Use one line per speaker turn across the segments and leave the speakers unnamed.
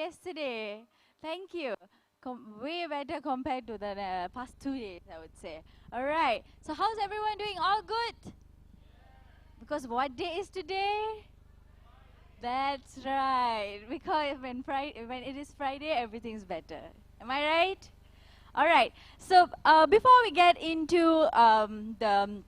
yesterday. Thank you. Way better compared to the past 2 days, I would say. All right. So how's everyone doing? All good? Because what day is today? That's right. Because when it is Friday, everything's better. Am I right? All right. So before we get into the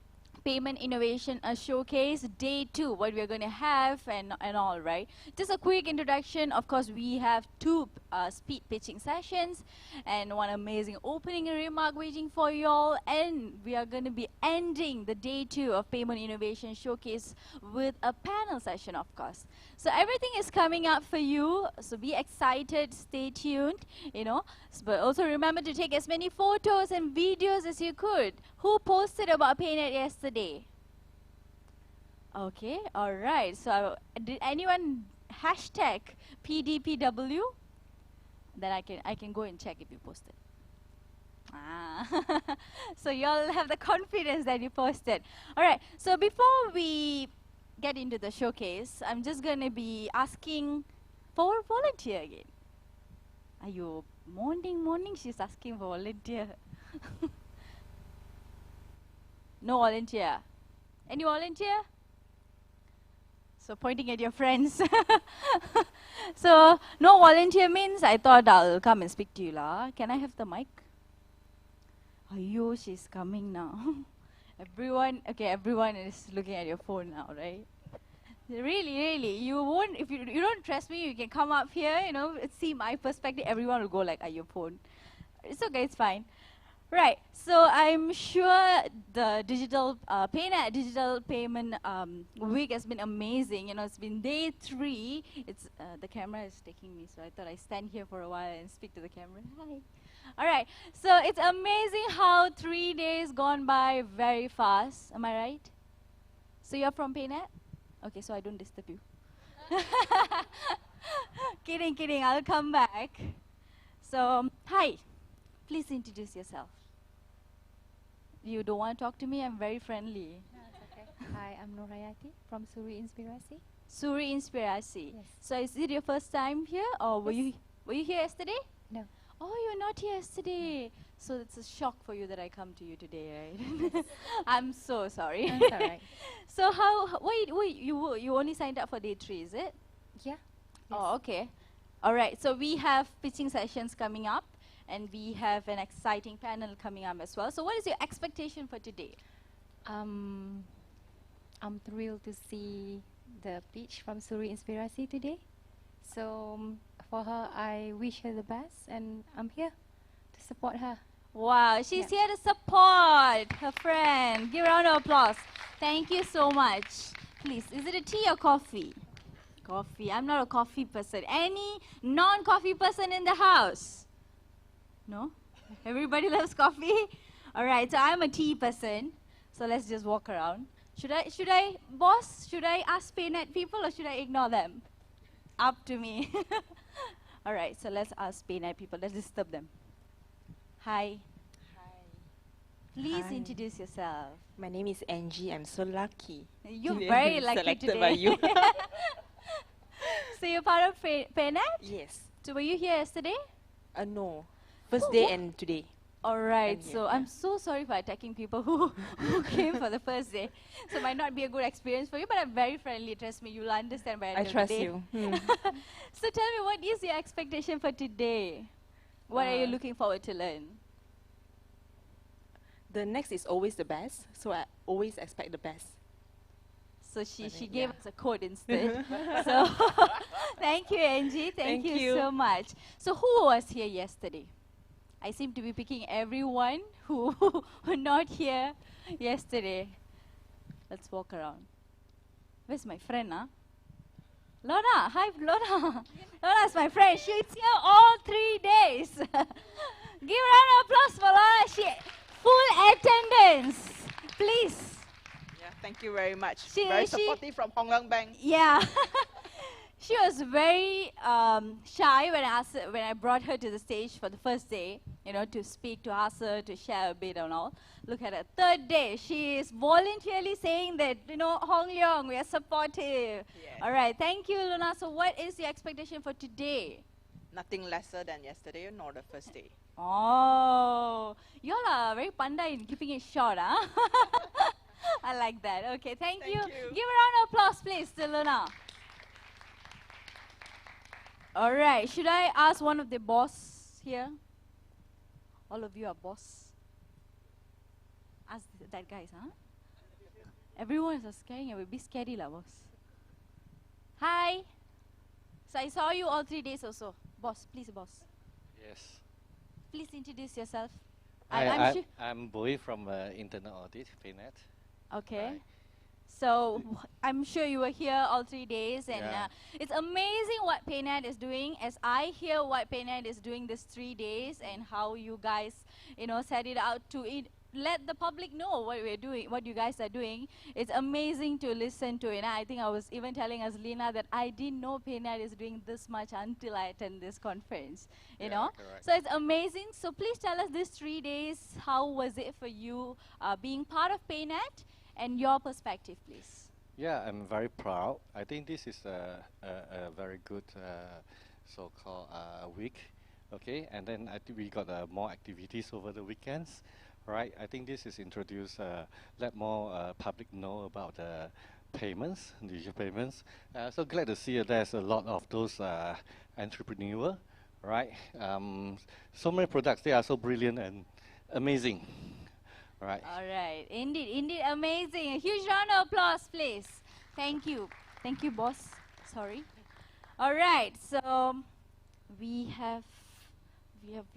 payment innovation showcase day 2, what we're going to have and all, right? Just a quick introduction. Of course, we have 2 speed pitching sessions and one amazing opening remark waiting for you all. And we are going to be ending the day 2 of payment innovation showcase with a panel session, of course. So everything is coming up for you. So be excited, stay tuned, you know. But also remember to take as many photos and videos as you could. Who posted about PayNet yesterday? Okay, all right. So did anyone hashtag PDPW? Then I can go and check if you posted. So you all have the confidence that you posted. All right. So before we get into the showcase, I'm just going to be asking for volunteer again. Are you morning? She's asking for volunteer. No volunteer. Any volunteer? So pointing at your friends. So no volunteer means I thought I'll come and speak to you lah. Can I have the mic? Ayyo, she's coming now. Everyone is looking at your phone now, right? Really, you won't, if you don't trust me, you can come up here, you know, see my perspective, everyone will go like, your phone. It's okay, it's fine. Right, so I'm sure the digital PayNet digital payment week has been amazing. You know, it's been day 3. It's the camera is taking me, so I thought I'd stand here for a while and speak to the camera. Hi. All right, so it's amazing how 3 days gone by very fast. Am I right? So you're from PayNet? Okay, so I don't disturb you. Kidding, I'll come back. So, hi, please introduce yourself. You don't want to talk to me? I'm very friendly.
No, it's okay. Hi, I'm Nurayati from Suri Inspirasi.
Suri Inspirasi.
Yes.
So is it your first time here, or were you here yesterday?
No.
Oh, you were not here yesterday. So it's a shock for you that I come to you today, right?
Yes.
I'm so sorry.
That's all right.
So you only signed up for day 3, is it?
Yeah. Yes.
Oh, okay. All right. So we have pitching sessions coming up, and we have an exciting panel coming up as well. So what is your expectation for today?
I'm thrilled to see the pitch from Suri Inspirasi today. So for her, I wish her the best, and I'm here to support her.
Wow, she's here to support her friend. Give a round of applause. Thank you so much. Please, is it a tea or coffee? Coffee. I'm not a coffee person. Any non-coffee person in the house? No? Everybody loves coffee? All right, so I'm a tea person. So let's just walk around. Should I, boss, should I ask PayNet people or should I ignore them? Up to me. All right, so let's ask PayNet people. Let's disturb them. Hi.
Hi.
Please
Hi.
introduce yourself.
My name is Angie. I'm so lucky.
You're
to be
very lucky
selected
today.
by you.
So you're part of PayNet?
Yes.
So were you here yesterday?
No. First day and today.
All right,
I'm here,
so
yeah.
I'm so sorry for attacking people who came for the first day. So it might not be a good experience for you, but I'm very friendly. Trust me, you'll understand by the
I
end of
trust
the day.
you.
So tell me, what is your expectation for today? What are you
Uh,
looking forward to learn?
The next is always the best, so I always expect the best.
So she
think,
gave
yeah.
us a code instead. So thank you, Angie. Thank you so much. So who was here yesterday? I seem to be picking everyone who were not here yesterday. Let's walk around. Where's my friend, huh? Lorna, hi Lorna. Lorna's my friend. She's here all 3 days. Give a round of applause for Lorna. She full attendance. Please.
Yeah, thank you very much.
She-
Very
she-
supportive from Hong Leong Bank.
Yeah. She was very shy when I brought her to the stage for the first day, you know, to speak, to ask her, to share a bit and all. Look at her. 3rd day, she is voluntarily saying that, you know, Hong Leong, we are supportive.
Yes.
All right, thank you, Luna. So what is your expectation for today?
Nothing lesser than yesterday nor the first day.
Oh, you all are very panda in keeping it short, huh? I like that. Okay, thank you.
Thank you.
Give a round of applause, please, to Luna. All right, should I ask one of the boss here? All of you are boss. Ask that guys, huh? Everyone is scaring away. Be scary, lah, boss. Hi. So I saw you all 3 days also. Boss, please, boss.
Yes.
Please introduce yourself.
I'm Boy from Internal Audit, PayNet.
Okay.
Hi.
So I'm sure you were here all 3 days, and
Yeah.
it's amazing what PayNet is doing. As I hear what PayNet is doing this 3 days and how you guys, set it out to let the public know what we're doing, what you guys are doing. It's amazing to listen to it. And I think I was even telling Azlina that I didn't know PayNet is doing this much until I attend this conference. You know.
Correct.
So it's amazing. So please tell us these 3 days, how was it for you being part of PayNet? And your perspective, please.
Yeah, I'm very proud. I think this is a very good so-called week. Okay, and then I think we got more activities over the weekends, right? I think this is introduced, let more public know about the payments, digital payments. So glad to see there's a lot of those entrepreneur, right? So many products, they are so brilliant and amazing. Right.
All right. Indeed amazing. A huge round of applause, please. Thank you. Thank you, boss. Sorry. All right. So we have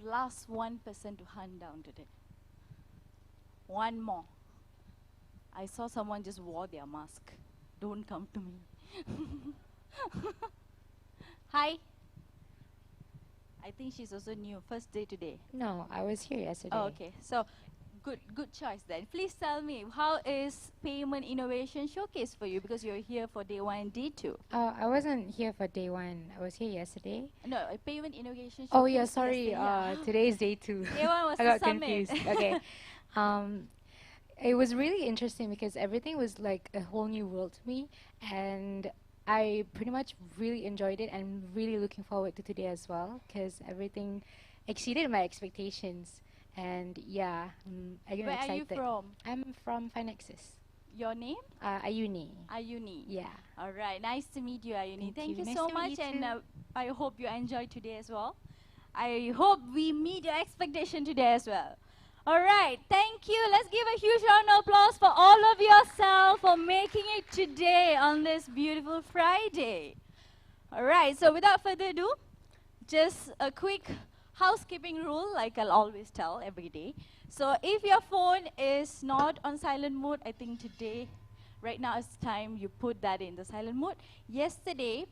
last one person to hunt down today. One more. I saw someone just wore their mask. Don't come to me. Hi. I think she's also new. First day today.
No, I was here yesterday.
Oh, okay. So good choice then. Please tell me, how is Payment Innovation Showcase for you? Because you're here for day 1 and day 2.
I wasn't here for day 1. I was here yesterday.
No, Payment Innovation Showcase.
Oh yeah, sorry.
yesterday, yeah.
Today is day 2.
Day 1 was
I
the
got
summit.
confused. Okay. It was really interesting because everything was like a whole new world to me, and I pretty much really enjoyed it, and really looking forward to today as well because everything exceeded my expectations. And yeah, I'm
Where
excited.
are you from?
I'm from Finexis.
Your name?
Ayuni.
Ayuni.
Yeah.
All right. Nice to meet you, Ayuni. Thank you
Nice
so
to meet
much,
you
and
too.
I hope you enjoyed today as well. I hope we meet your expectation today as well. All right. Thank you. Let's give a huge round of applause for all of yourself for making it today on this beautiful Friday. All right. So without further ado, just a quick housekeeping rule, like I'll always tell every day. So if your phone is not on silent mode, I think today, right now it's time you put that in the silent mode. Yesterday,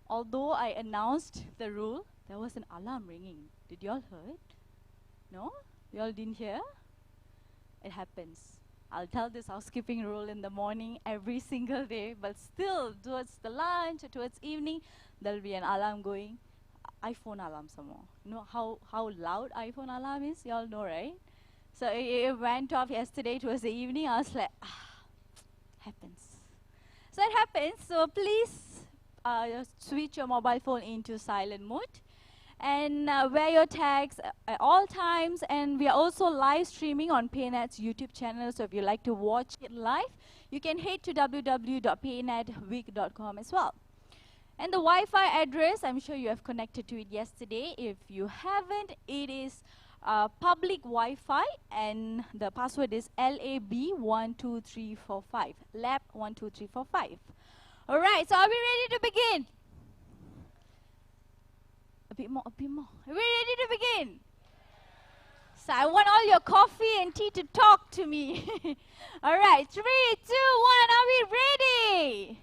although I announced the rule, there was an alarm ringing. Did you all heard? No? You all didn't hear? It happens. I'll tell this housekeeping rule in the morning every single day, but still towards the lunch or towards evening, there'll be an alarm going. iPhone alarm some more. You know how loud iPhone alarm is? You all know, right? So it went off yesterday towards the evening. I was like, happens. So it happens. So please switch your mobile phone into silent mode. And wear your tags at all times. And we are also live streaming on PayNet's YouTube channel. So if you like to watch it live, you can head to www.paynetweek.com as well. And the Wi-Fi address, I'm sure you have connected to it yesterday. If you haven't, it is public Wi-Fi, and the password is LAB12345. Lab12345. All right, so are we ready to begin? A bit more. Are we ready to begin? So I want all your coffee and tea to talk to me. All right, 3, 2, 1, are we ready?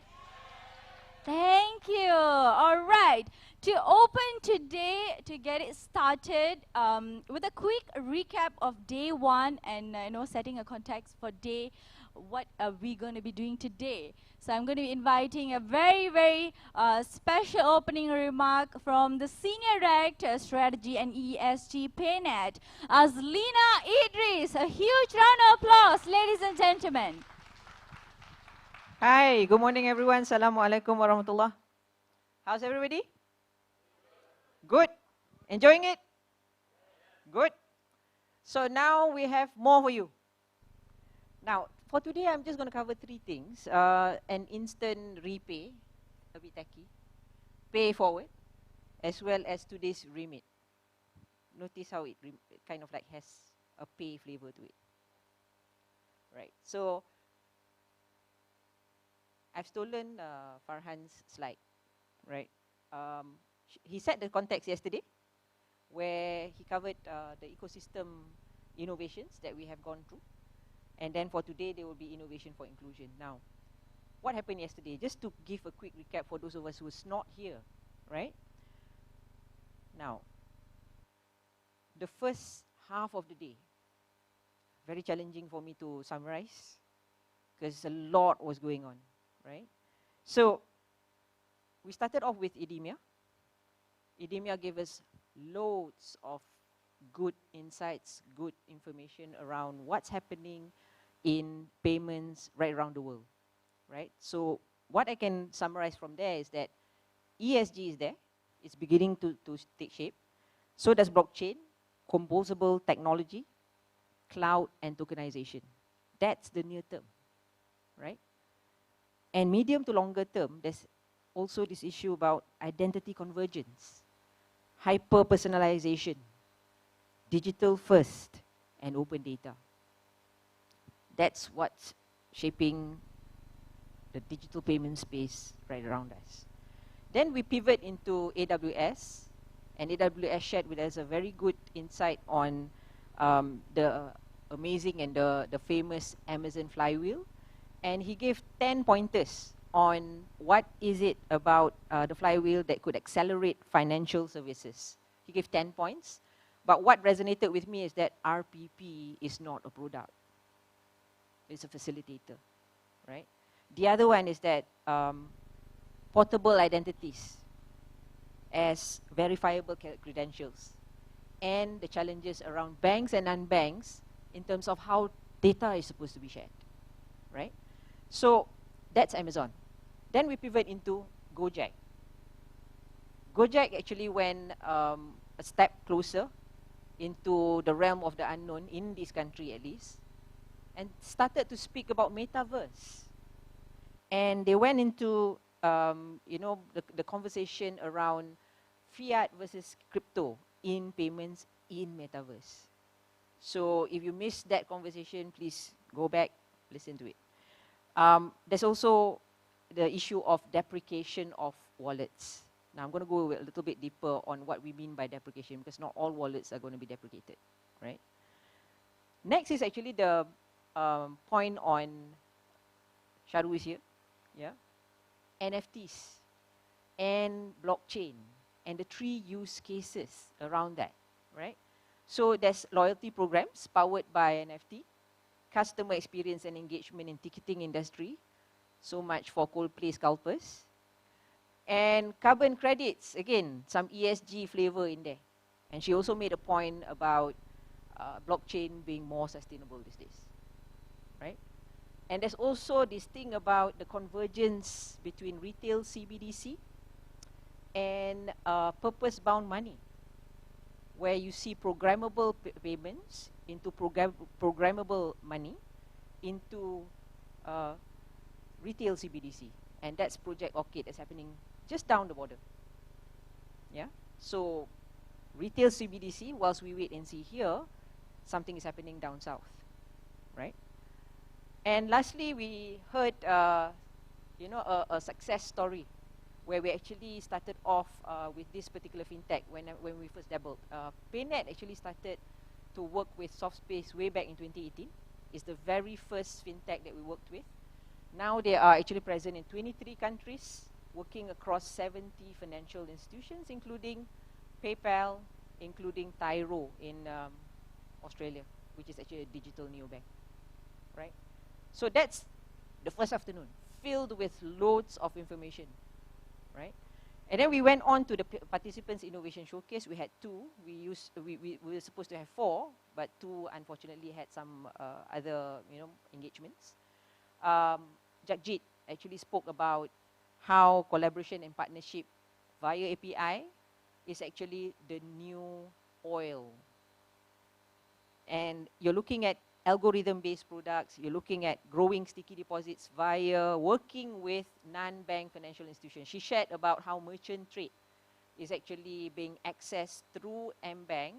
Thank you. All right. To open today, to get it started, with a quick recap of day 1 and setting a context for day, what are we going to be doing today? So I'm going to be inviting a very, very special opening remark from the Senior Director, Strategy and ESG PayNet, Azlina Idris. A huge round of applause, ladies and gentlemen.
Hi, good morning everyone. Assalamualaikum warahmatullah. How's everybody? Good. Enjoying it? Good. So now we have more for you. Now, for today, I'm just going to cover three things. An instant repay, a bit tacky, pay forward, as well as today's remit. Notice how it kind of like has a pay flavor to it. Right. So I've stolen Farhan's slide. Right. He set the context yesterday, where he covered the ecosystem innovations that we have gone through. And then for today, there will be innovation for inclusion. Now, what happened yesterday? Just to give a quick recap for those of us who was not here, right? Now, the first half of the day, very challenging for me to summarize because a lot was going on, right? So, we started off with IDEMIA. IDEMIA gave us loads of good insights, good information around what's happening in payments right around the world, right? So what I can summarize from there is that ESG is there. It's beginning to take shape. So does blockchain, composable technology, cloud, and tokenization. That's the near term, right? And medium to longer term, there's also this issue about identity convergence, hyper-personalization, digital first, and open data. That's what's shaping the digital payment space right around us. Then we pivot into AWS, and AWS shared with us a very good insight on the amazing and the famous Amazon flywheel. And he gave 10 pointers on what is it about the flywheel that could accelerate financial services. He gave 10 points. But what resonated with me is that RPP is not a product. It's a facilitator, right? The other one is that portable identities as verifiable credentials, and the challenges around banks and unbanks in terms of how data is supposed to be shared, right? So that's Amazon. Then we pivot into Gojek. Gojek actually went a step closer into the realm of the unknown, in this country at least, and started to speak about metaverse. And they went into the conversation around fiat versus crypto in payments in metaverse. So if you missed that conversation, please go back, listen to it. There's also the issue of deprecation of wallets. Now I'm going to go a little bit deeper on what we mean by deprecation, because not all wallets are going to be deprecated, right? Next is actually the point on, Sharu is here, yeah, NFTs and blockchain and the three use cases around that, right? So there's loyalty programs powered by NFT, customer experience and engagement in ticketing industry, so much for Coldplay scalpers, and carbon credits, again, some ESG flavor in there. And she also made a point about blockchain being more sustainable these days, right? And there's also this thing about the convergence between retail CBDC and purpose-bound money, where you see programmable payments into programmable money into retail CBDC. And that's Project Orchid that's happening just down the border. Yeah. So retail CBDC, whilst we wait and see here, something is happening down south, right? And lastly, we heard a success story where we actually started off with this particular fintech when we first dabbled. Paynet actually started to work with SoftSpace way back in 2018. It's the very first fintech that we worked with. Now they are actually present in 23 countries, working across 70 financial institutions, including PayPal, including Tyro in Australia, which is actually a digital neobank, right? So that's the first afternoon, filled with loads of information, right? And then we went on to the Participants Innovation Showcase. We had two. We were supposed to have four, but two unfortunately had some other engagements. Jagjit actually spoke about how collaboration and partnership via API is actually the new oil. And you're looking at algorithm-based products, you're looking at growing sticky deposits via working with non-bank financial institutions. She shared about how merchant trade is actually being accessed through mBank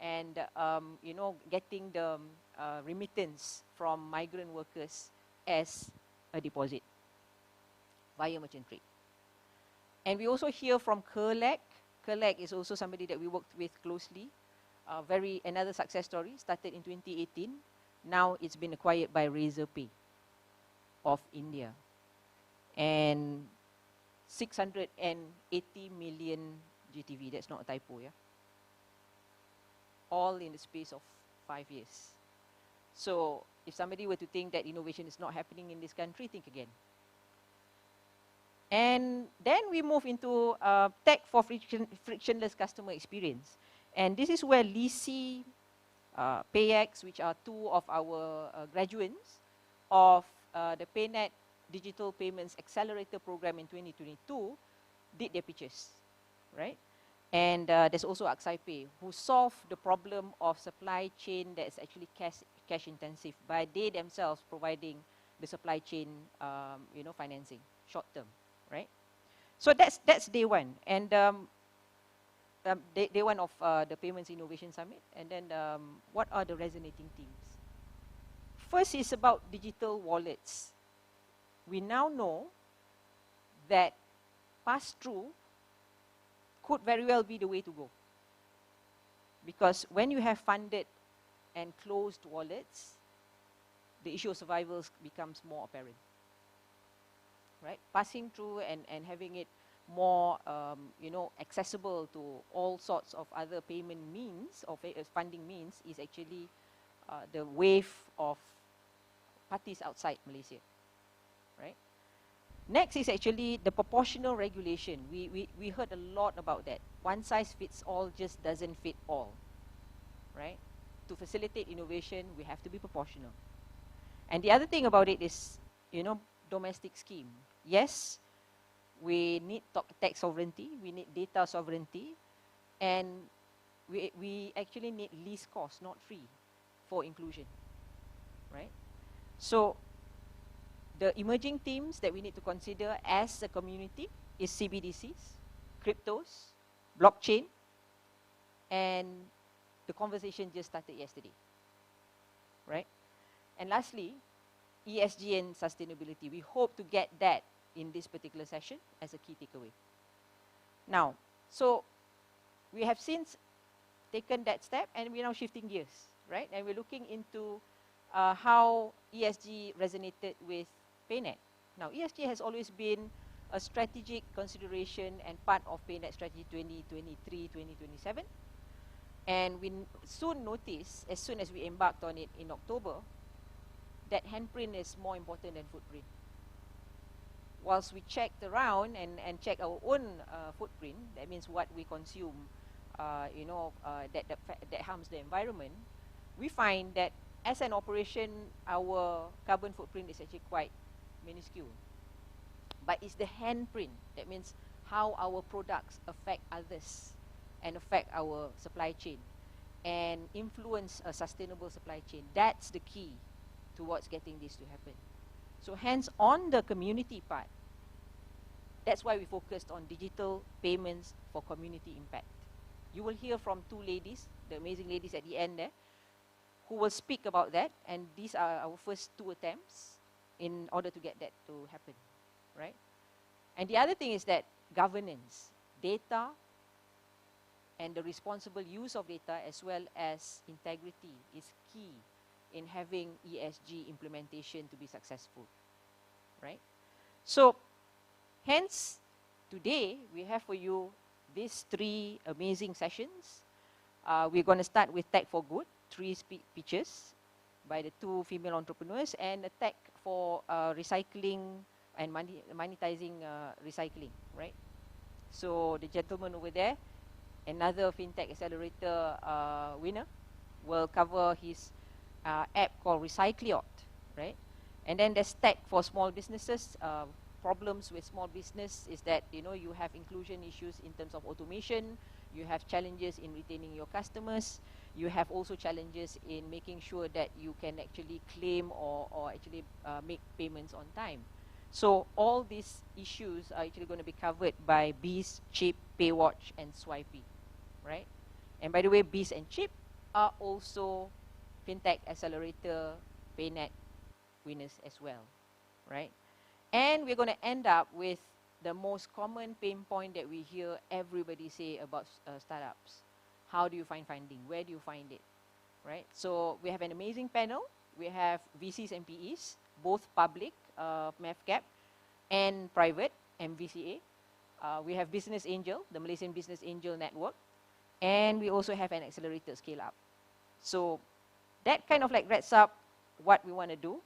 and, you know, getting the remittance from migrant workers as a deposit via merchant trade. And we also hear from Kerlek. Kerlek is also somebody that we worked with closely. Another success story, started in 2018. Now it's been acquired by Razorpay of India. And 680 million GTV, that's not a typo, yeah? All in the space of 5 years. So if somebody were to think that innovation is not happening in this country, think again. And then we move into tech for frictionless customer experience. And this is where Lisi, PayX, which are two of our graduates of the PayNet Digital Payments Accelerator Program in 2022, did their pitches, right? And there's also AksaiPay, who solved the problem of supply chain that is actually cash intensive by they themselves providing the supply chain, you know, financing, short term, right? So that's day one, and day one of the Payments Innovation Summit. And then what are the resonating themes? First is about digital wallets. We now know that pass-through could very well be the way to go. Because when you have funded and closed wallets, the issue of survival becomes more apparent. Right? Passing through and having it more, you know, accessible to all sorts of other payment means or funding means is actually the wave of parties outside Malaysia. Right? Next is actually the proportional regulation. We heard a lot about that. One size fits all just doesn't fit all, right? To facilitate innovation, we have to be proportional. And the other thing about it is, you know, domestic scheme. Yes, we need tax sovereignty, we need data sovereignty, and we actually need least cost, not free, for inclusion, right? So the emerging themes that we need to consider as a community is CBDCs, cryptos, blockchain, and the conversation just started yesterday, right? And lastly, ESG and sustainability. We hope to get that in this particular session as a key takeaway. Now, so we have since taken that step and we're now shifting gears, right? And we're looking into how ESG resonated with PayNet. Now, ESG has always been a strategic consideration and part of PayNet strategy 2023-2027. And we soon noticed, as soon as we embarked on it in October, that handprint is more important than footprint. Whilst we checked around and checked our own footprint, that means what we consume, you know, that harms the environment, we find that as an operation, our carbon footprint is actually quite minuscule. But it's the handprint, that means how our products affect others and affect our supply chain and influence a sustainable supply chain. That's the key towards getting this to happen. So hence, on the community part, that's why we focused on digital payments for community impact. You will hear from two ladies, the amazing ladies at the end there, who will speak about that, and these are our first two attempts in order to get that to happen, right? And the other thing is that governance, data, and the responsible use of data as well as integrity is key in having ESG implementation to be successful, right? So, hence, today we have for you these three amazing sessions. We're going to start with Tech for Good, 3 pitches by the 2 female entrepreneurs, and a tech for recycling and monetizing recycling, right? So the gentleman over there, another FinTech Accelerator winner, will cover his app called Recycliot, right? And then there's tech for small businesses, problems with small business is that, you know, you have inclusion issues in terms of automation, you have challenges in retaining your customers, you have also challenges in making sure that you can actually claim or actually make payments on time. So all these issues are actually going to be covered by Bees, Chip, Paywatch, and Swipey, right? And by the way, Bees and Chip are also FinTech Accelerator PayNet winners as well, right? And we're going to end up with the most common pain point that we hear everybody say about startups. How do you find funding? Where do you find it, right? So we have an amazing panel. We have VCs and PEs, both public, MEFCAP, and private, MVCA. We have Business Angel, the Malaysian Business Angel Network, and we also have an accelerator scale up. So that kind of like wraps up what we want to do.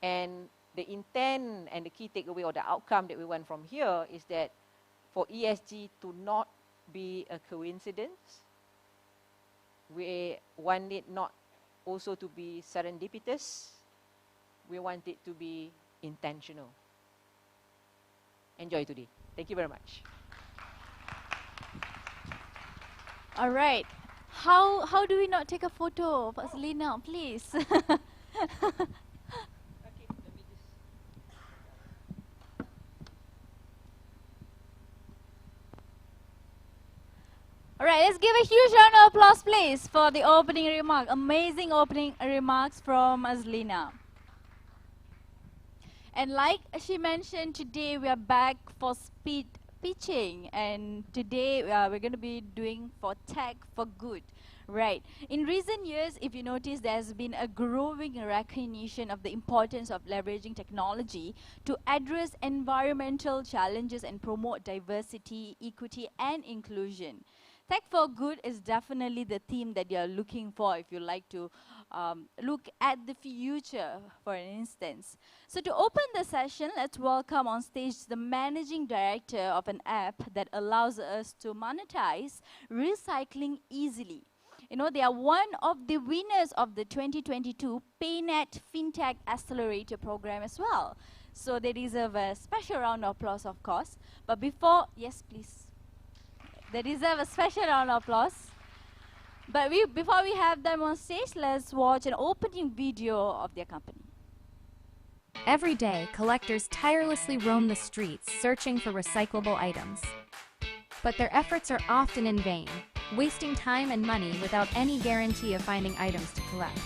And the intent and the key takeaway or the outcome that we want from here is that for ESG to not be a coincidence, we want it not also to be serendipitous, we want it to be intentional. Enjoy today. Thank you very much.
All right. How do we not take a photo of Azlina, please? All right, let's give a huge round of applause, please, for the opening remark. Amazing opening remarks from Azlina. And like she mentioned, today we are back for speed pitching, and today we're going to be doing for tech for good. Right. In recent years, if you notice, there's been a growing recognition of the importance of leveraging technology to address environmental challenges and promote diversity, equity, and inclusion. Tech for good is definitely the theme that you're looking for if you like to look at the future, for instance. So to open the session, let's welcome on stage the managing director of an app that allows us to monetize recycling easily. You know, they are one of the winners of the 2022 PayNet FinTech Accelerator program as well. So they deserve a special round of applause, of course. But before, yes, please. They deserve a special round of applause. But before we have them on stage, let's watch an opening video of their company.
Every day, collectors tirelessly roam the streets searching for recyclable items. But their efforts are often in vain, wasting time and money without any guarantee of finding items to collect.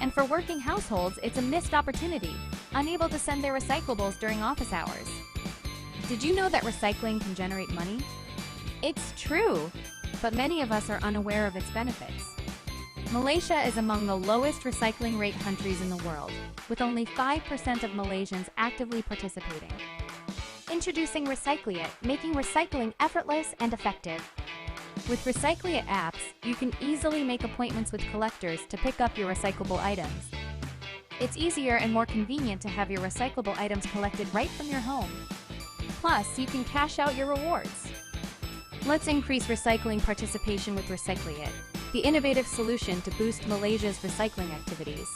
And for working households, it's a missed opportunity, unable to send their recyclables during office hours. Did you know that recycling can generate money? It's true, but many of us are unaware of its benefits. Malaysia is among the lowest recycling rate countries in the world, with only 5% of Malaysians actively participating. Introducing Recycliate, making recycling effortless and effective. With Recycliate apps, you can easily make appointments with collectors to pick up your recyclable items. It's easier and more convenient to have your recyclable items collected right from your home. Plus, you can cash out your rewards. Let's increase recycling participation with Recycliate, the innovative solution to boost Malaysia's recycling activities.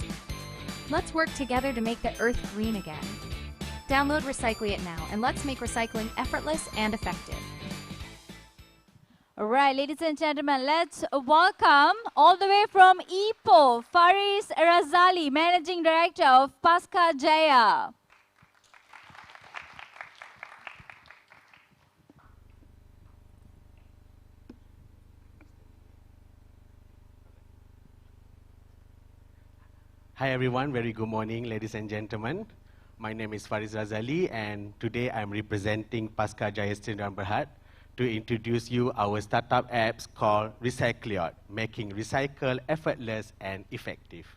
Let's work together to make the earth green again. Download Recycliate now, and let's make recycling effortless and effective.
All right, ladies and gentlemen, let's welcome all the way from Ipoh, Faris Razali, Managing Director of Pasca Jaya.
Hi everyone, very good morning ladies and gentlemen. My name is Faris Razali and today I'm representing Pasca Jaya Sdn Bhd to introduce you our startup apps called Recycliate, making recycle effortless and effective.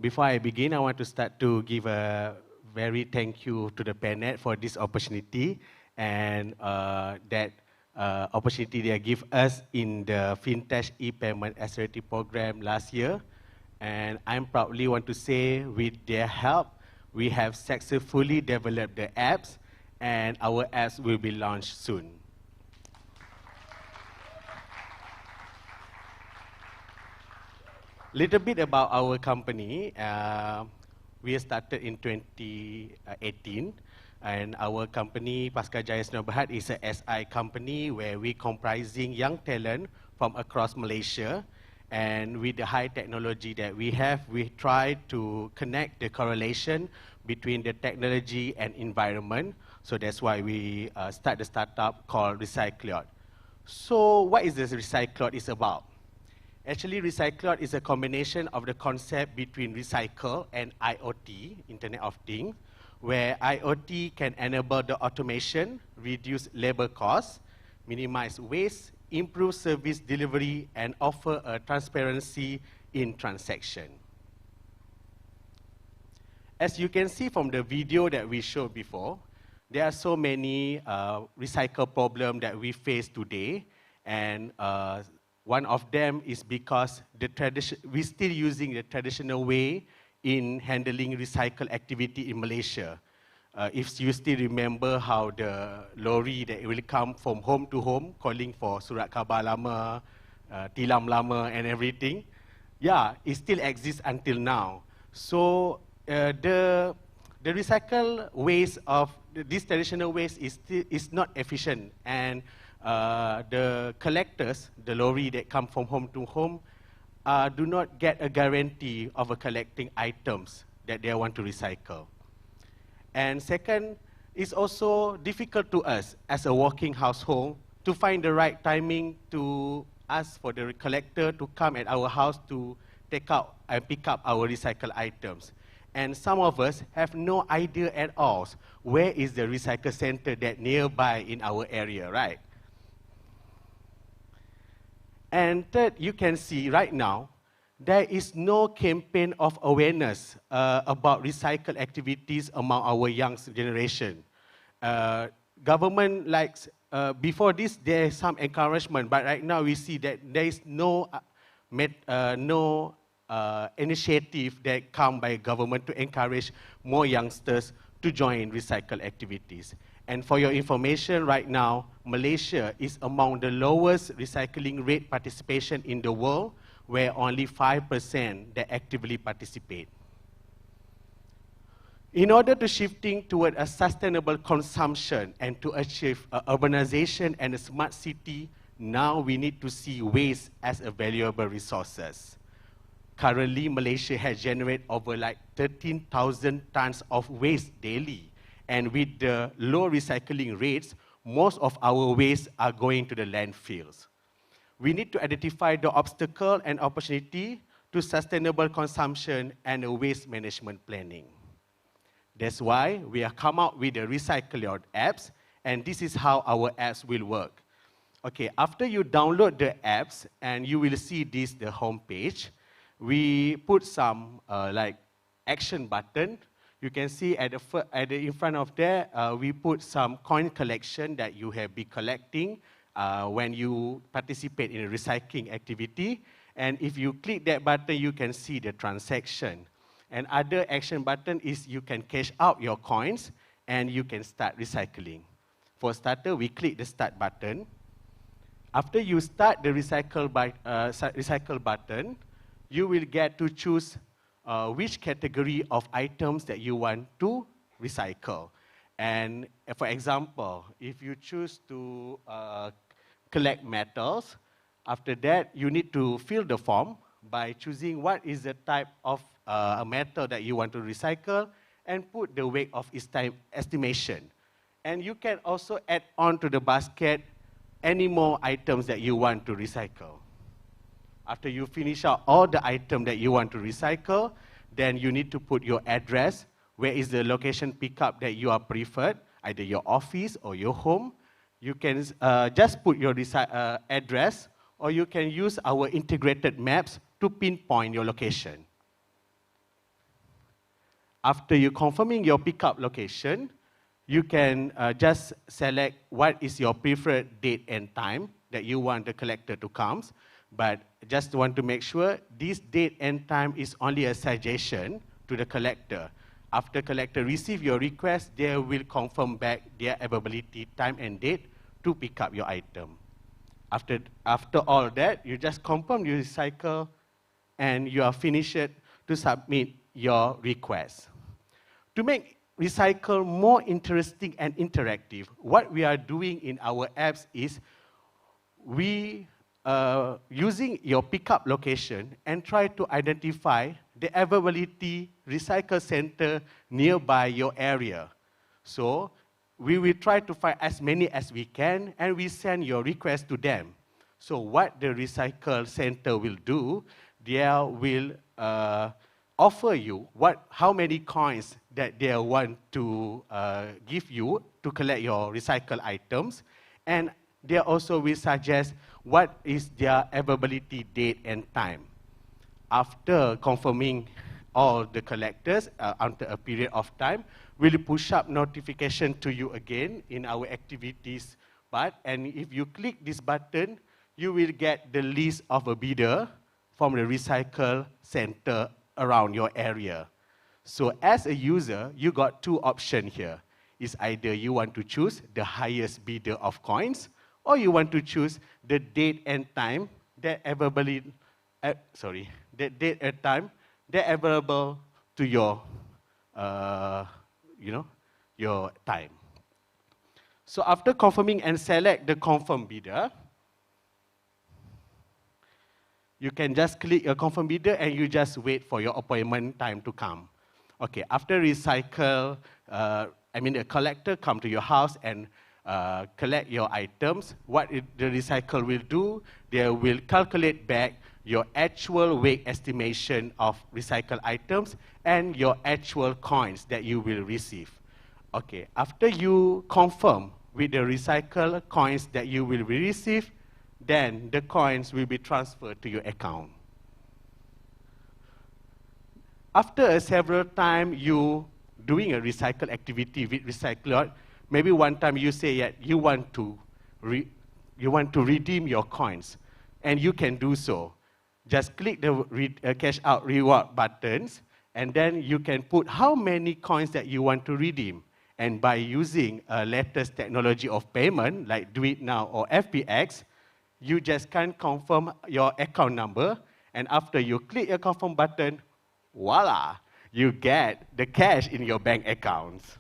Before I begin, I want to start to give a very thank you to the PayNet for this opportunity and that opportunity they give us in the FinTech e-payment accelerator program last year. And I'm proudly want to say with their help, we have successfully developed the apps and our apps will be launched soon. Little bit about our company. we started in 2018. And our company, Pasca Jaya Sdn Bhd, is a SI company where we comprising young talent from across Malaysia. And with the high technology that we have, we try to connect the correlation between the technology and environment. So that's why we start the startup called Recyclot. So what is this Recyclot is about? Actually, Recyclot is a combination of the concept between recycle and IoT, Internet of Things, where IoT can enable the automation, reduce labor costs, minimize waste, improve service delivery, and offer a transparency in transaction. As you can see from the video that we showed before, there are so many recycle problems that we face today, and one of them is because we're still using the traditional way in handling recycle activity in Malaysia. If you still remember how the lorry that will come from home to home calling for surat khabar lama, tilam lama and everything, yeah, it still exists until now. So the recycle waste of this traditional waste is not efficient, and the collectors, the lorry that come from home to home, do not get a guarantee of collecting items that they want to recycle. And second, it's also difficult to us as a working household to find the right timing to ask for the collector to come at our house to take out and pick up our recycled items. And some of us have no idea at all where is the recycle center that nearby in our area, right? And third, you can see right now, there is no campaign of awareness about recycle activities among our young generation. Government likes, before this, there is some encouragement, but right now we see that there is no initiative that come by government to encourage more youngsters to join recycle activities. And for your information, right now, Malaysia is among the lowest recycling rate participation in the world, where only 5% that actively participate. In order to shifting toward a sustainable consumption and to achieve urbanization and a smart city, now we need to see waste as a valuable resources. Currently, Malaysia has generated over like 13,000 tons of waste daily. And with the low recycling rates, most of our waste are going to the landfills. We need to identify the obstacle and opportunity to sustainable consumption and waste management planning. That's why we have come out with the Recyclot apps, and this is how our apps will work. Okay, after you download the apps, and you will see this, the home page, we put some like action button. You can see in front of there, we put some coin collection that you have been collecting when you participate in a recycling activity. And if you click that button, you can see the transaction. And other action button is you can cash out your coins and you can start recycling. For starter, we click the start button. After you start the recycle button, you will get to choose which category of items that you want to recycle. And for example, if you choose to collect metals, after that you need to fill the form by choosing what is the type of a metal that you want to recycle and put the weight of its time estimation. And you can also add on to the basket any more items that you want to recycle. After you finish out all the items that you want to recycle, then you need to put your address, where is the location pickup that you are preferred, either your office or your home. You can just put your address, or you can use our integrated maps to pinpoint your location. After you confirming your pickup location, you can just select what is your preferred date and time that you want the collector to come. But just want to make sure this date and time is only a suggestion to the collector. After collector receive your request, they will confirm back their availability time and date to pick up your item. After all that, you just confirm your recycle and you are finished to submit your request. To make recycle more interesting and interactive, what we are doing in our apps is we using your pickup location and try to identify the availability recycle center nearby your area. So we will try to find as many as we can, and we send your request to them. So what the recycle center will do, they will offer you how many coins that they want to give you to collect your recycle items, and they also will suggest what is their availability date and time. After confirming all the collectors after a period of time, we'll push up notification to you again in our activities part. And if you click this button, you will get the list of a bidder from the recycle center around your area. So as a user, you got two options here. It's either you want to choose the highest bidder of coins, or you want to choose the date and time that available, the date and time that available to your, your time. So after confirming and select the confirm bidder, you can just click a confirm bidder and you just wait for your appointment time to come. Okay, after recycle, the collector come to your house and collect your items, what the recycle will do, they will calculate back your actual weight estimation of recycled items and your actual coins that you will receive. Okay, after you confirm with the recycled coins that you will receive, then the coins will be transferred to your account. After several times you doing a recycle activity with recycler, maybe one time you say that you want to redeem your coins, and you can do so. Just click the cash out reward buttons, and then you can put how many coins that you want to redeem. And by using latest technology of payment, like Do It Now or FPX, you just can confirm your account number, and after you click your confirm button, voila, you get the cash in your bank accounts.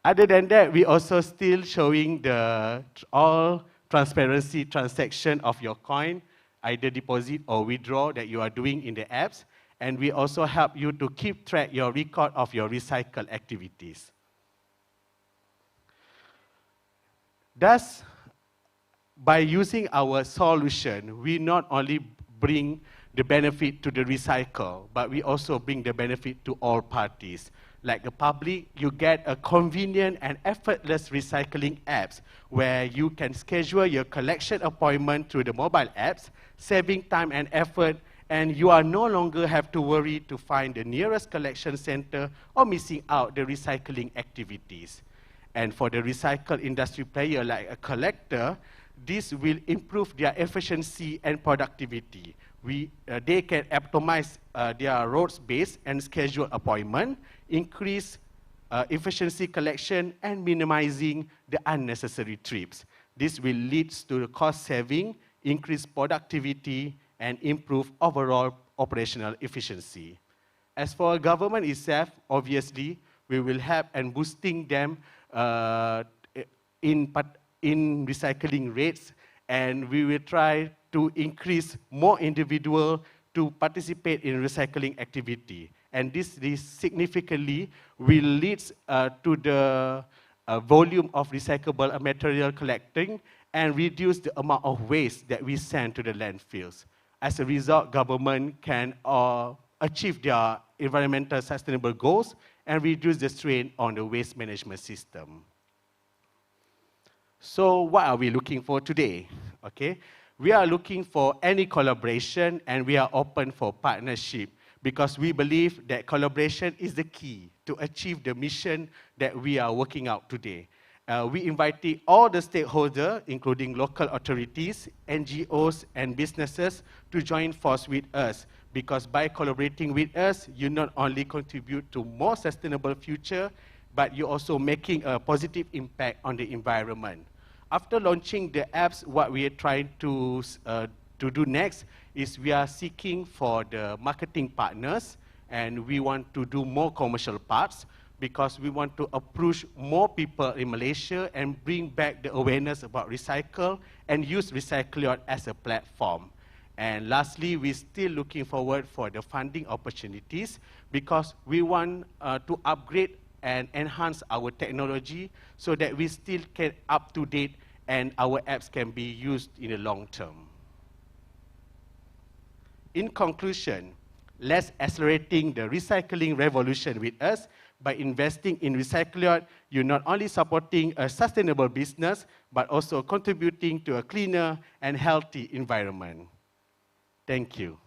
Other than that, we also still showing the all transparency transaction of your coin, either deposit or withdraw that you are doing in the apps, and we also help you to keep track your record of your recycle activities. Thus, by using our solution, we not only bring the benefit to the recycle, but we also bring the benefit to all parties. Like the public, you get a convenient and effortless recycling apps where you can schedule your collection appointment through the mobile apps, saving time and effort, and you are no longer have to worry to find the nearest collection center or missing out the recycling activities. And for the recycle industry player like a collector, this will improve their efficiency and productivity. They can optimize their roads base and schedule appointment, increase efficiency collection, and minimizing the unnecessary trips. This will lead to the cost saving, increase productivity, and improve overall operational efficiency. As for government itself, obviously, we will help and boosting them in recycling rates, and we will try to increase more individuals to participate in recycling activity. And this significantly will lead to the volume of recyclable material collecting and reduce the amount of waste that we send to the landfills. As a result, government can achieve their environmental sustainable goals and reduce the strain on the waste management system. So what are we looking for today? Okay, we are looking for any collaboration, and we are open for partnership because we believe that collaboration is the key to achieve the mission that we are working out today. We invited all the stakeholders, including local authorities, NGOs, and businesses to join force with us, because by collaborating with us, you not only contribute to more sustainable future, but you're also making a positive impact on the environment. After launching the apps, what we are trying to do next is we are seeking for the marketing partners, and we want to do more commercial parts because we want to approach more people in Malaysia and bring back the awareness about recycle and use Recycleot as a platform. And lastly, we're still looking forward for the funding opportunities because we want to upgrade and enhance our technology so that we still can up to date and our apps can be used in the long term. In conclusion, let's accelerating the recycling revolution with us. By investing in Recycleot, you're not only supporting a sustainable business, but also contributing to a cleaner and healthy environment. Thank you.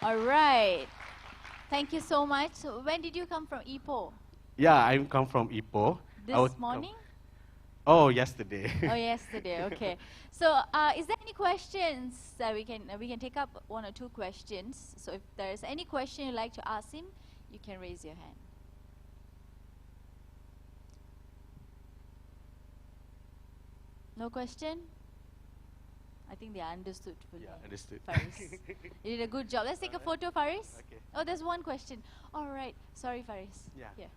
All right. Thank you so much. So when did you come from Ipoh?
Yeah, I come from Ipoh.
This morning?
Oh, yesterday.
Oh, yesterday. Okay. So, is there any questions that we can take up one or two questions? So, if there's any question you'd like to ask him, you can raise your hand. No question? I think they understood fully.
Yeah, understood.
Faris. You did a good job. Let's take a photo, Faris.
Okay.
Oh, there's one question. All right. Sorry, Faris.
Yeah.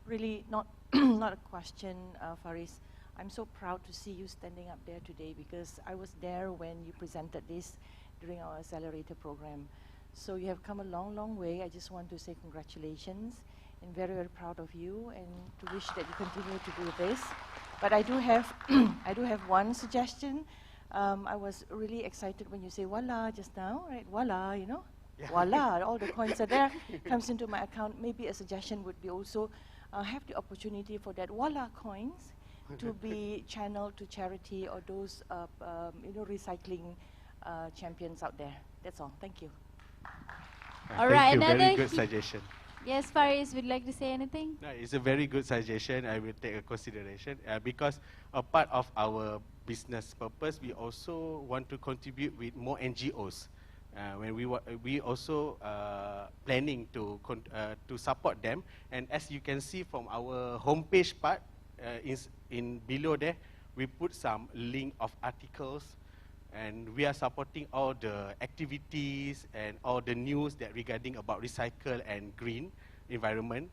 Really not not a question, Faris. I'm so proud to see you standing up there today because I was there when you presented this during our accelerator program. So you have come a long, long way. I just want to say congratulations and very, very proud of you and to wish that you continue to do this. But I do have I do have one suggestion. I was really excited when you say voila just now, right? Voila, you know? Yeah. Voila, all the coins are there, comes into my account. Maybe a suggestion would be also have the opportunity for that voila coins to be channeled to charity or those recycling champions out there. That's all. Thank you.
All right,
Thank you.
another
Very good suggestion.
Yes, Faris, would you like to say anything?
No, it's a very good suggestion. I will take a consideration because a part of our business purpose, we also want to contribute with more NGOs. When we also planning to support them, and as you can see from our homepage part, in below there, we put some link of articles, and we are supporting all the activities and all the news that regarding about recycle and green environment.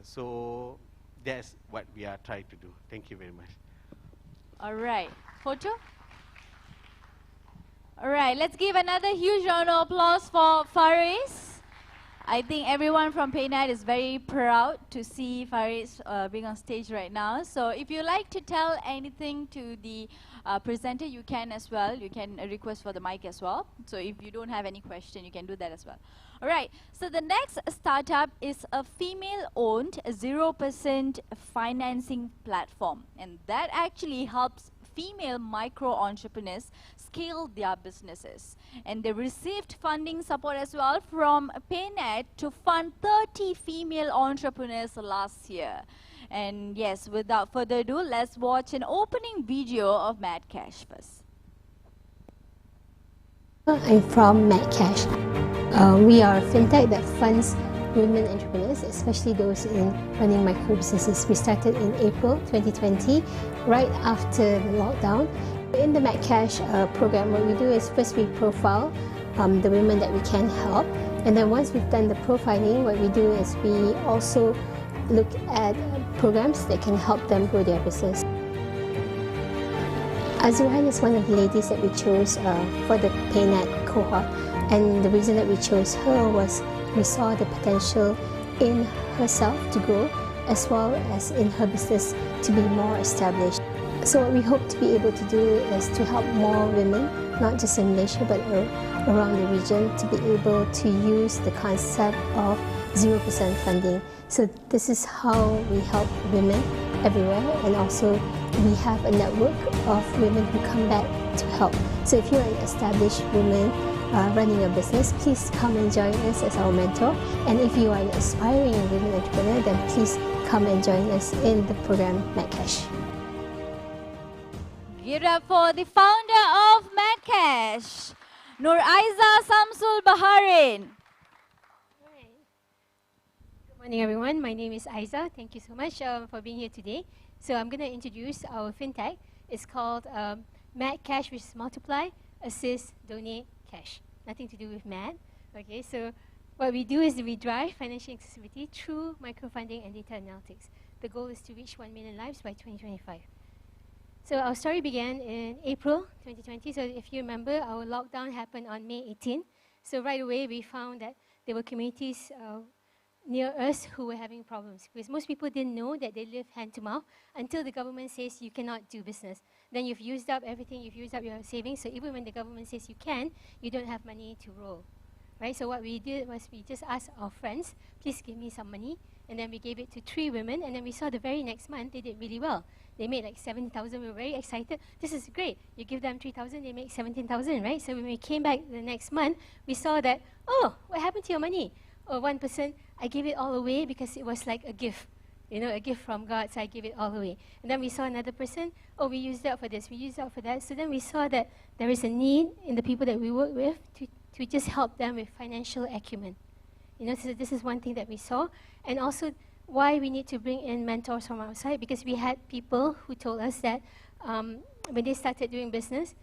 So that's what we are trying to do. Thank you very much.
All right. Photo? All right, let's give another huge round of applause for Faris. I think everyone from PayNet is very proud to see Faris being on stage right now. So if you like to tell anything to the presenter, you can as well. You can request for the mic as well. So if you don't have any question, you can do that as well. All right, so the next startup is a female-owned 0% financing platform. And that actually helps female micro-entrepreneurs scale their businesses. And they received funding support as well from PayNet to fund 30 female entrepreneurs last year. And yes, without further ado, let's watch an opening video of Mad Cash first.
I'm from MadCash. We are a fintech that funds women entrepreneurs, especially those in running micro businesses. We started in April 2020, right after the lockdown. In the MadCash program, what we do is first we profile the women that we can help, and then once we've done the profiling, what we do is we also look at programs that can help them grow their business. Azurhan is one of the ladies that we chose for the PayNet cohort, and the reason that we chose her was we saw the potential in herself to grow as well as in her business to be more established. So what we hope to be able to do is to help more women, not just in Malaysia but around the region, to be able to use the concept of 0% funding. So this is how we help women everywhere, and also we have a network of women who come back to help. So if you're an established woman running a business, please come and join us as our mentor. And if you are an aspiring women entrepreneur, then please come and join us in the program MadCash.
Give it up for the founder of MadCash, Nur Aiza Samsul Baharin.
Good morning, everyone. My name is Aiza. Thank you so much for being here today. So I'm going to introduce our fintech. It's called MAD cash, which is multiply, assist, donate, cash. Nothing to do with MAD. Okay, so what we do is we drive financial inclusivity through microfunding and data analytics. The goal is to reach 1 million lives by 2025. So our story began in April 2020. So if you remember, our lockdown happened on May 18. So right away, we found that there were communities near us who were having problems, because most people didn't know that they live hand to mouth until the government says you cannot do business. Then you've used up everything, you've used up your savings, so even when the government says you can, you don't have money to roll. Right? So what we did was we just asked our friends, please give me some money, and then we gave it to 3 women, and then we saw the very next month they did really well. They made like 70,000. We were very excited. This is great. You give them 3,000, they make 17,000, right? So when we came back the next month, we saw that, oh, what happened to your money? Oh, one person, I gave it all away because it was like a gift. You know, a gift from God, so I gave it all away. And then we saw another person, oh, we used that for this, we used that for that. So then we saw that there is a need in the people that we work with to just help them with financial acumen. You know, so this is one thing that we saw. And also why we need to bring in mentors from outside, because we had people who told us that when they started doing business,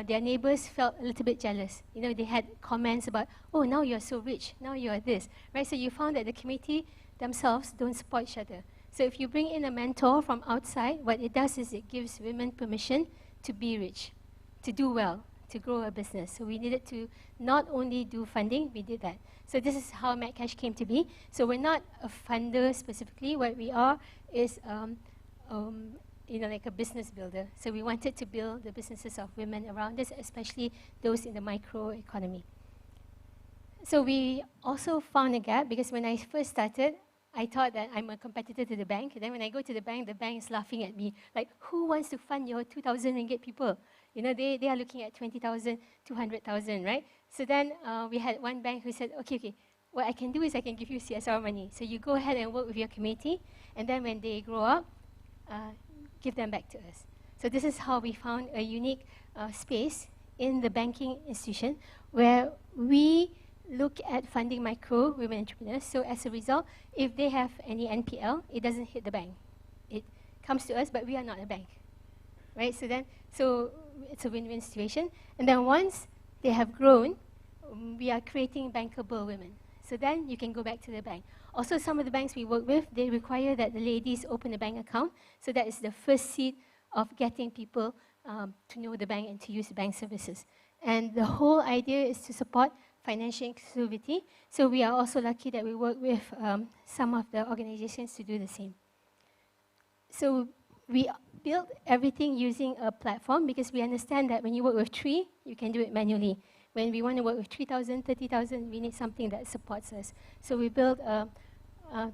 their neighbors felt a little bit jealous. You know, they had comments about, oh, now you're so rich, now you're this, right? So you found that the community themselves don't support each other. So if you bring in a mentor from outside, what it does is it gives women permission to be rich, to do well, to grow a business. So we needed to not only do funding, we did that. So this is how MadCash came to be. So we're not a funder specifically. What we are is you know, like a business builder. So we wanted to build the businesses of women around us, especially those in the micro economy. So we also found a gap, because when I first started, I thought that I'm a competitor to the bank. And then when I go to the bank is laughing at me. Like, who wants to fund your 2,000 ringgit people? You know, they are looking at 20,000, 200,000, right? So then we had one bank who said, okay, what I can do is I can give you CSR money. So you go ahead and work with your committee, and then when they grow up, give them back to us. So this is how we found a unique space in the banking institution where we look at funding micro women entrepreneurs. So as a result, if they have any NPL, it doesn't hit the bank. It comes to us, but we are not a bank, right? So it's a win-win situation. And then once they have grown, we are creating bankable women. So then you can go back to the bank. Also, some of the banks we work with, they require that the ladies open a bank account. So that is the first seed of getting people to know the bank and to use the bank services. And the whole idea is to support financial inclusivity. So we are also lucky that we work with some of the organizations to do the same. So we build everything using a platform, because we understand that when you work with 3, you can do it manually. When we want to work with 3,000, 30,000, we need something that supports us. So we built a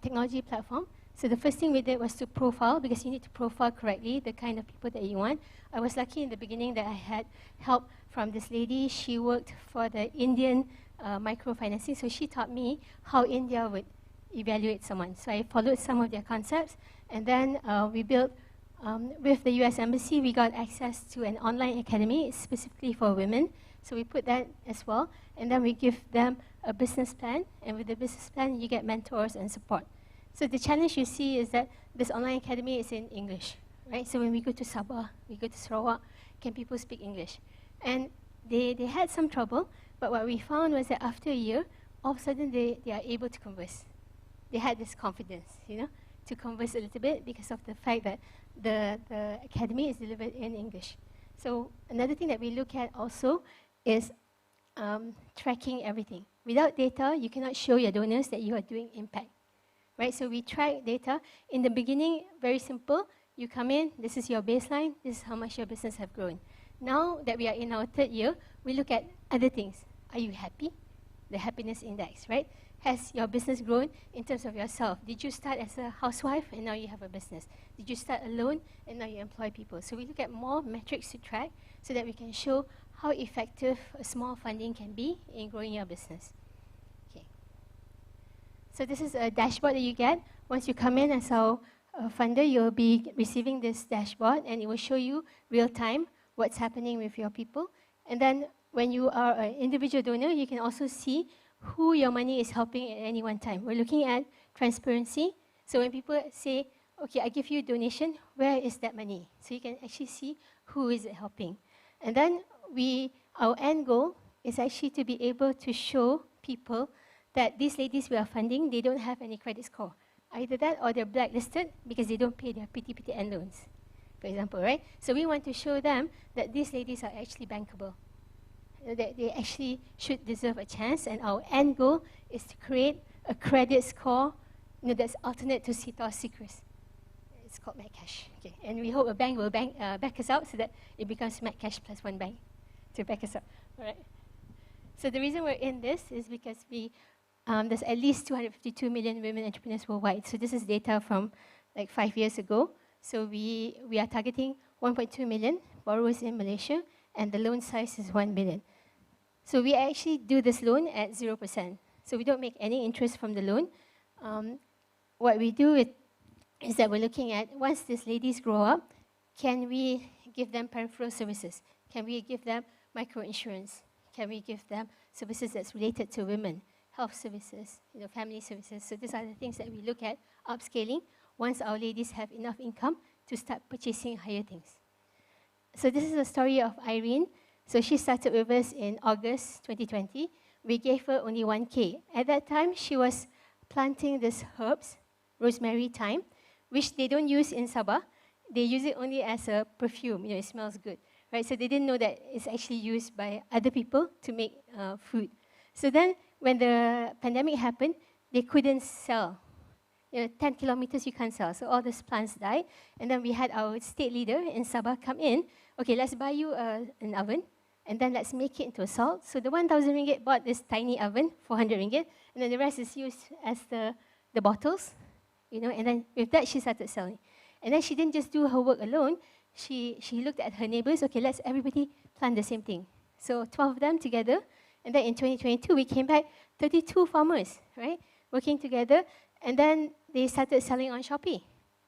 technology platform. So the first thing we did was to profile, because you need to profile correctly the kind of people that you want. I was lucky in the beginning that I had help from this lady. She worked for the Indian microfinancing, so she taught me how India would evaluate someone. So I followed some of their concepts, and then we built, with the US Embassy, we got access to an online academy specifically for women. So we put that as well, and then we give them a business plan, and with the business plan, you get mentors and support. So the challenge you see is that this online academy is in English, right? So when we go to Sabah, we go to Sarawak, can people speak English? And they had some trouble, but what we found was that after a year, all of a sudden they are able to converse. They had this confidence, you know, to converse a little bit because of the fact that the academy is delivered in English. So another thing that we look at also is tracking everything. Without data, you cannot show your donors that you are doing impact, right? So we track data. In the beginning, very simple. You come in, this is your baseline, this is how much your business have grown. Now that we are in our 3rd year, we look at other things. Are you happy? The happiness index, right? Has your business grown in terms of yourself? Did you start as a housewife and now you have a business? Did you start alone and now you employ people? So we look at more metrics to track so that we can show how effective a small funding can be in growing your business. Okay. So this is a dashboard that you get. Once you come in as our funder, you'll be receiving this dashboard, and it will show you real time what's happening with your people. And then when you are an individual donor, you can also see who your money is helping at any one time. We're looking at transparency. So when people say, okay, I give you a donation, where is that money? So you can actually see who is it helping. And then our end goal is actually to be able to show people that these ladies we are funding, they don't have any credit score. Either that or they're blacklisted because they don't pay their PTPTN loans, for example, right? So we want to show them that these ladies are actually bankable, that they actually should deserve a chance, and our end goal is to create a credit score that's alternate to CITOS Secret. It's called MacCash. Okay. And we hope a bank will back us out so that it becomes MacCash plus one bank to back us up. All right. So the reason we're in this is because there's at least 252 million women entrepreneurs worldwide. So this is data from like 5 years ago. So we are targeting 1.2 million borrowers in Malaysia, and the loan size is 1 billion. So we actually do this loan at 0%. So we don't make any interest from the loan. What we do is that we're looking at, once these ladies grow up, can we give them peripheral services? Can we give them microinsurance? Can we give them services that's related to women? Health services, family services. So these are the things that we look at upscaling once our ladies have enough income to start purchasing higher things. So this is the story of Irene. So she started with us in August 2020. We gave her only 1K. At that time, she was planting these herbs, rosemary, thyme, which they don't use in Sabah. They use it only as a perfume. It smells good, right? So they didn't know that it's actually used by other people to make food. So then, when the pandemic happened, they couldn't sell. 10 kilometers you can't sell. So all these plants died. And then we had our state leader in Sabah come in. Okay, let's buy you an oven, and then let's make it into a salt. So the 1,000 ringgit bought this tiny oven, 400 ringgit, and then the rest is used as the bottles, and then with that she started selling. And then she didn't just do her work alone. She looked at her neighbors. Okay, let's everybody plant the same thing. So 12 of them together. And then in 2022, we came back, 32 farmers, right, working together. And then they started selling on Shopee.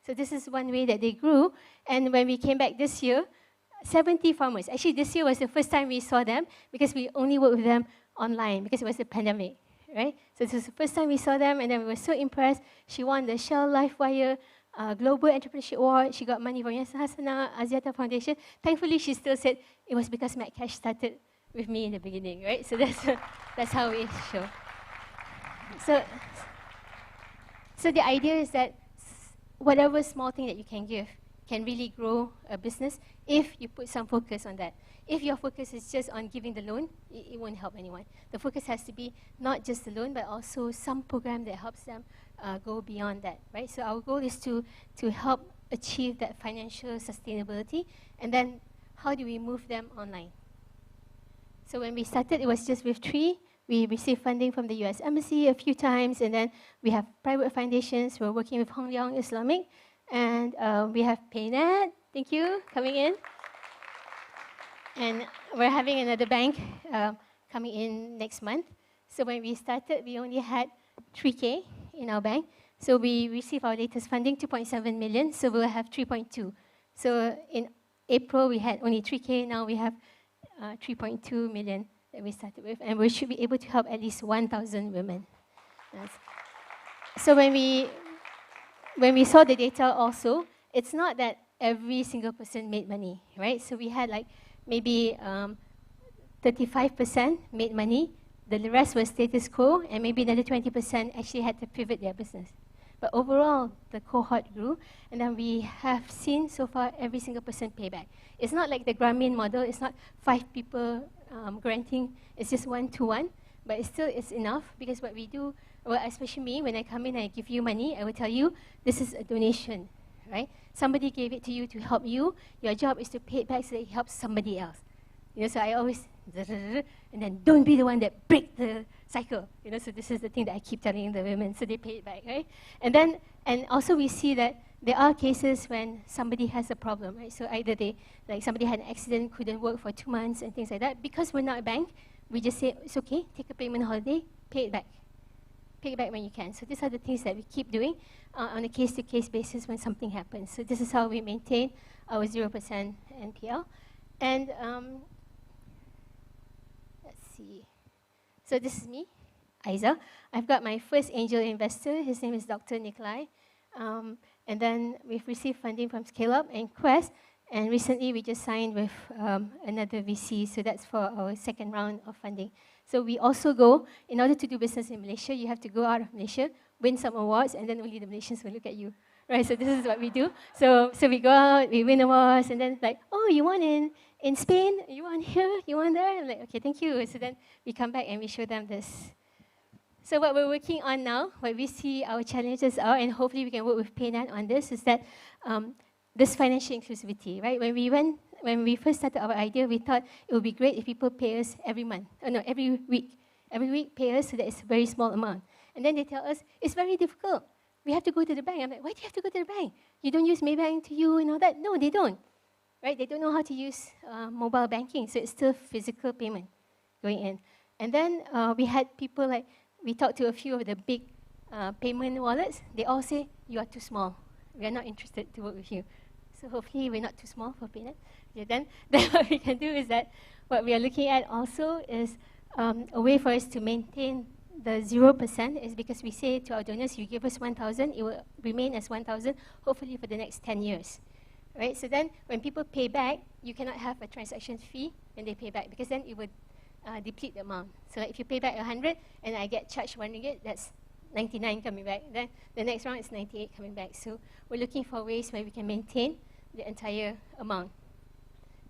So this is one way that they grew. And when we came back this year, 70 farmers. Actually, this year was the first time we saw them because we only worked with them online because it was the pandemic, right? So this was the first time we saw them, and then we were so impressed. She won the Shell LifeWire Global Entrepreneurship Award. She got money from Yasser Hasanah, Aziata Foundation. Thankfully, she still said it was because MacCash started with me in the beginning, right? So that's how we show. So the idea is that whatever small thing that you can give can really grow a business if you put some focus on that. If your focus is just on giving the loan, it won't help anyone. The focus has to be not just the loan, but also some program that helps them go beyond that, right? So our goal is to help achieve that financial sustainability, and then how do we move them online? So when we started, it was just with 3. We received funding from the US Embassy a few times, and then we have private foundations. We're working with Hong Leong Islamic, and we have PayNet, thank you, coming in. And we're having another bank coming in next month. So when we started, we only had 3K in our bank. So we received our latest funding, 2.7 million, so we'll have 3.2. So in April, we had only 3K, now we have 3.2 million that we started with, and we should be able to help at least 1,000 women. So when we saw the data also, it's not that every single person made money, right? So we had like maybe 35% made money, the rest was status quo, and maybe another 20% actually had to pivot their business. But overall, the cohort grew, and then we have seen so far every single person pay back. It's not like the Grameen model, it's not 5 people granting, it's just 1-to-1, but it's enough, because what we do, well, especially me, when I come in and I give you money, I will tell you, this is a donation, right? Somebody gave it to you to help you, your job is to pay it back so that it helps somebody else. So I always, and then don't be the one that break the cycle. So this is the thing that I keep telling the women, so they pay it back, right? And also we see that there are cases when somebody has a problem, right? So either somebody had an accident, couldn't work for 2 months and things like that. Because we're not a bank, we just say, it's okay, take a payment holiday, pay it back. Pay it back when you can. So these are the things that we keep doing on a case-to-case basis when something happens. So this is how we maintain our 0% NPL. And let's see. So this is me, Aiza. I've got my first angel investor. His name is Dr. Nikolai. And then we've received funding from Scale Up and Quest. And recently, we just signed with another VC, so that's for our second round of funding. So we also go, in order to do business in Malaysia, you have to go out of Malaysia, win some awards, and then only the Malaysians will look at you. Right, so this is what we do. So we go out, we win awards, and then like, oh, you won in Spain, you won here, you won there. I'm like, okay, thank you. So then we come back and we show them this. So what we're working on now, what we see our challenges are, and hopefully we can work with PayNet on this, is that this financial inclusivity, right? When we first started our idea, we thought it would be great if people pay us every month, every week. Every week pay us so that it's a very small amount. And then they tell us, it's very difficult. We have to go to the bank. I'm like, why do you have to go to the bank? You don't use Maybank to you and all that? No, they don't. Right? They don't know how to use mobile banking, so it's still physical payment going in. And then we had people like, we talked to a few of the big payment wallets. They all say, you are too small. We are not interested to work with you. So hopefully we're not too small for PayNet. Okay, then what we can do is that what we are looking at also is a way for us to maintain the 0% is because we say to our donors, you give us 1,000, it will remain as 1,000, hopefully for the next 10 years. Right? So then when people pay back, you cannot have a transaction fee when they pay back because then it would deplete the amount. So like if you pay back 100 and I get charged 1 ringgit, that's 99 coming back. Then the next round is 98 coming back. So we're looking for ways where we can maintain the entire amount.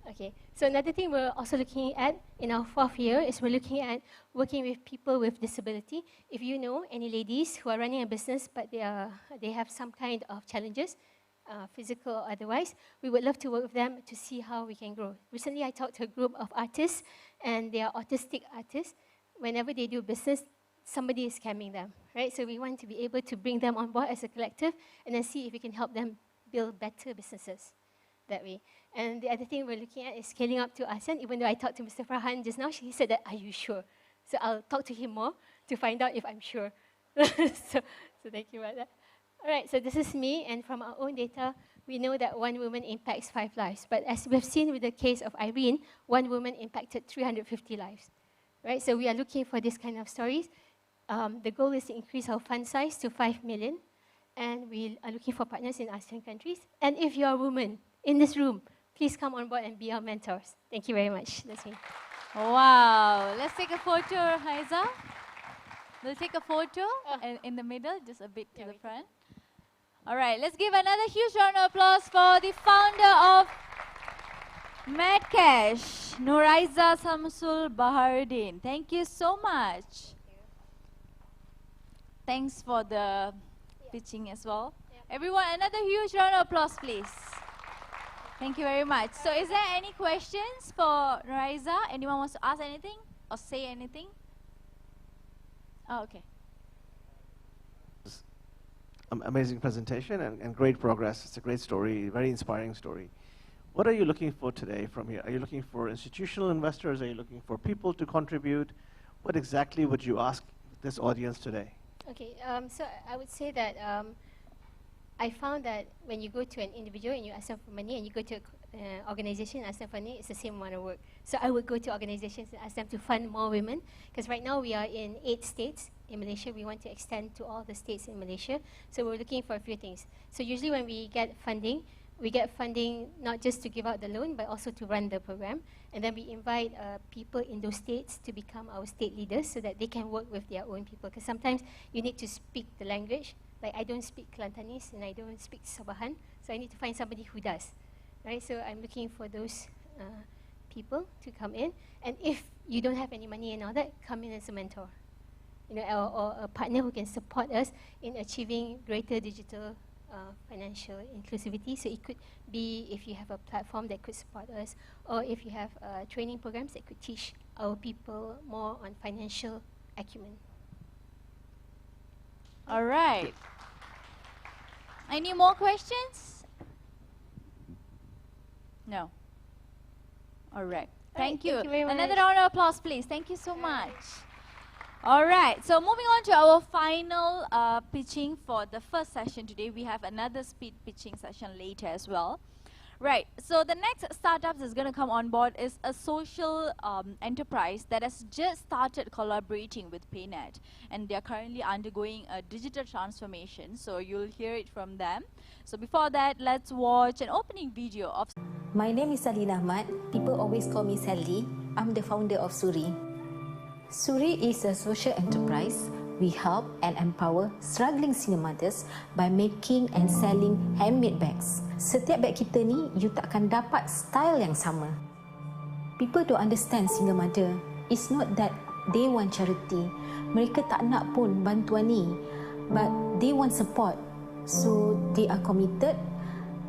Okay, so another thing we're also looking at in our 4th year is we're looking at working with people with disability. If you know any ladies who are running a business but they have some kind of challenges, physical or otherwise, we would love to work with them to see how we can grow. Recently, I talked to a group of artists, and they are autistic artists. Whenever they do business, somebody is scamming them, right? So we want to be able to bring them on board as a collective and then see if we can help them build better businesses that way. And the other thing we're looking at is scaling up to ASEAN. Even though I talked to Mr. Farhan just now, he said that, are you sure? So I'll talk to him more to find out if I'm sure. so thank you about that. All right, so this is me, and from our own data, we know that one woman impacts 5 lives. But as we've seen with the case of Irene, one woman impacted 350 lives. Right, so we are looking for this kind of stories. The goal is to increase our fund size to 5 million, and we are looking for partners in ASEAN countries. And if you're a woman in this room, please come on board and be our mentors. Thank you very much. That's me.
Wow. Let's take a photo, Haiza. We'll take a photo in the middle, just a bit to the front. All right, let's give another huge round of applause for the founder of MadCash, Nuraiza Samsul Baharuddin. Thank you so much. Thanks for the pitching as well. Everyone, another huge round of applause, please. Thank you very much. So is there any questions for Nuraiza? Anyone wants to ask anything or say anything? Oh, okay.
Amazing presentation and great progress. It's a great story, very inspiring story. What are you looking for today from here? Are you looking for institutional investors? Are you looking for people to contribute? What exactly would you ask this audience today?
Okay, so I would say that I found that when you go to an individual and you ask them for money, and you go to an organization and ask them for money, it's the same amount of work. So I would go to organizations and ask them to fund more women, because right now we are in 8 states in Malaysia. We want to extend to all the states in Malaysia. So we're looking for a few things. So usually when we get funding not just to give out the loan, but also to run the program. And then we invite people in those states to become our state leaders so that they can work with their own people. Because sometimes you need to speak the language. Like I don't speak Kelantanese and I don't speak Sabahan, so I need to find somebody who does. Right? So I'm looking for those people to come in. And if you don't have any money and all that, come in as a mentor. You know, or a partner who can support us in achieving greater digital financial inclusivity. So it could be if you have a platform that could support us, or if you have training programs that could teach our people more on financial acumen.
All right. Any more questions? No. All right. Thank you.
Thank you very much.
Another round of applause, please. Thank you so much. All right. So moving on to our final pitching for the first session today. We have another speed pitching session later as well. Right, so the next startups that's going to come on board is a social enterprise that has just started collaborating with PayNet, and they are currently undergoing a digital transformation, so you'll hear it from them. So before that, let's watch an opening video of...
My name is Salina Ahmad. People always call me Sally. I'm the founder of Suri. Suri is a social enterprise. We help and empower struggling single mothers by making and selling handmade bags. Setiap bag kita ni, you tak akan dapat style yang sama. People don't understand single mother. It's not that they want charity. Mereka tak nak pun bantuan ni. But they want support. So they are committed.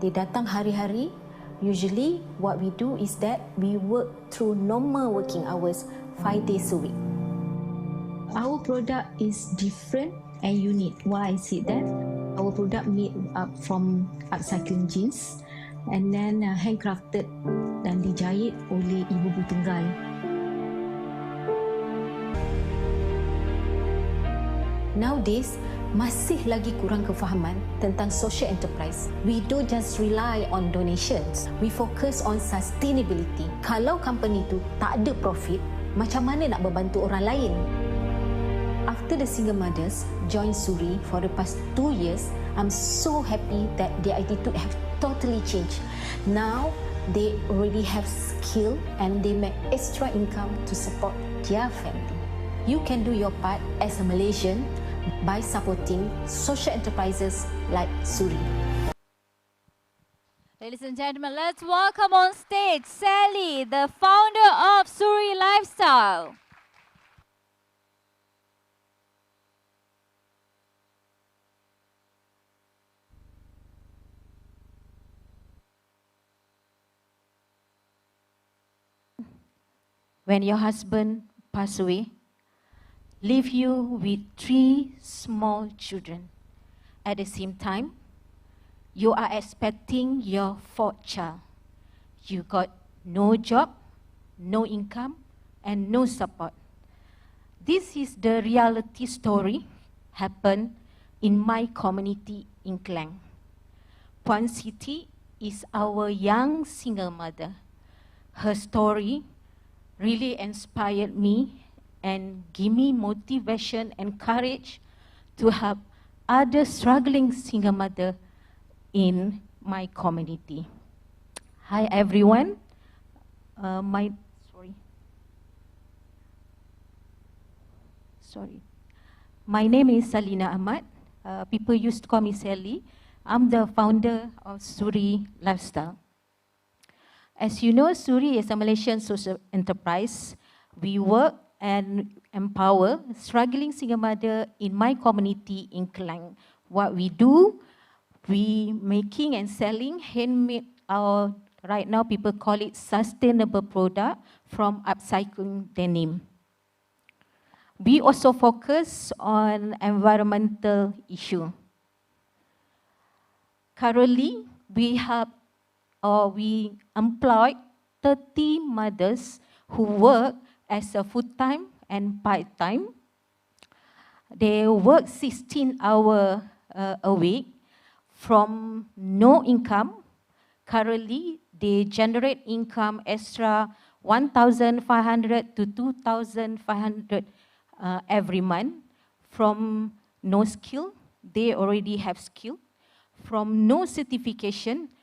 They datang hari-hari. Usually what we do is that we work through normal working hours 5 days a week. Our product is different and unique. Why I say that? Our product made up from upcycling jeans and then handcrafted dan dijahit oleh ibu-ibu tunggal. Nowadays, masih lagi kurang kefahaman tentang social enterprise. We don't just rely on donations. We focus on sustainability. Kalau company tu tak ada profit, macam mana nak membantu orang lain? After the single mothers joined Suri for the past 2 years, I'm so happy that their attitude have totally changed. Now, they already have skill and they make extra income to support their family. You can do your part as a Malaysian by supporting social enterprises like Suri.
Ladies and gentlemen, let's welcome on stage Sally, the founder of Suri Lifestyle.
When your husband pass away, leave you with 3 small children. At the same time, you are expecting your 4th child. You got no job, no income, and no support. This is the reality story happened in my community in Klang. Puan Siti is our young single mother. Her story really inspired me and give me motivation and courage to help other struggling single mother in my community. Hi everyone. My name is Salina Ahmad. People used to call me Sally. I'm the founder of Suri Lifestyle. As you know, Suri is a Malaysian social enterprise. We work and empower struggling single mother in my community in Klang. What we do, we making and selling handmade, right now people call it sustainable product from upcycling denim. We also focus on environmental issue. Currently, we employ 30 mothers who work as a full-time and part-time. They work 16 hours a week from no income. Currently, they generate income extra 1,500 to 2,500 every month. From no skill, they already have skill. From no certification,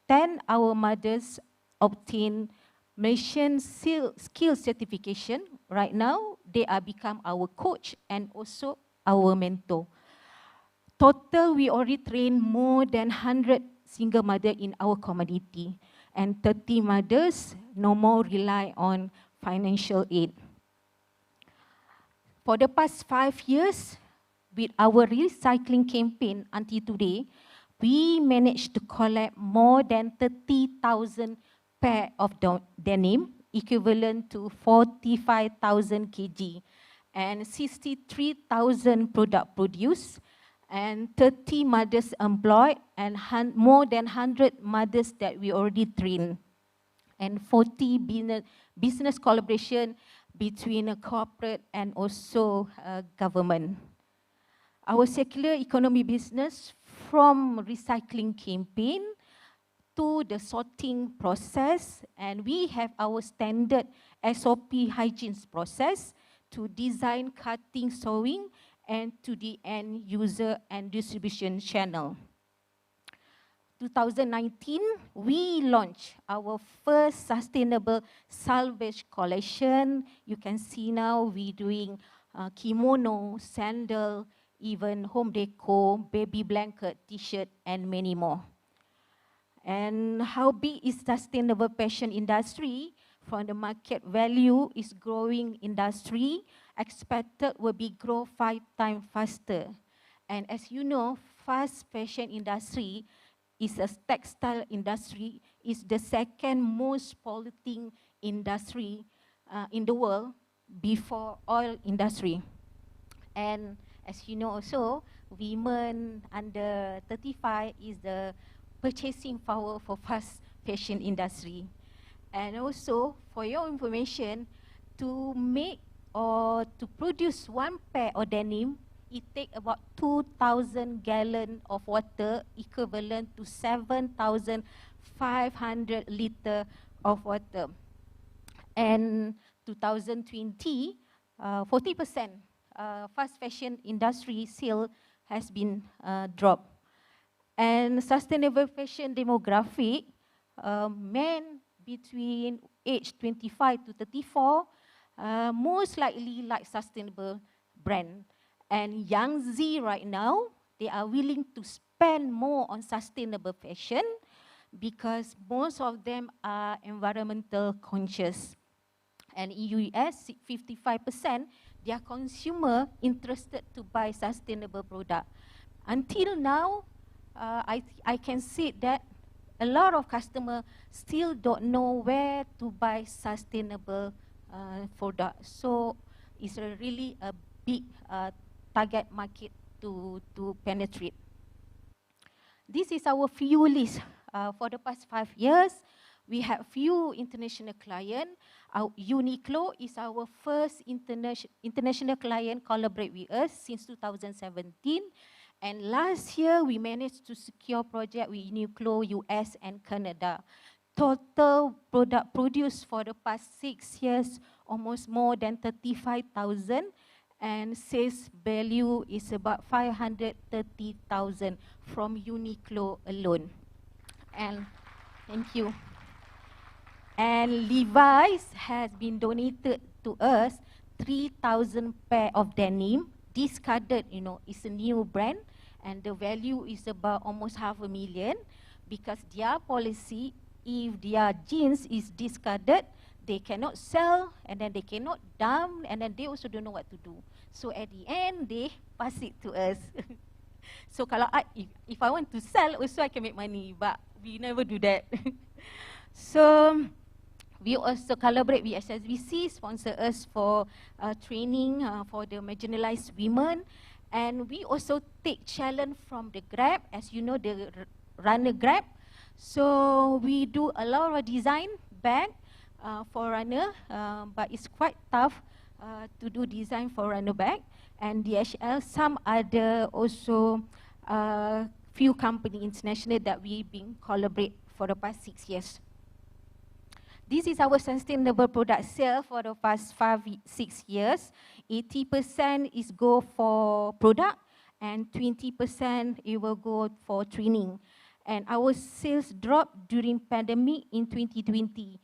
10 our mothers obtain Malaysian skill certification. Right now, they are become our coach and also our mentor. Total, we already train more than 100 single mother in our community, and 30 mothers no more rely on financial aid. For the past 5 years, with our recycling campaign until today, we managed to collect more than 30,000 pair of denim, equivalent to 45,000 kg, and 63,000 product produced, and 30 mothers employed, and more than 100 mothers that we already trained, and 40 business collaboration between a corporate and also government. Our circular economy business from recycling campaign
to the sorting process, and we have our standard SOP hygiene process to design, cutting, sewing, and to the end user and distribution channel. 2019, we launched our first sustainable salvage collection. You can see now we doing kimono, sandal, even home decor, baby blanket, t-shirt, and many more. And how big is sustainable fashion industry? From the market value is growing industry, expected will be grow 5 times faster. And as you know, fast fashion industry is a textile industry, is the second most polluting industry in the world before oil industry. And as you know also, women under 35 is the purchasing power for fast fashion industry. And also, for your information, to make or to produce one pair of denim, it takes about 2,000 gallons of water, equivalent to 7,500 liters of water. And 2020, 40% fast fashion industry sale has been dropped. And sustainable fashion demographic, men between age 25 to 34 most likely like sustainable brand. And young Z right now, they are willing to spend more on sustainable fashion because most of them are environmental conscious. And in US, 55%, their consumer interested to buy sustainable product. Until now, I can see that a lot of customers still don't know where to buy sustainable products. So it's really a big target market to penetrate. This is our few list. For the past 5 years, we have few international clients. Uniqlo is our first international client collaborate with us since 2017. And last year, we managed to secure project with Uniqlo, US and Canada. Total product produced for the past 6 years, almost more than 35,000. And sales value is about 530,000 from Uniqlo alone. And thank you. And Levi's has been donated to us 3,000 pair of denim, discarded, you know, it's a new brand, and the value is about almost 500,000 because their policy, if their jeans is discarded, they cannot sell, and then they cannot dump, and then they also don't know what to do. So at the end, they pass it to us. So kalau if I want to sell, also I can make money, but we never do that. So we also collaborate with SSBC, sponsor us for training for the marginalized women. And we also take challenge from the Grab, as you know, the runner Grab. So we do a lot of design bag for runner, but it's quite tough to do design for runner bag. And DHL, some other also few company international that we've been collaborate for the past 6 years. This is our sustainable product sale for the past 5-6 years. 80% is go for product and 20% it will go for training. And our sales dropped during pandemic in 2020.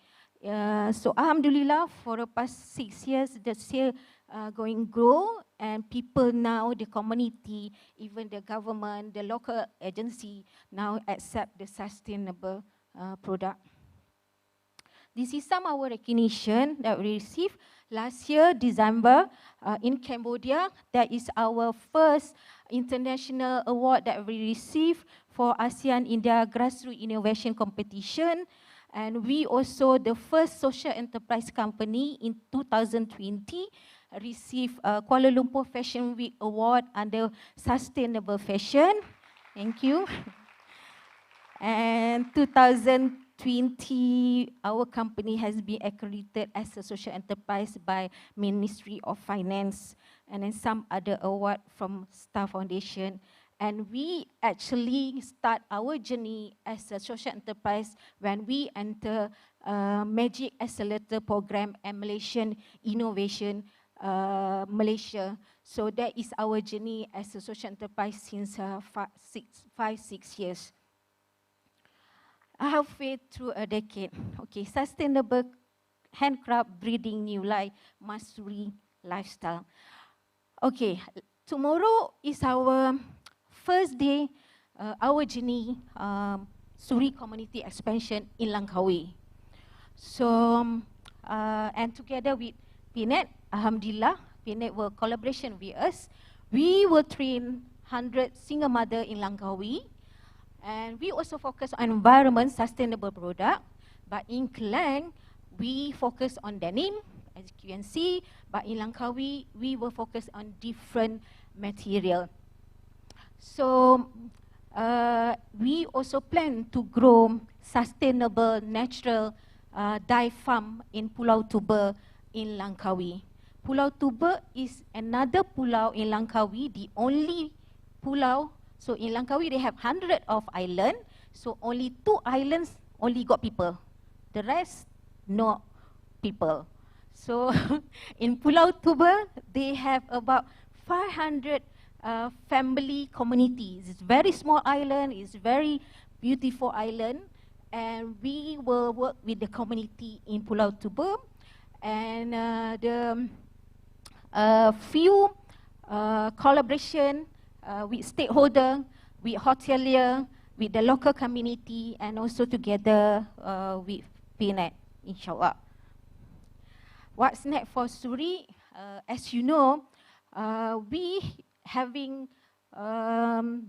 So alhamdulillah, for the past 6 years, the sale going grow, and people now, the community, even the government, the local agency now accept the sustainable product. This is some of our recognition that we received. Last year, December, in Cambodia, that is our first international award that we received for ASEAN India Grassroots Innovation Competition. And we also, the first social enterprise company in 2020, received Kuala Lumpur Fashion Week Award under Sustainable Fashion. Thank you. And 2020, our company has been accredited as a social enterprise by Ministry of Finance, and then some other award from Star Foundation. And we actually start our journey as a social enterprise when we enter Magic Accelerator Program and Malaysian Innovation Malaysia. So that is our journey as a social enterprise since 6 years. Halfway through a decade. Okay, sustainable handcraft breathing new life, Masuri lifestyle. Okay, tomorrow is our first day, our journey, Suri community expansion in Langkawi. So, and together with PNET, Alhamdulillah, PNET will collaboration with us. We will train 100 single mother in Langkawi. And we also focus on environment sustainable product. But in Klang, we focus on denim, as you can see. But in Langkawi, we will focus on different material. So we also plan to grow sustainable natural dye farm in Pulau Tuba in Langkawi. Pulau Tuba is another pulau in Langkawi, the only pulau. So in Langkawi, they have 100 of island. So only 2 islands only got people. The rest, no people. So in Pulau Tuba, they have about 500 family communities. It's a very small island. It's a very beautiful island. And we will work with the community in Pulau Tuba. And the few collaboration with stakeholder, with hotelier, with the local community, and also together with PNET, inshallah. What's next for Suri? As you know, we having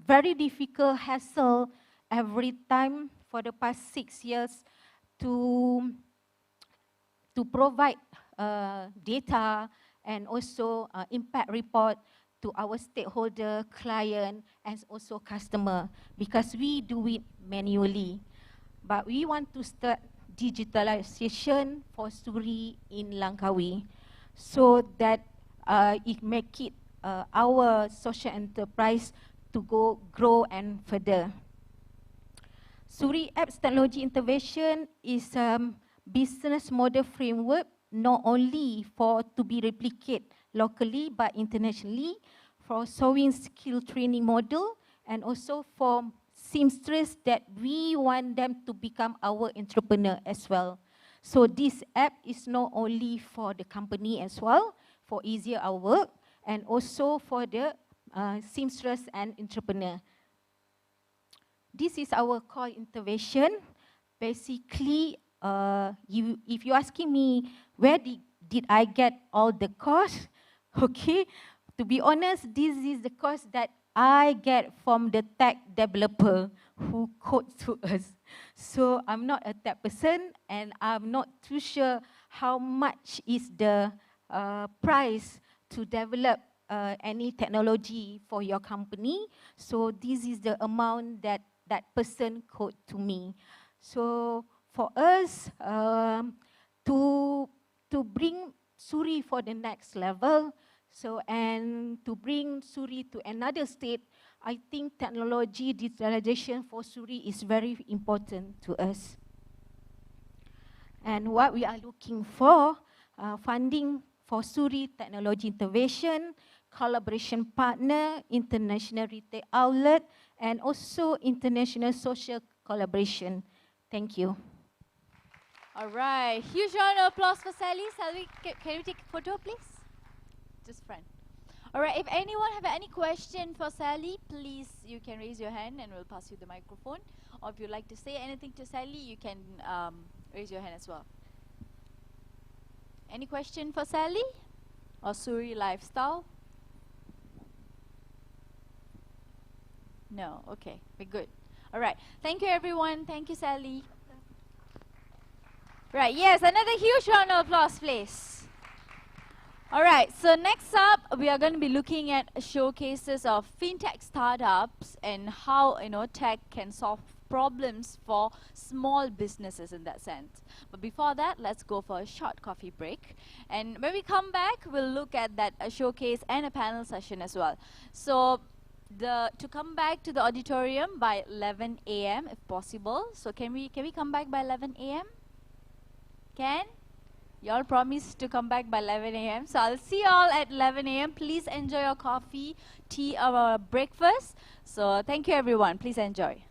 very difficult hassle every time for the past 6 years to provide data and also impact report to our stakeholder, client, and also customer, because we do it manually. But we want to start digitalization for Suri in Langkawi, so that it make it our social enterprise to grow and further. Suri Apps Technology Intervention is a business model framework not only for to be replicated locally but internationally, for sewing skill training model, and also for seamstress that we want them to become our entrepreneur as well. So this app is not only for the company as well, for easier our work, and also for the seamstress and entrepreneur. This is our core intervention. Basically, if you're asking me where did I get all the cost, okay, to be honest, this is the cost that I get from the tech developer who code to us. So I'm not a tech person, and I'm not too sure how much is the price to develop any technology for your company. So this is the amount that that person code to me. So for us to bring Suri for the next level, so and to bring Suri to another state, I think technology digitalization for Suri is very important to us. And what we are looking for, funding for Suri technology intervention, collaboration partner, international retail outlet, and also international social collaboration. Thank you.
All right, huge round of applause for Sally. Sally, can we take a photo, please? Just front. All right, if anyone have any question for Sally, please, you can raise your hand and we'll pass you the microphone. Or if you'd like to say anything to Sally, you can raise your hand as well. Any question for Sally or Suri lifestyle? No, okay, we're good. All right, thank you everyone. Thank you, Sally. Right, yes, another huge round of applause, please. All right, so next up, we are going to be looking at showcases of fintech startups and how tech can solve problems for small businesses in that sense. But before that, let's go for a short coffee break. And when we come back, we'll look at that showcase and a panel session as well. So to come back to the auditorium by 11 a.m. if possible. So can we come back by 11 a.m.? Can? Y'all promise to come back by 11 a.m. So I'll see y'all at 11 a.m. Please enjoy your coffee, tea, or breakfast. So thank you everyone. Please enjoy.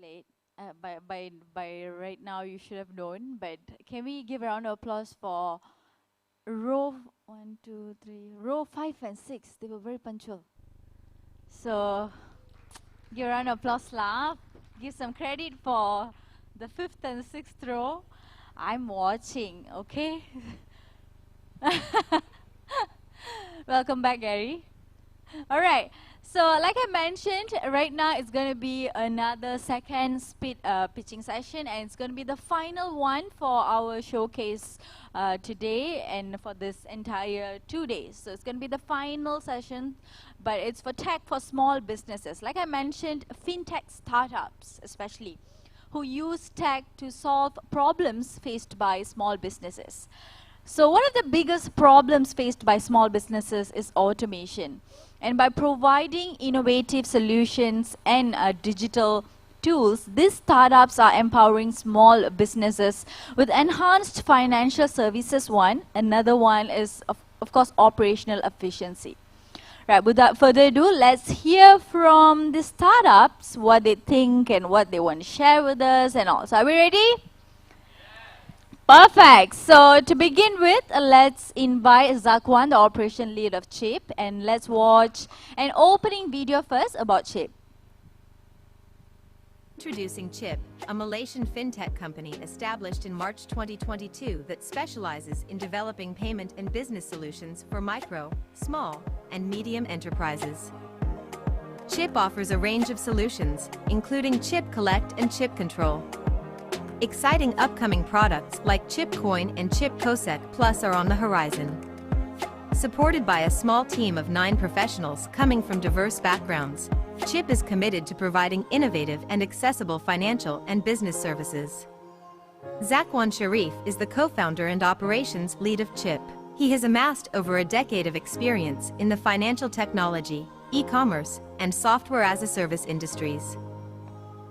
late. By right now, you should have known. But can we give a round of applause for row 1, 2, 3, row 5 and 6? They were very punctual. So give a round of applause, lah. Give some credit for the 5th and 6th row. I'm watching, okay? Welcome back, Gary. All right. So, like I mentioned, right now it's going to be another second speed pitching session, and it's going to be the final one for our showcase today and for this entire 2 days. So, it's going to be the final session, but it's for tech for small businesses. Like I mentioned, fintech startups, especially, who use tech to solve problems faced by small businesses. So one of the biggest problems faced by small businesses is automation. And by providing innovative solutions and digital tools, these startups are empowering small businesses with enhanced financial services. Another one is, of course, operational efficiency. Right, without further ado, let's hear from the startups what they think and what they want to share with us and all. So are we ready? Perfect. So to begin with, let's invite Zakwan, the operation lead of Chip, and let's watch an opening video first about Chip.
Introducing Chip, a Malaysian fintech company established in March 2022 that specializes in developing payment and business solutions for micro, small, and medium enterprises. Chip offers a range of solutions, including Chip Collect and Chip Control. Exciting upcoming products like Chip Coin and Chip Cosec Plus are on the horizon. Supported by a small team of 9 professionals coming from diverse backgrounds, Chip is committed to providing innovative and accessible financial and business services. Zakwan Sharif is the co-founder and operations lead of Chip. He has amassed over a decade of experience in the financial technology, e-commerce, and software-as-a-service industries.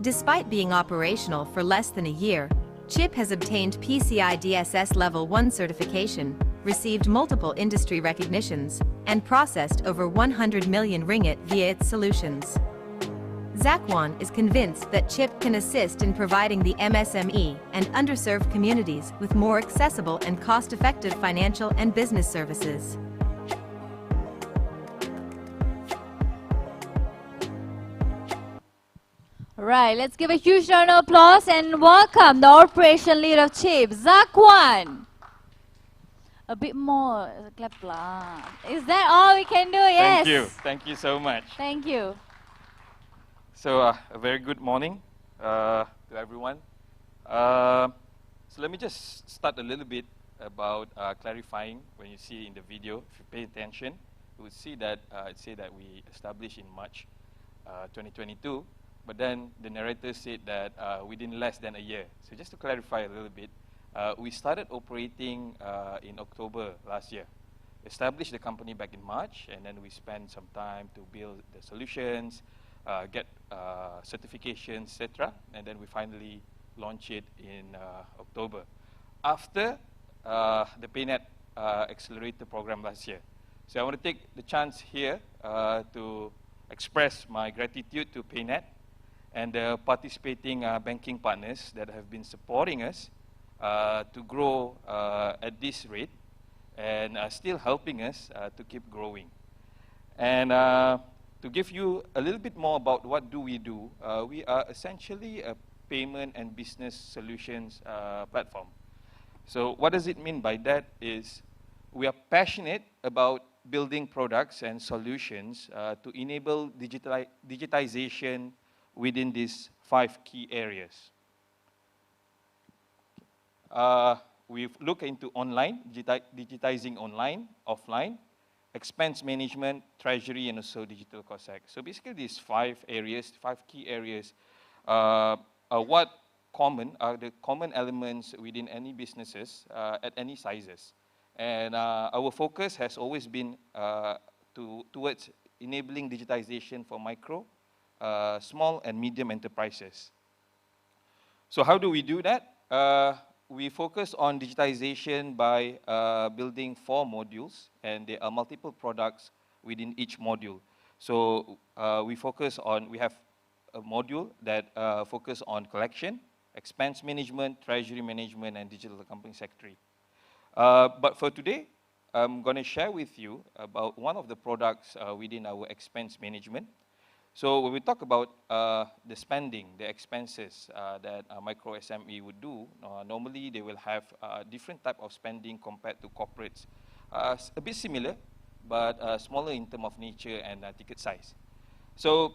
Despite being operational for less than a year, Chip has obtained PCI DSS Level 1 certification, received multiple industry recognitions, and processed over 100 million ringgit via its solutions. Zakwan is convinced that Chip can assist in providing the MSME and underserved communities with more accessible and cost-effective financial and business services.
Right, let's give a huge round of applause and welcome the operation lead of Chip, Zakwan. A bit more, clap lah. Is that all we can do? Yes.
Thank you so much.
Thank you.
So a very good morning to everyone. So let me just start a little bit about clarifying. When you see in the video, if you pay attention, you will see that it said that we established in March 2022. But then the narrator said that within less than a year. So just to clarify a little bit, we started operating in October last year. Established the company back in March, and then we spent some time to build the solutions, get certifications, etc. And then we finally launched it in October. After the PayNet Accelerator program last year. So I want to take the chance here to express my gratitude to PayNet and the participating banking partners that have been supporting us to grow at this rate and still helping us to keep growing. And to give you a little bit more about what do we do, we are essentially a payment and business solutions platform. So what does it mean by that is we are passionate about building products and solutions to enable digitization within these 5 key areas. We've looked into online, digitizing online, offline, expense management, treasury, and also digital COSEC. So basically these 5 areas, 5 key areas, are what are the common elements within any businesses at any sizes. And our focus has always been towards enabling digitization for micro, small and medium enterprises. So how do we do that? We focus on digitization by building 4 modules, and there are multiple products within each module. So we focus on, we have a module that focus on collection, expense management, treasury management, and digital company secretary. But for today, I'm going to share with you about one of the products within our expense management. So when we talk about the spending, the expenses that a micro SME would do, normally they will have different type of spending compared to corporates. A bit similar, but smaller in terms of nature and ticket size. So,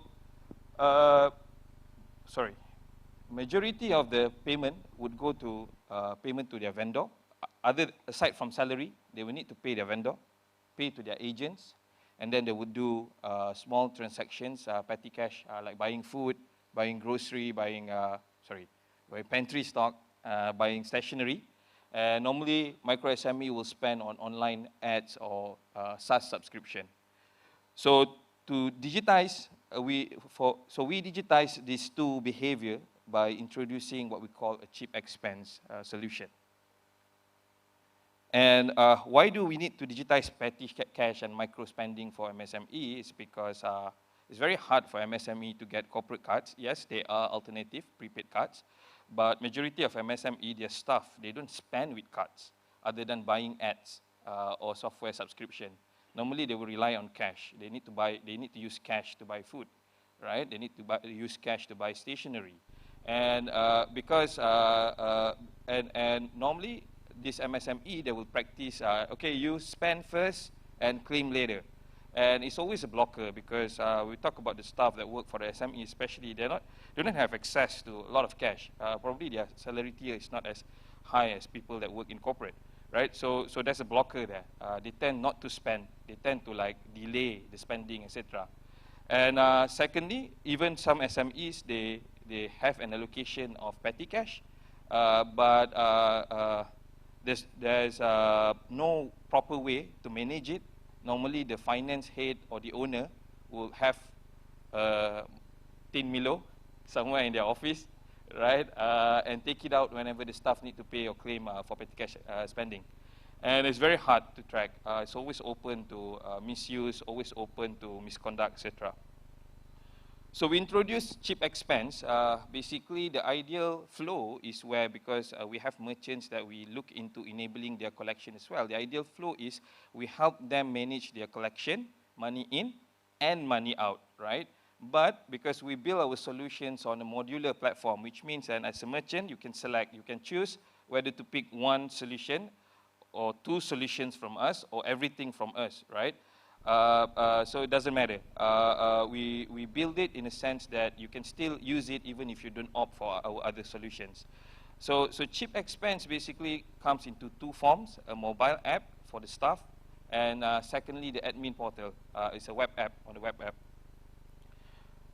majority of the payment would go to payment to their vendor. Aside from salary, they will need to pay their vendor, pay to their agents, and then they would do small transactions, petty cash, like buying food, buying grocery, buying pantry stock, buying stationery. Normally, micro SME will spend on online ads or SaaS subscription. So to digitize, we digitize these two behavior by introducing what we call a cheap expense solution. And why do we need to digitize petty cash and micro spending for MSME? Is because it's very hard for MSME to get corporate cards. Yes, they are alternative prepaid cards, but majority of MSME, their staff, they don't spend with cards other than buying ads or software subscription. Normally, they will rely on cash. They need to use cash to buy food, right? They need to use cash to buy stationery, and normally this MSME, they will practice, okay, you spend first and claim later. And it's always a blocker because we talk about the staff that work for the SME especially, they don't have access to a lot of cash. Probably their salary tier is not as high as people that work in corporate, right? So there's a blocker there. They tend not to spend. They tend to like delay the spending, etc. And secondly, even some SMEs, they have an allocation of petty cash, but there's no proper way to manage it. Normally, the finance head or the owner will have tin milo somewhere in their office, right? And take it out whenever the staff need to pay or claim for petty cash spending. And it's very hard to track. It's always open to misuse, always open to misconduct, etc. So we introduced cheap expense. Basically, the ideal flow is where, because we have merchants that we look into enabling their collection as well. The ideal flow is we help them manage their collection, money in and money out, right? But because we build our solutions on a modular platform, which means that as a merchant, you can select, you can choose whether to pick one solution or two solutions from us or everything from us, right? So it doesn't matter. We build it in a sense that you can still use it even if you don't opt for our other solutions. So cheap expense basically comes into two forms: a mobile app for the staff, and secondly, the admin portal. It's a web app on the web app.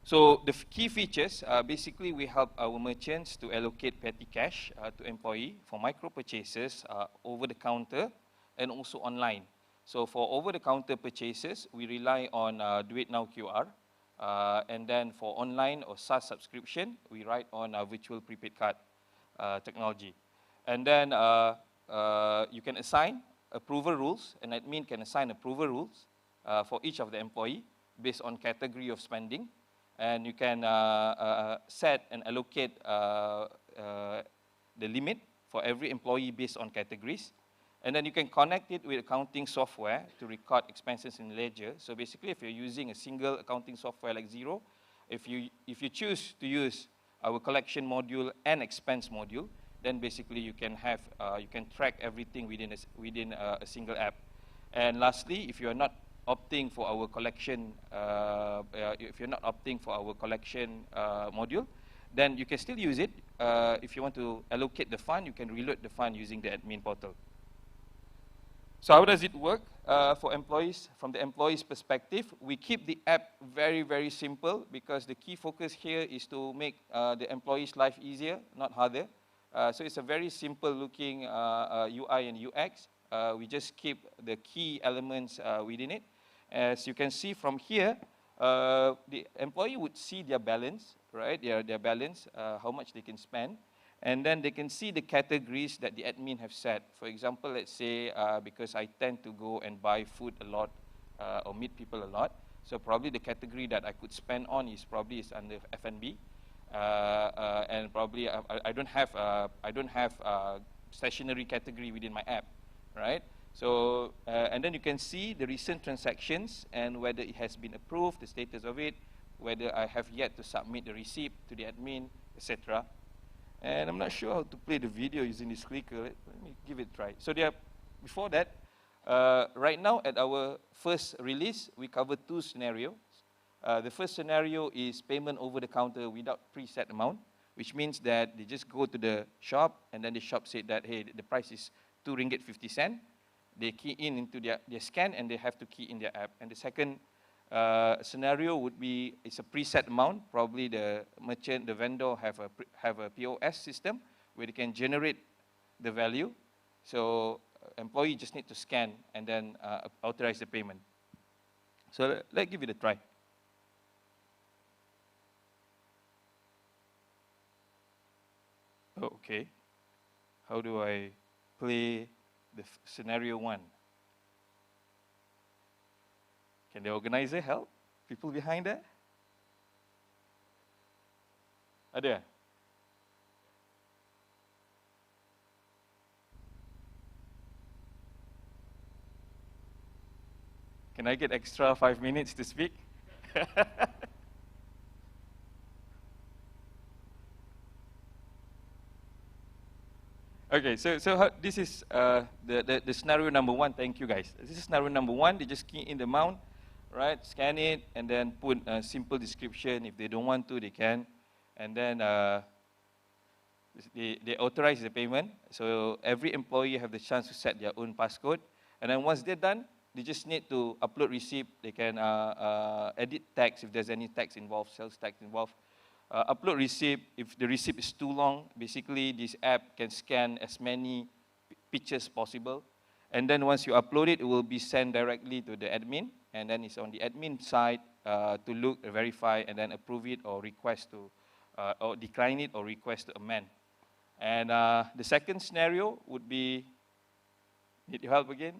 So the key features, basically we help our merchants to allocate petty cash to employee for micro purchases over the counter and also online. So for over-the-counter purchases, we rely on Do It Now QR. And then for online or SaaS subscription, we ride on virtual prepaid card technology. And then you can assign approval rules. An admin can assign approval rules for each of the employee based on category of spending. And you can set and allocate the limit for every employee based on categories. And then you can connect it with accounting software to record expenses in ledger. So basically, if you're using a single accounting software like Xero, if you choose to use our collection module and expense module, then basically you can have you can track everything within a single app. And lastly, if you are not opting for our collection, module, then you can still use it. If you want to allocate the fund, you can reload the fund using the admin portal. So how does it work for employees? From the employee's perspective, we keep the app very, very simple because the key focus here is to make the employee's life easier, not harder. So it's a very simple looking UI and UX. We just keep the key elements within it. As you can see from here, the employee would see their balance, right? Their balance, how much they can spend. And then they can see the categories that the admin have set. For example, let's say because I tend to go and buy food a lot or meet people a lot, So probably the category that I could spend on is probably under F&B, and probably I don't have stationery category within my app, right? So and then you can see the recent transactions and whether it has been approved, the status of it, whether I have yet to submit the receipt to the admin, etc. And I'm not sure how to play the video using this clicker. Let me give it a try. So before that, right now at our first release, we covered two scenarios. The first scenario is payment over the counter without preset amount, which means that they just go to the shop and then the shop said that, hey, the price is RM2.50. They key into their scan and they have to key in their app. And the second scenario would be, it's a preset amount. Probably the merchant, the vendor have a POS system where they can generate the value. So employee just need to scan and then authorize the payment. So let's give it a try. Oh, okay. How do I play the scenario one? Can the organizer help? People behind there? Ada? Can I get extra 5 minutes to speak? Okay, so this is the scenario number one. Thank you, guys. This is scenario number one. They just key in the amount, right? Scan it and then put a simple description. If they don't want to, they can, and then they authorize the payment. So every employee have the chance to set their own passcode, and then once they're done, they just need to upload receipt. They can edit tax if there's any tax involved, sales tax involved. Upload receipt. If the receipt is too long, basically this app can scan as many pictures possible. And then once you upload it, it will be sent directly to the admin. And then it's on the admin side to look, verify, and then approve it or request to, or decline it or request to amend. And the second scenario would be, need your help again?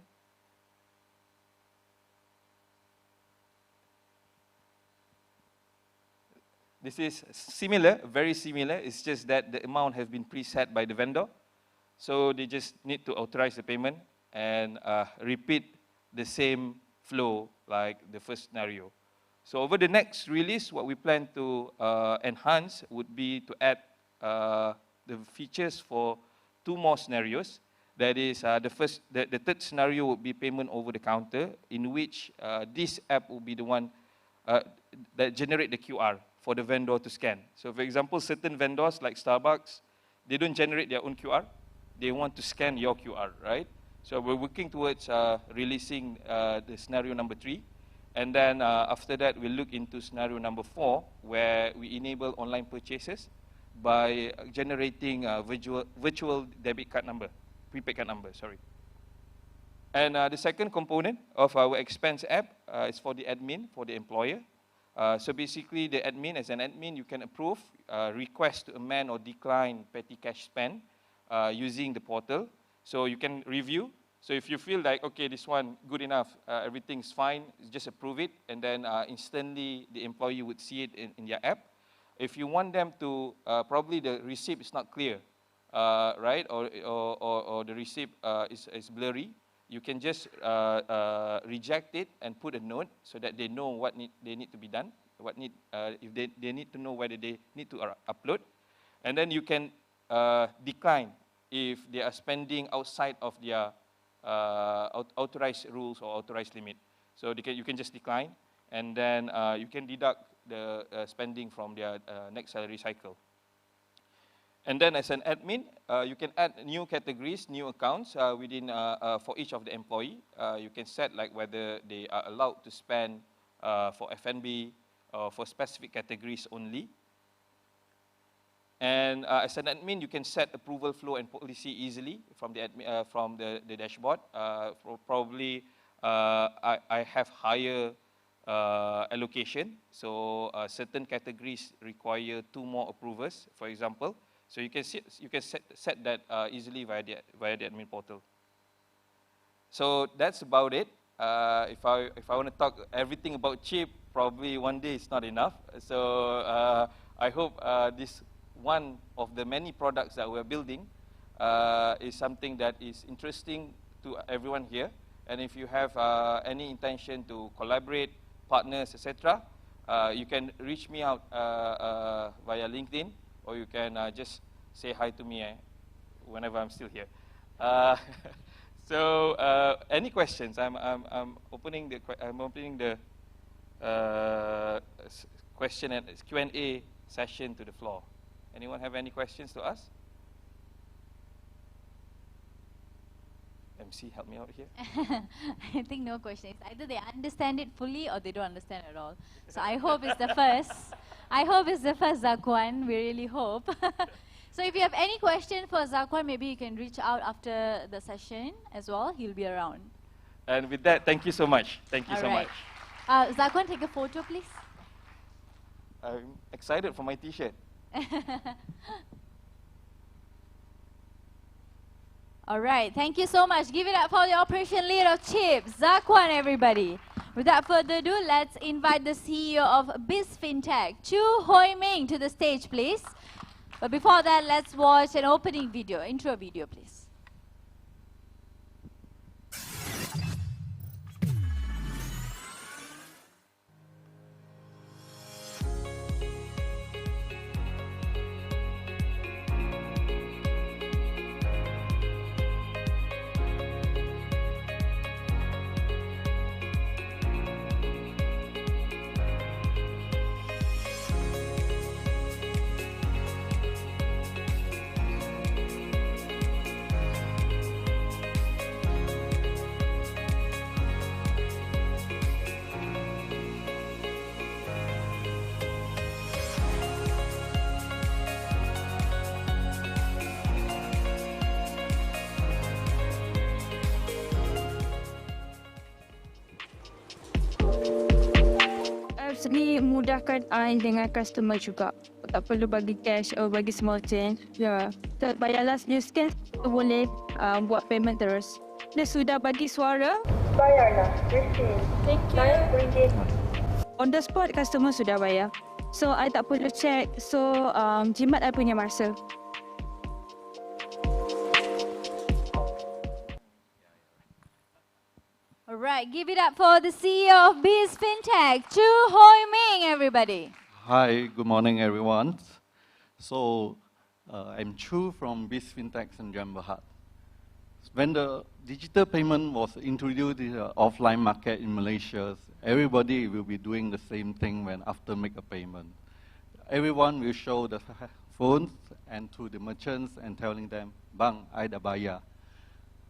This is similar, very similar. It's just that the amount has been preset by the vendor. So they just need to authorize the payment and repeat the same flow like the first scenario. So over the next release, what we plan to enhance would be to add the features for two more scenarios. That is, the third scenario would be payment over the counter, in which this app will be the one that generate the QR for the vendor to scan. So for example, certain vendors like Starbucks, they don't generate their own QR. They want to scan your QR, right? So we're working towards releasing the scenario number 3. And then after that, we'll look into scenario number 4, where we enable online purchases by generating a virtual debit card number, prepaid card number, sorry. And the second component of our expense app is for the admin, for the employer. So basically, the admin, as an admin, you can approve, request to amend or decline petty cash spend using the portal. So you can review. So if you feel like, okay, this one, good enough, everything's fine, just approve it, and then instantly the employee would see it in their app. If you want them to, probably the receipt is not clear, right, or the receipt is blurry, you can just reject it and put a note so that they know what they need to be done, if they need to know whether they need to upload. And then you can decline if they are spending outside of their authorized rules or authorized limit. So you can just decline, and then you can deduct the spending from their next salary cycle. And then as an admin, you can add new categories, new accounts within for each of the employee. You can set like whether they are allowed to spend for F&B or for specific categories only. And as an admin, you can set approval flow and policy easily from the dashboard. Probably I have higher allocation, so certain categories require 2 more approvers, for example. So you can set that easily via the admin portal. So that's about it. if I want to talk everything about chip, probably one day is not enough. So I hope this one of the many products that we're building is something that is interesting to everyone here. And if you have any intention to collaborate, partners, etc., you can reach me out via LinkedIn, or you can just say hi to me whenever I'm still here. So any questions? I'm opening the question and Q&A session to the floor. Anyone have any questions to ask? MC, help me out here.
I think no question. It's either they understand it fully or they don't understand at all. So I hope it's the first. I hope it's the first, Zakwan. We really hope. So if you have any question for Zakwan, maybe you can reach out after the session as well. He'll be around.
And with that, thank you so much. Thank you so much.
Zakwan, take a photo, please.
I'm excited for my T-shirt.
All right, thank you so much. Give it up for the operation lead of Chips, Zakwan, everybody. Without further ado, let's invite the CEO of Biz Fintech, Chu Hoi Ming, to the stage, please. But before that, let's watch an opening video, intro video, please.
Apps ni mudahkan I dengan customer juga. Tak perlu bagi cash atau bagi small change. Ya, bayarlah you scan boleh buat payment terus. Dia sudah bagi suara. Bayarlah. Thank you. On the spot customer sudah bayar. So I tak perlu check. So jimat I punya masa.
All right, give it up for the CEO of Biz Fintech, Chu Hoi Ming, everybody.
Hi, good morning, everyone. So, I'm Chu from Biz Fintech in Jambahat. When the digital payment was introduced in the offline market in Malaysia, everybody will be doing the same thing when after make a payment. Everyone will show the phones and to the merchants and telling them, "Bang, I dah bayar.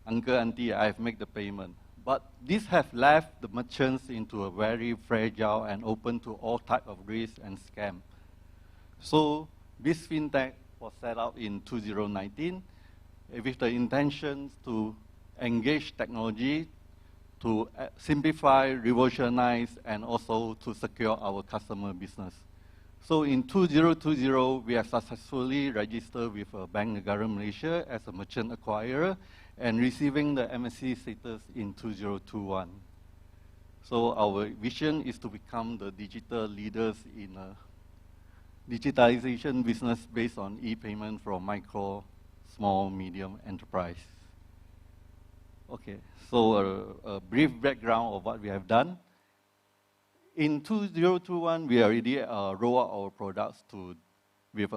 Uncle, auntie, I've made the payment." But this have left the merchants into a very fragile and open to all type of risk and scam. So Biz Fintech was set up in 2019 with the intention to engage technology to simplify, revolutionize, and also to secure our customer business. So in 2020, we have successfully registered with Bank Negara Malaysia as a merchant acquirer and receiving the MSC status in 2021. So our vision is to become the digital leaders in digitalization business based on e-payment from micro, small, medium enterprise. Okay, so a brief background of what we have done. In 2021, we already roll out our products with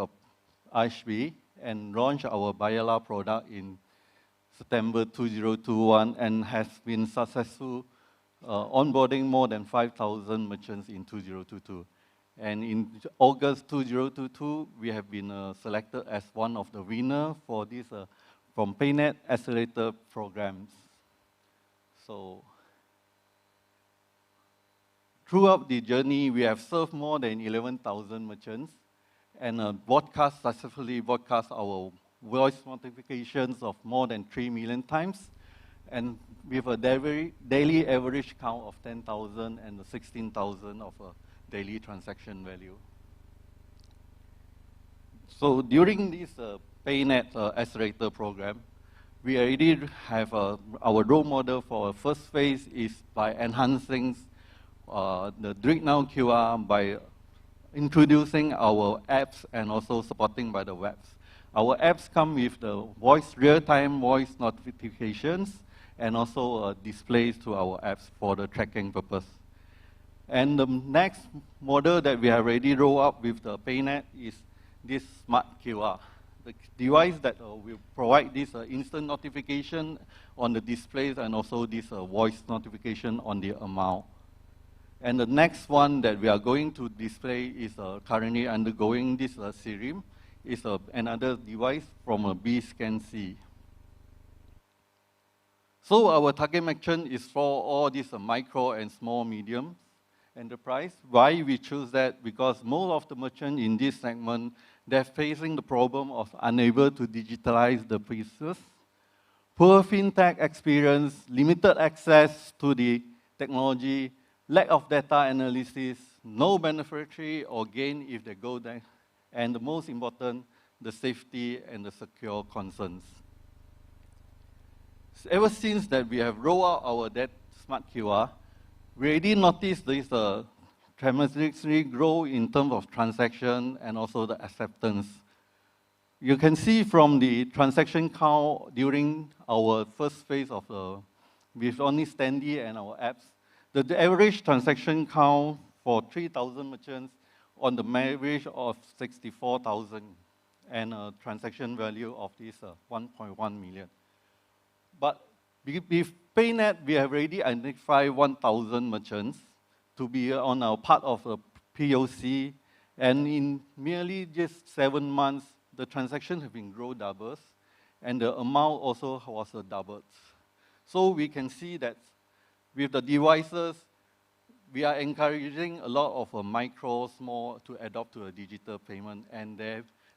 IHB and launched our Bayala product in September 2021 and has been successful onboarding more than 5,000 merchants in 2022. And in August 2022, we have been selected as one of the winners for this from PayNet Accelerator programs. So throughout the journey, we have served more than 11,000 merchants and successfully broadcast our voice notifications of more than 3 million times, and with a daily average count of 10,000 and 16,000 of daily transaction value. So during this PayNet Accelerator program, we already have our role model for our first phase is by enhancing the Do It Now QR by introducing our apps and also supporting by the webs. Our apps come with the real-time voice notifications and also displays to our apps for the tracking purpose. And the next model that we have already rolled out with the PayNet is this smart QR. The device that will provide this instant notification on the displays and also this voice notification on the amount. And the next one that we are going to display is currently undergoing this series, is another device from a BScanC. So our target merchant is for all these micro and small medium enterprise. Why we choose that? Because most of the merchants in this segment, they're facing the problem of unable to digitalize the pieces, poor fintech experience, limited access to the technology, lack of data analysis, no beneficiary or gain if they go there, and the most important, the safety and the secure concerns. Ever since that we have rolled out our smart QR, we already noticed this tremendously grow in terms of transaction and also the acceptance. You can see from the transaction count during our first phase of with only Standy and our apps, the average transaction count for 3,000 merchants on the average of 64,000 and a transaction value of this 1.1 million. But with PayNet, we have already identified 1,000 merchants to be on our part of a POC, and in merely just 7 months, the transactions have been grown doubles, and the amount also was doubled. So we can see that with the devices, we are encouraging a lot of micro, small to adopt to a digital payment, and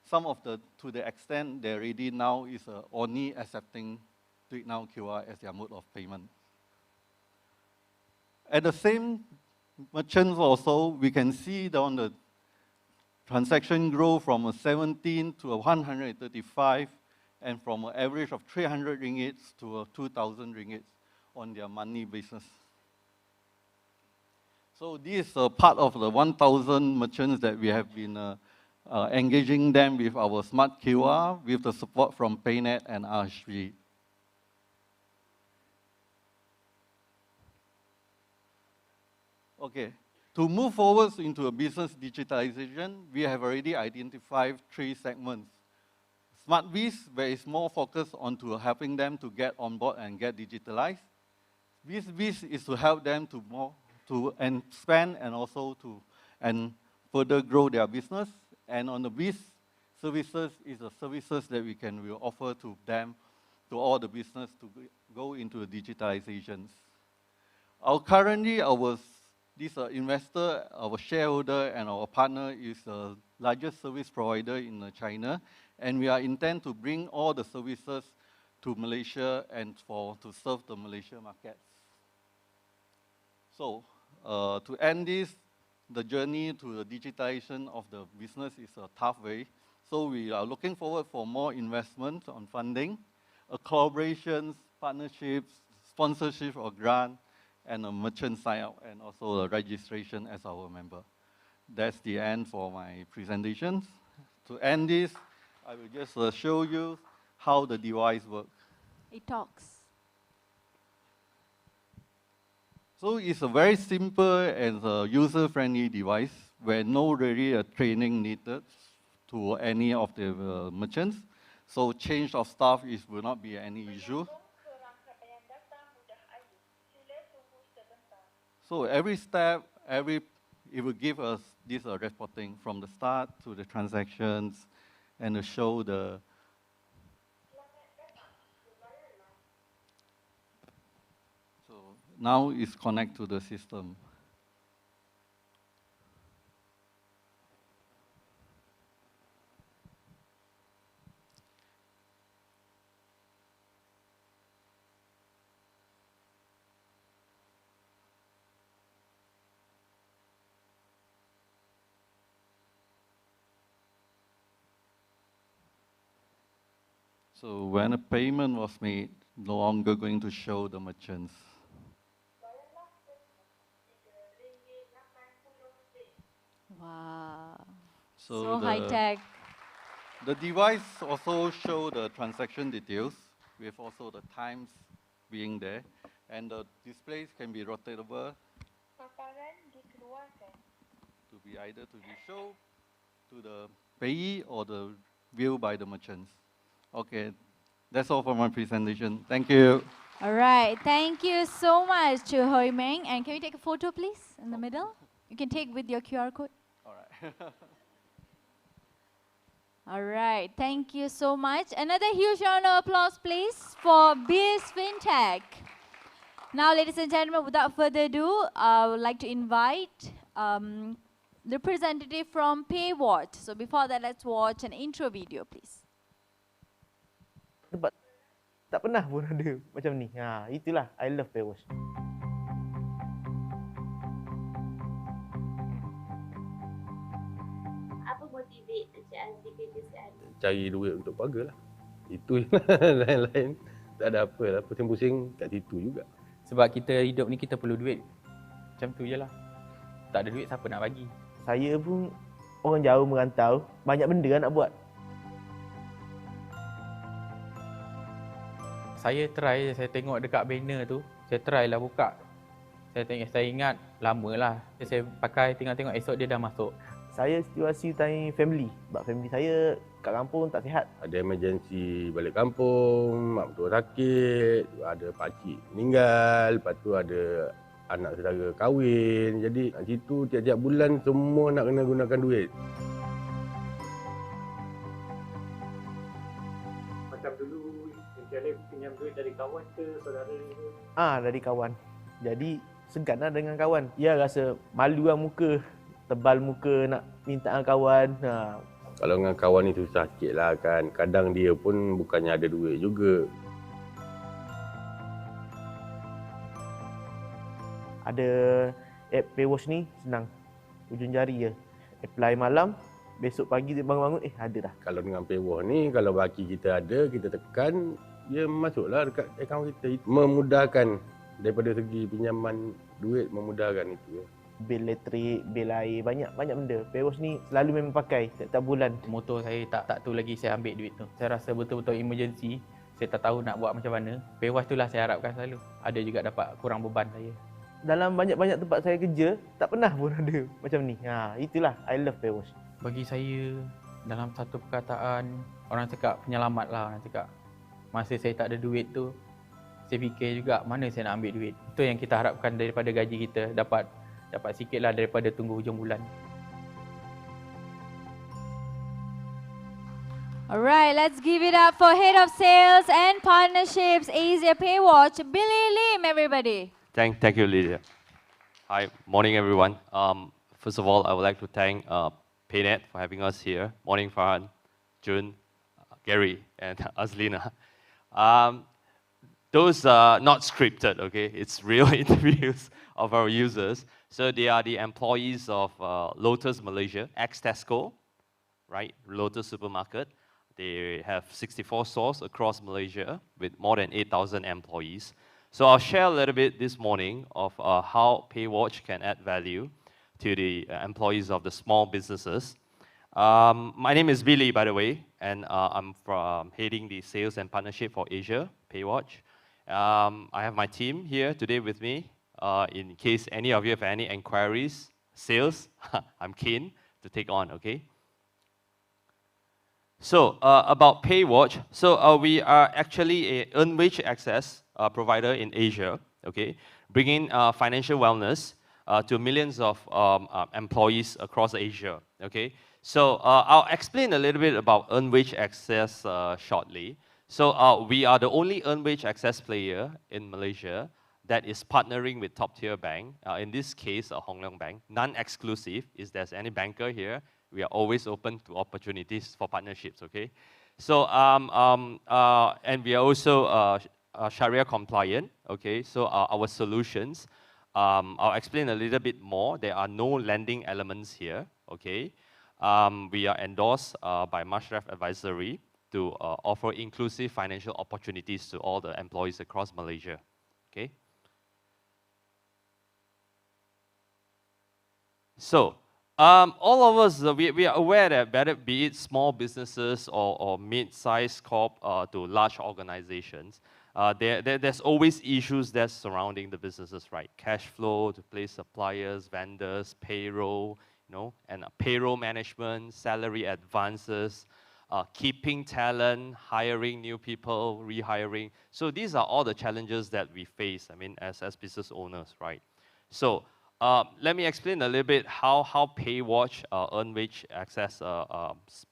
some of to the extent they already now is only accepting Do It Now QR as their mode of payment. At the same merchants also, we can see on the transaction grow from 17 to 135, and from an average of 300 ringgits to 2,000 ringgits on their monthly basis. So this is part of the 1,000 merchants that we have been engaging them with our smart QR with the support from PayNet and RHB. Okay, to move forward into a business digitalization, we have already identified 3 segments. Smart Biz, where it's more focused on helping them to get on board and get digitalized. Biz is to help them to expand and also to further grow their business. And on the Biz services is the services that we will offer to them, to all the business to go into the digitalizations. Currently, this investor, our shareholder, and our partner is the largest service provider in China, and we are intent to bring all the services to Malaysia and to serve the Malaysia markets. So, to end this, the journey to the digitization of the business is a tough way. So we are looking forward for more investment on funding, collaborations, partnerships, sponsorship or grant, and a merchant sign-up, and also a registration as our member. That's the end for my presentation. To end this, I will just show you how the device works.
It talks.
So it's a very simple and user-friendly device where no really training needed to any of the merchants. So change of staff will not be any issue. So every step, it will give us this reporting from the start to the transactions and to show the. So now it's connect to the system. So when a payment was made, no longer going to show the merchants.
Wow.
So
So high tech.
the device also show the transaction details with also the times being there, and the displays can be rotatable to be either to be shown to the payee or the view by the merchants. Okay, that's all for my presentation. Thank you.
All right. Thank you so much, Chu Hoi Meng. And can we take a photo, please, in the middle? You can take with your QR code.
All right.
All right. Thank you so much. Another huge round of applause, please, for Biz FinTech. Now, ladies and gentlemen, without further ado, I would like to invite the representative from PayWatch. So before that, let's watch an intro video, please.
Sebab tak pernah pun ada macam ni. Itulah I love PayWatch.
Apa motivate Encik Azli kerja sekarang?
Cari duit untuk keluarga lah. Itu je lain-lain. Tak ada apa lah, pusing-pusing kat situ juga.
Sebab kita hidup ni kita perlu duit. Macam tu je lah. Tak ada duit siapa nak bagi.
Saya pun orang jauh merantau, banyak benda kan nak buat.
Saya try, saya tengok dekat banner tu, saya try lah buka. Saya ingat lama lah. Saya pakai tengok-tengok esok dia dah masuk.
Saya situasi time family. Sebab family saya kat kampung tak sihat.
Ada emergency balik kampung, mak mertua sakit, ada pakcik meninggal, lepas tu ada anak saudara kahwin. Jadi kat situ tiap-tiap bulan semua nak kena gunakan duit.
Macam dulu Encik Alif pinjam duit dari kawan ke saudara ke?
Dari kawan. Jadi segan lah dengan kawan. Ya rasa malu lah muka. Tebal muka nak minta dengan kawan.
Kalau dengan kawan ni susah sikit lah kan. Kadang dia pun bukannya ada duit juga.
Ada app PayWatch ni senang. Ujung jari je. Apply malam, besok pagi dia bangun-bangun, ada dah.
Kalau dengan PayWatch ni, kalau baki kita ada, kita tekan, dia masuklah dekat akaun kita. Memudahkan daripada segi pinjaman duit, memudahkan itu.
Bil elektrik, bil air, banyak benda. PayWatch ni selalu memang pakai setiap bulan.
Motor saya tak tu lagi saya ambil duit tu. Saya rasa betul-betul emergency. Saya tak tahu nak buat macam mana. PayWatch tu lah saya harapkan selalu. Ada juga dapat kurang beban saya.
Dalam banyak-banyak tempat saya kerja, tak pernah pun ada macam ni. Itulah I love PayWatch.
Bagi saya, dalam satu perkataan, orang cakap penyelamat lah. Orang cakap, masa saya tak ada duit tu, saya fikir juga mana saya nak ambil duit. Itu yang kita harapkan daripada gaji kita, dapat sikit lah daripada tunggu hujung bulan.
Alright, let's give it up for Head of Sales and Partnerships, Asia PayWatch, Billy Lim, everybody.
Thank you, Lydia. Hi, morning, everyone. First of all, I would like to thank PayNet for having us here. Morning, Farhan, Jun, Gary, and Azlina. Those are not scripted, okay? It's real interviews of our users. So they are the employees of Lotus Malaysia, ex-Tesco, right? Lotus Supermarket. They have 64 stores across Malaysia with more than 8,000 employees. So I'll share a little bit this morning of how PayWatch can add value to the employees of the small businesses. My name is Billy, by the way, and I'm from heading the sales and partnership for Asia, PayWatch. I have my team here today with me. In case any of you have any inquiries, sales, I'm keen to take on, okay? So about PayWatch, so we are actually an earned wage access provider in Asia, okay? Bringing financial wellness to millions of employees across Asia, okay? So I'll explain a little bit about earned wage access shortly. So we are the only earned wage access player in Malaysia that is partnering with top-tier bank. In this case, Hong Leong Bank, non-exclusive. If there's any banker here, we are always open to opportunities for partnerships, okay? So, and we are also Sharia compliant, okay? So our solutions, I'll explain a little bit more. There are no lending elements here, okay? We are endorsed by Mashraf Advisory. to offer inclusive financial opportunities to all the employees across Malaysia. Okay. So, all of us, we are aware that whether be it small businesses or mid-sized corp to large organizations, there's always issues that's surrounding the businesses, right? Cash flow to pay suppliers, vendors, payroll, and payroll management, salary advances, keeping talent, hiring new people, rehiring. So these are all the challenges that we face, as business owners, right? So let me explain a little bit how PayWatch, Earn Wage Access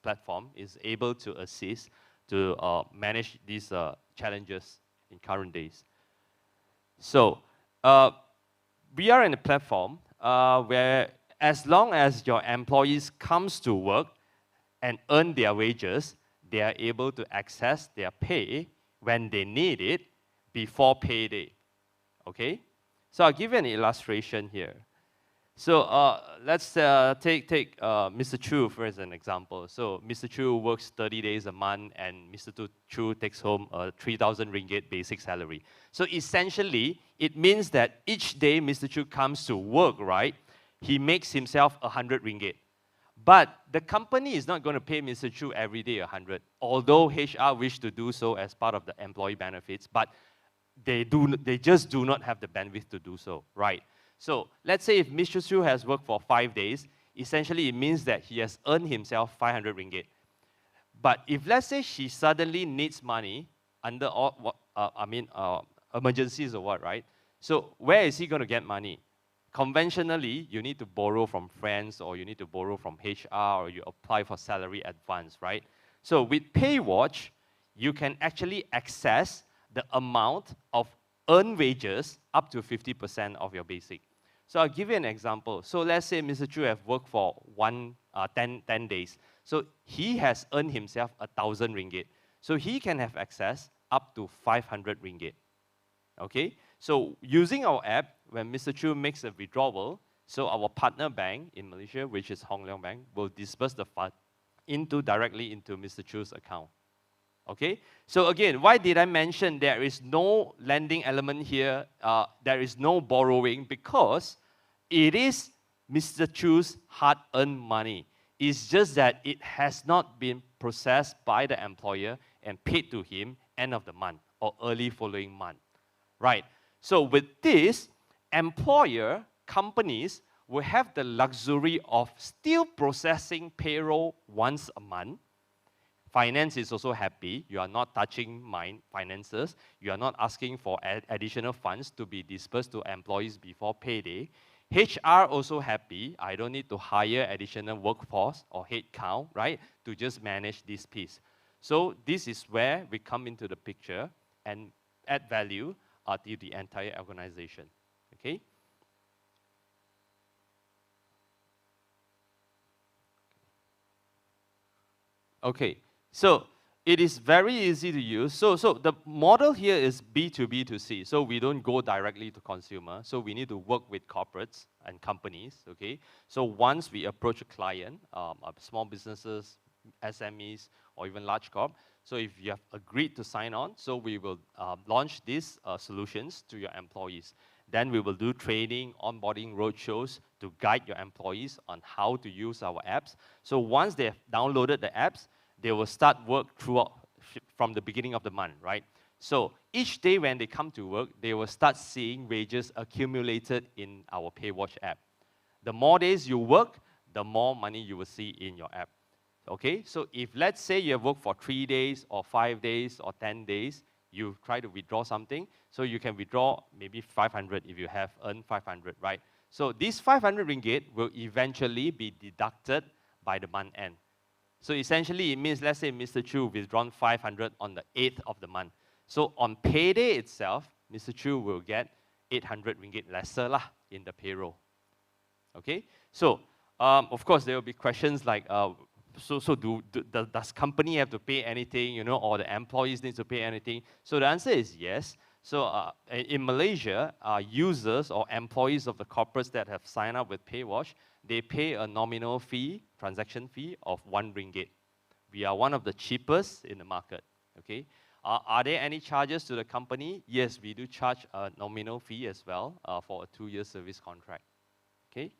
platform, is able to assist to manage these challenges in current days. So we are in a platform where as long as your employees comes to work and earn their wages, they are able to access their pay when they need it before payday. Okay? So I'll give you an illustration here. So let's take Mr. Chu for as an example. So Mr. Chu works 30 days a month, and Mr. Chu takes home a 3,000 ringgit basic salary. So essentially, it means that each day Mr. Chu comes to work, right, he makes himself 100 ringgit. But the company is not going to pay Mr. Chu every day 100, although HR wish to do so as part of the employee benefits, but they just do not have the bandwidth to do so, right? So let's say if Mr. Chu has worked for 5 days, essentially it means that he has earned himself 500 ringgit. But if let's say she suddenly needs money under emergencies or what, right? So where is he going to get money? Conventionally, you need to borrow from friends, or you need to borrow from HR, or you apply for salary advance, right? So with PayWatch, you can actually access the amount of earned wages up to 50% of your basic. So I'll give you an example. So let's say Mr. Chu have worked for 10 days. So he has earned himself 1,000 ringgit. So he can have access up to 500 ringgit. Okay? So using our app, when Mr. Chu makes a withdrawal, so our partner bank in Malaysia, which is Hong Leong Bank, will disburse the fund directly into Mr. Chu's account. Okay, so again, why did I mention there is no lending element here, there is no borrowing? Because it is Mr. Chu's hard-earned money. It's just that it has not been processed by the employer and paid to him end of the month or early following month, right? So with this, companies will have the luxury of still processing payroll once a month. Finance is also happy. You are not touching my finances. You are not asking for additional funds to be disbursed to employees before payday. HR also happy. I don't need to hire additional workforce or headcount, right, to just manage this piece. So this is where we come into the picture and add value to the entire organization. Okay. Okay. So it is very easy to use. So the model here is B2B2C. So we don't go directly to consumer. So we need to work with corporates and companies. Okay. So once we approach a client, small businesses, SMEs, or even large corp. So if you have agreed to sign on, so we will launch these solutions to your employees. Then we will do training, onboarding roadshows to guide your employees on how to use our apps. So once they have downloaded the apps, they will start work throughout from the beginning of the month, right? So each day when they come to work, they will start seeing wages accumulated in our PayWatch app. The more days you work, the more money you will see in your app. Okay, so if let's say you have worked for 3 days or 5 days or 10 days, you try to withdraw something, so you can withdraw maybe 500 if you have earned 500, right? So this 500 ringgit will eventually be deducted by the month end. So essentially, it means, let's say Mr. Chu withdrawn 500 on the 8th of the month. So on payday itself, Mr. Chu will get 800 ringgit lesser lah in the payroll. Okay? So, of course, there will be questions like, does company have to pay anything, or the employees need to pay anything? So the answer is yes. So in Malaysia, users or employees of the corporates that have signed up with PayWatch, they pay a nominal fee, transaction fee of 1 ringgit. We are one of the cheapest in the market, okay? Are there any charges to the company? Yes, we do charge a nominal fee as well for a 2-year service contract, okay?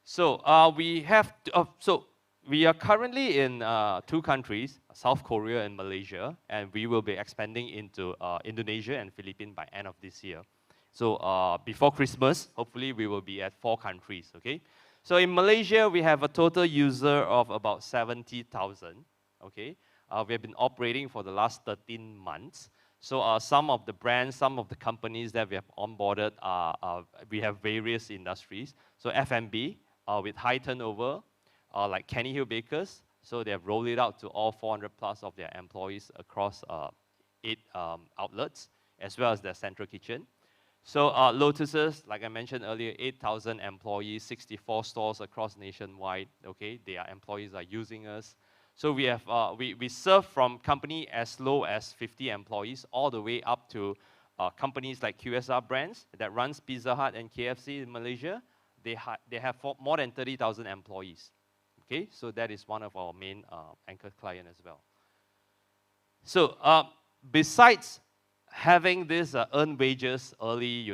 So we are currently in 2 countries, South Korea and Malaysia, and we will be expanding into Indonesia and Philippines by end of this year. So before Christmas, hopefully we will be at 4 countries, okay? So in Malaysia, we have a total user of about 70,000, okay? We have been operating for the last 13 months. So some of the brands, some of the companies that we have onboarded, we have various industries. So F&B, with high turnover, like Kenny Hill Bakers. So they have rolled it out to all 400 plus of their employees across 8 outlets, as well as their central kitchen. So Lotus's, like I mentioned earlier, 8,000 employees, 64 stores across nationwide, okay? Their employees are using us. So we have, we serve from company as low as 50 employees all the way up to companies like QSR Brands that runs Pizza Hut and KFC in Malaysia. They have more than 30,000 employees, okay? So that is one of our main anchor client as well. So besides having this earn wages early,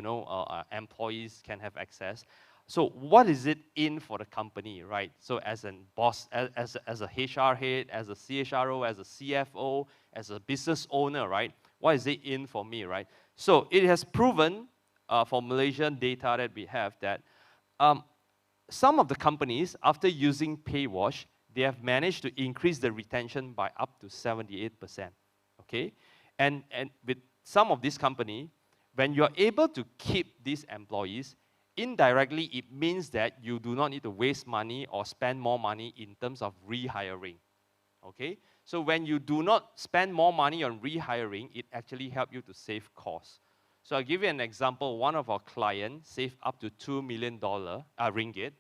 employees can have access. So what is it in for the company, right? So as a boss, as a HR head, as a CHRO, as a CFO, as a business owner, right? What is it in for me, right? So it has proven for Malaysian data that we have that some of the companies, after using PayWash, they have managed to increase the retention by up to 78%, okay? And with some of these companies, when you're able to keep these employees, indirectly, it means that you do not need to waste money or spend more money in terms of rehiring, okay? So when you do not spend more money on rehiring, it actually helps you to save costs. So I'll give you an example. One of our clients saved up to $2 million ringgit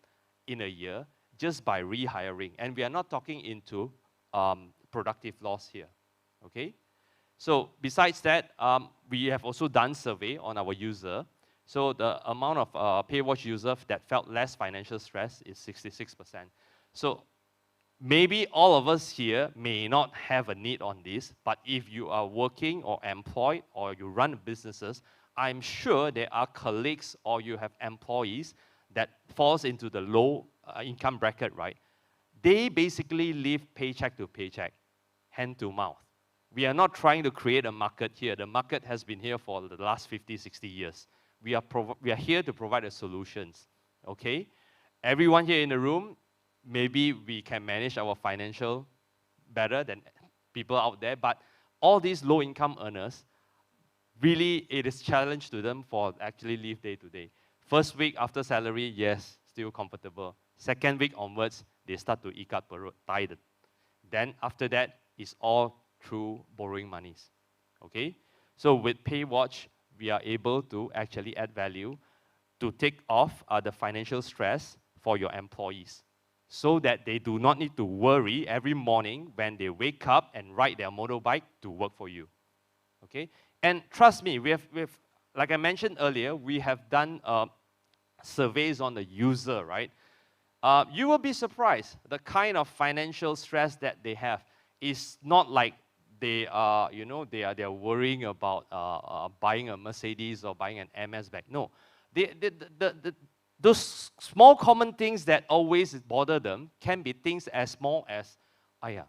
in a year just by rehiring. And we are not talking into productive loss here, okay? So besides that, we have also done survey on our user. So the amount of PayWatch users that felt less financial stress is 66%. So maybe all of us here may not have a need on this, but if you are working or employed or you run businesses, I'm sure there are colleagues or you have employees that falls into the low income bracket, right? They basically live paycheck to paycheck, hand to mouth. We are not trying to create a market here. The market has been here for the last 50, 60 years. We are here to provide the solutions, okay? Everyone here in the room, maybe we can manage our financial better than people out there, but all these low-income earners, really it is challenge to them for actually live day to day. First week after salary, yes, still comfortable. Second week onwards, they start to ikat perut, tired. Then after that, it's all through borrowing monies, okay? So with PayWatch, we are able to actually add value to take off the financial stress for your employees so that they do not need to worry every morning when they wake up and ride their motorbike to work for you, okay? And trust me, we have like I mentioned earlier, we have done surveys on the user, right? You will be surprised the kind of financial stress that they have is not like they are, they are worrying about buying a Mercedes or buying an MS bag. No, those small common things that always bother them can be things as small as, I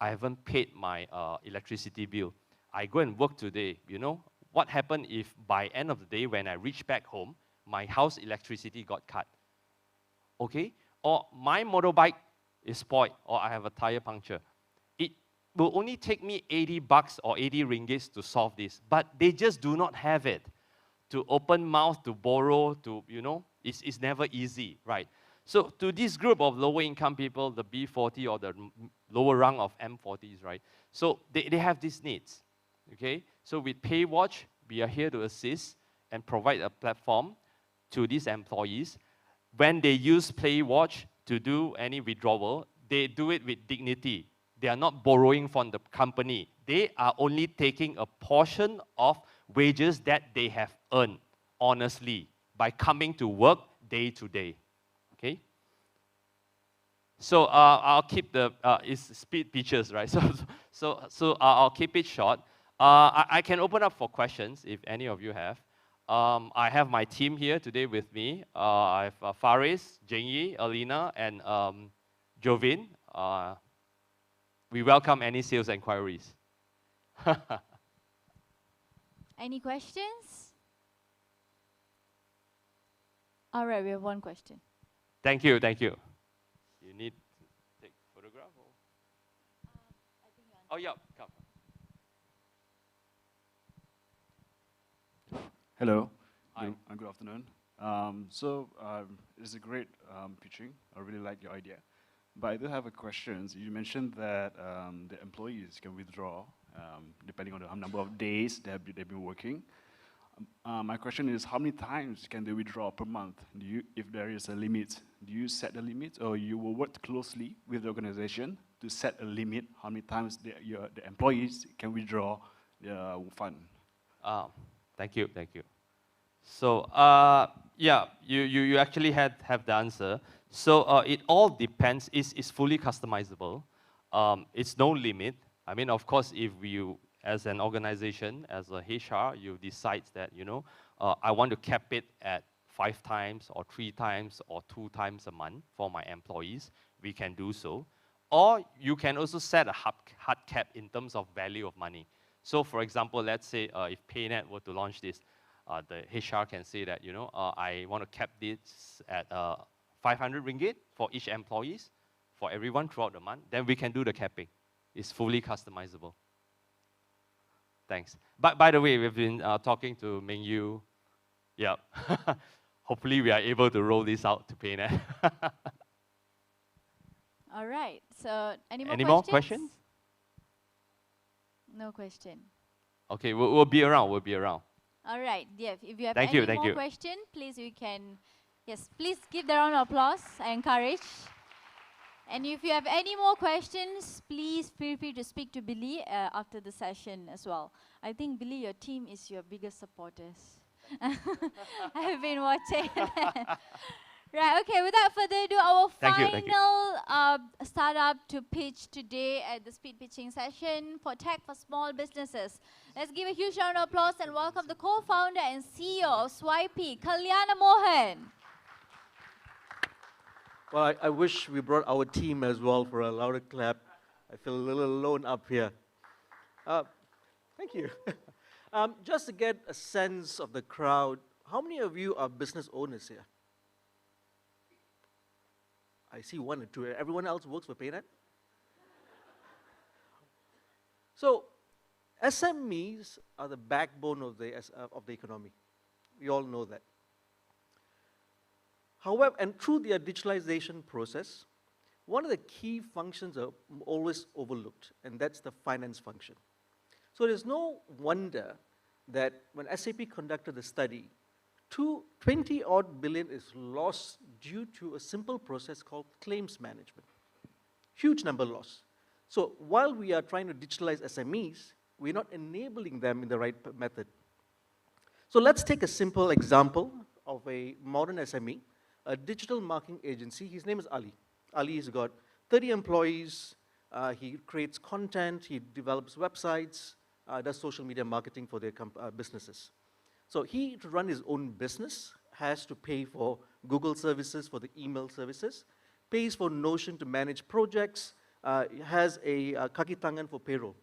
haven't paid my electricity bill. I go and work today, what happened if by end of the day when I reach back home, my house electricity got cut, okay? Or my motorbike is spoiled, or I have a tire puncture. It will only take me 80 bucks or 80 ringgits to solve this, but they just do not have it. To open mouth, to borrow, to, it's never easy, right? So to this group of lower income people, the B40 or the lower rung of M40s, right? So they have these needs, okay? So with PayWatch, we are here to assist and provide a platform to these employees. When they use PayWatch to do any withdrawal, they do it with dignity. They are not borrowing from the company. They are only taking a portion of wages that they have earned honestly by coming to work day to day, okay? So I'll keep the, it's speed pitches, right? I'll keep it short. I can open up for questions if any of you have. I have my team here today with me. I have Faris, Jingyi, Alina, and Jovin. We welcome any sales inquiries.
Any questions? All right, we have one question.
Thank you, thank you. You need to take photograph? Or? Oh, yeah, come.
Hello.
Hi.
Good afternoon. It's a great pitching. I really like your idea. But I do have a question. You mentioned that the employees can withdraw depending on the number of days they've been working. My question is, how many times can they withdraw per month? If there is a limit, do you set the limit, or you will work closely with the organization to set a limit how many times the employees can withdraw the fund?
Thank you, thank you. So yeah, you actually have the answer. So it all depends. It's fully customizable. It's no limit. I mean, of course, if you, as an organization, as a HR, you decide that, you know, I want to cap it at 5 times or 3 times or 2 times a month for my employees, we can do so. Or you can also set a hard cap in terms of value of money. So for example, let's say if PayNet were to launch this, the HR can say that, you know, I want to cap this at 500 ringgit for each employees, for everyone throughout the month. Then we can do the capping. It's fully customizable. Thanks. But by the way, we've been talking to Ming Yu. Yeah. Hopefully we are able to roll this out to PayNet.
All right. So any more
Any
questions?
more questions?
No question.
Okay, we'll be around. We'll be around.
All right. Yeah, if you have
Thank
any
you,
more question, please you can, yes, please give the round of applause. I encourage. And if you have any more questions, please feel free to speak to Billy after the session as well. I think, Billy, your team is your biggest supporters. I've been watching. Right, okay, without further ado, our final startup to pitch today at the speed pitching session for tech for small businesses. Let's give a huge round of applause and welcome the co-founder and CEO of Swipey, Kalyana Mohan.
Well, I wish we brought our team as well for a louder clap. I feel a little alone up here. Thank you. Just to get a sense of the crowd, how many of you are business owners here? I see 1 or 2. Everyone else works for PayNet? So, SMEs are the backbone of the economy. We all know that. However, and through their digitalization process, one of the key functions are always overlooked, and that's the finance function. So there's no wonder that when SAP conducted the study, 20-odd billion is lost due to a simple process called claims management. Huge number lost. So while we are trying to digitalize SMEs, we're not enabling them in the right method. So let's take a simple example of a modern SME, a digital marketing agency. His name is Ali. Ali has got 30 employees. He creates content. He develops websites, does social media marketing for their businesses. So he, to run his own business, has to pay for Google services, for the email services, pays for Notion to manage projects, has a kaki tangan for payroll.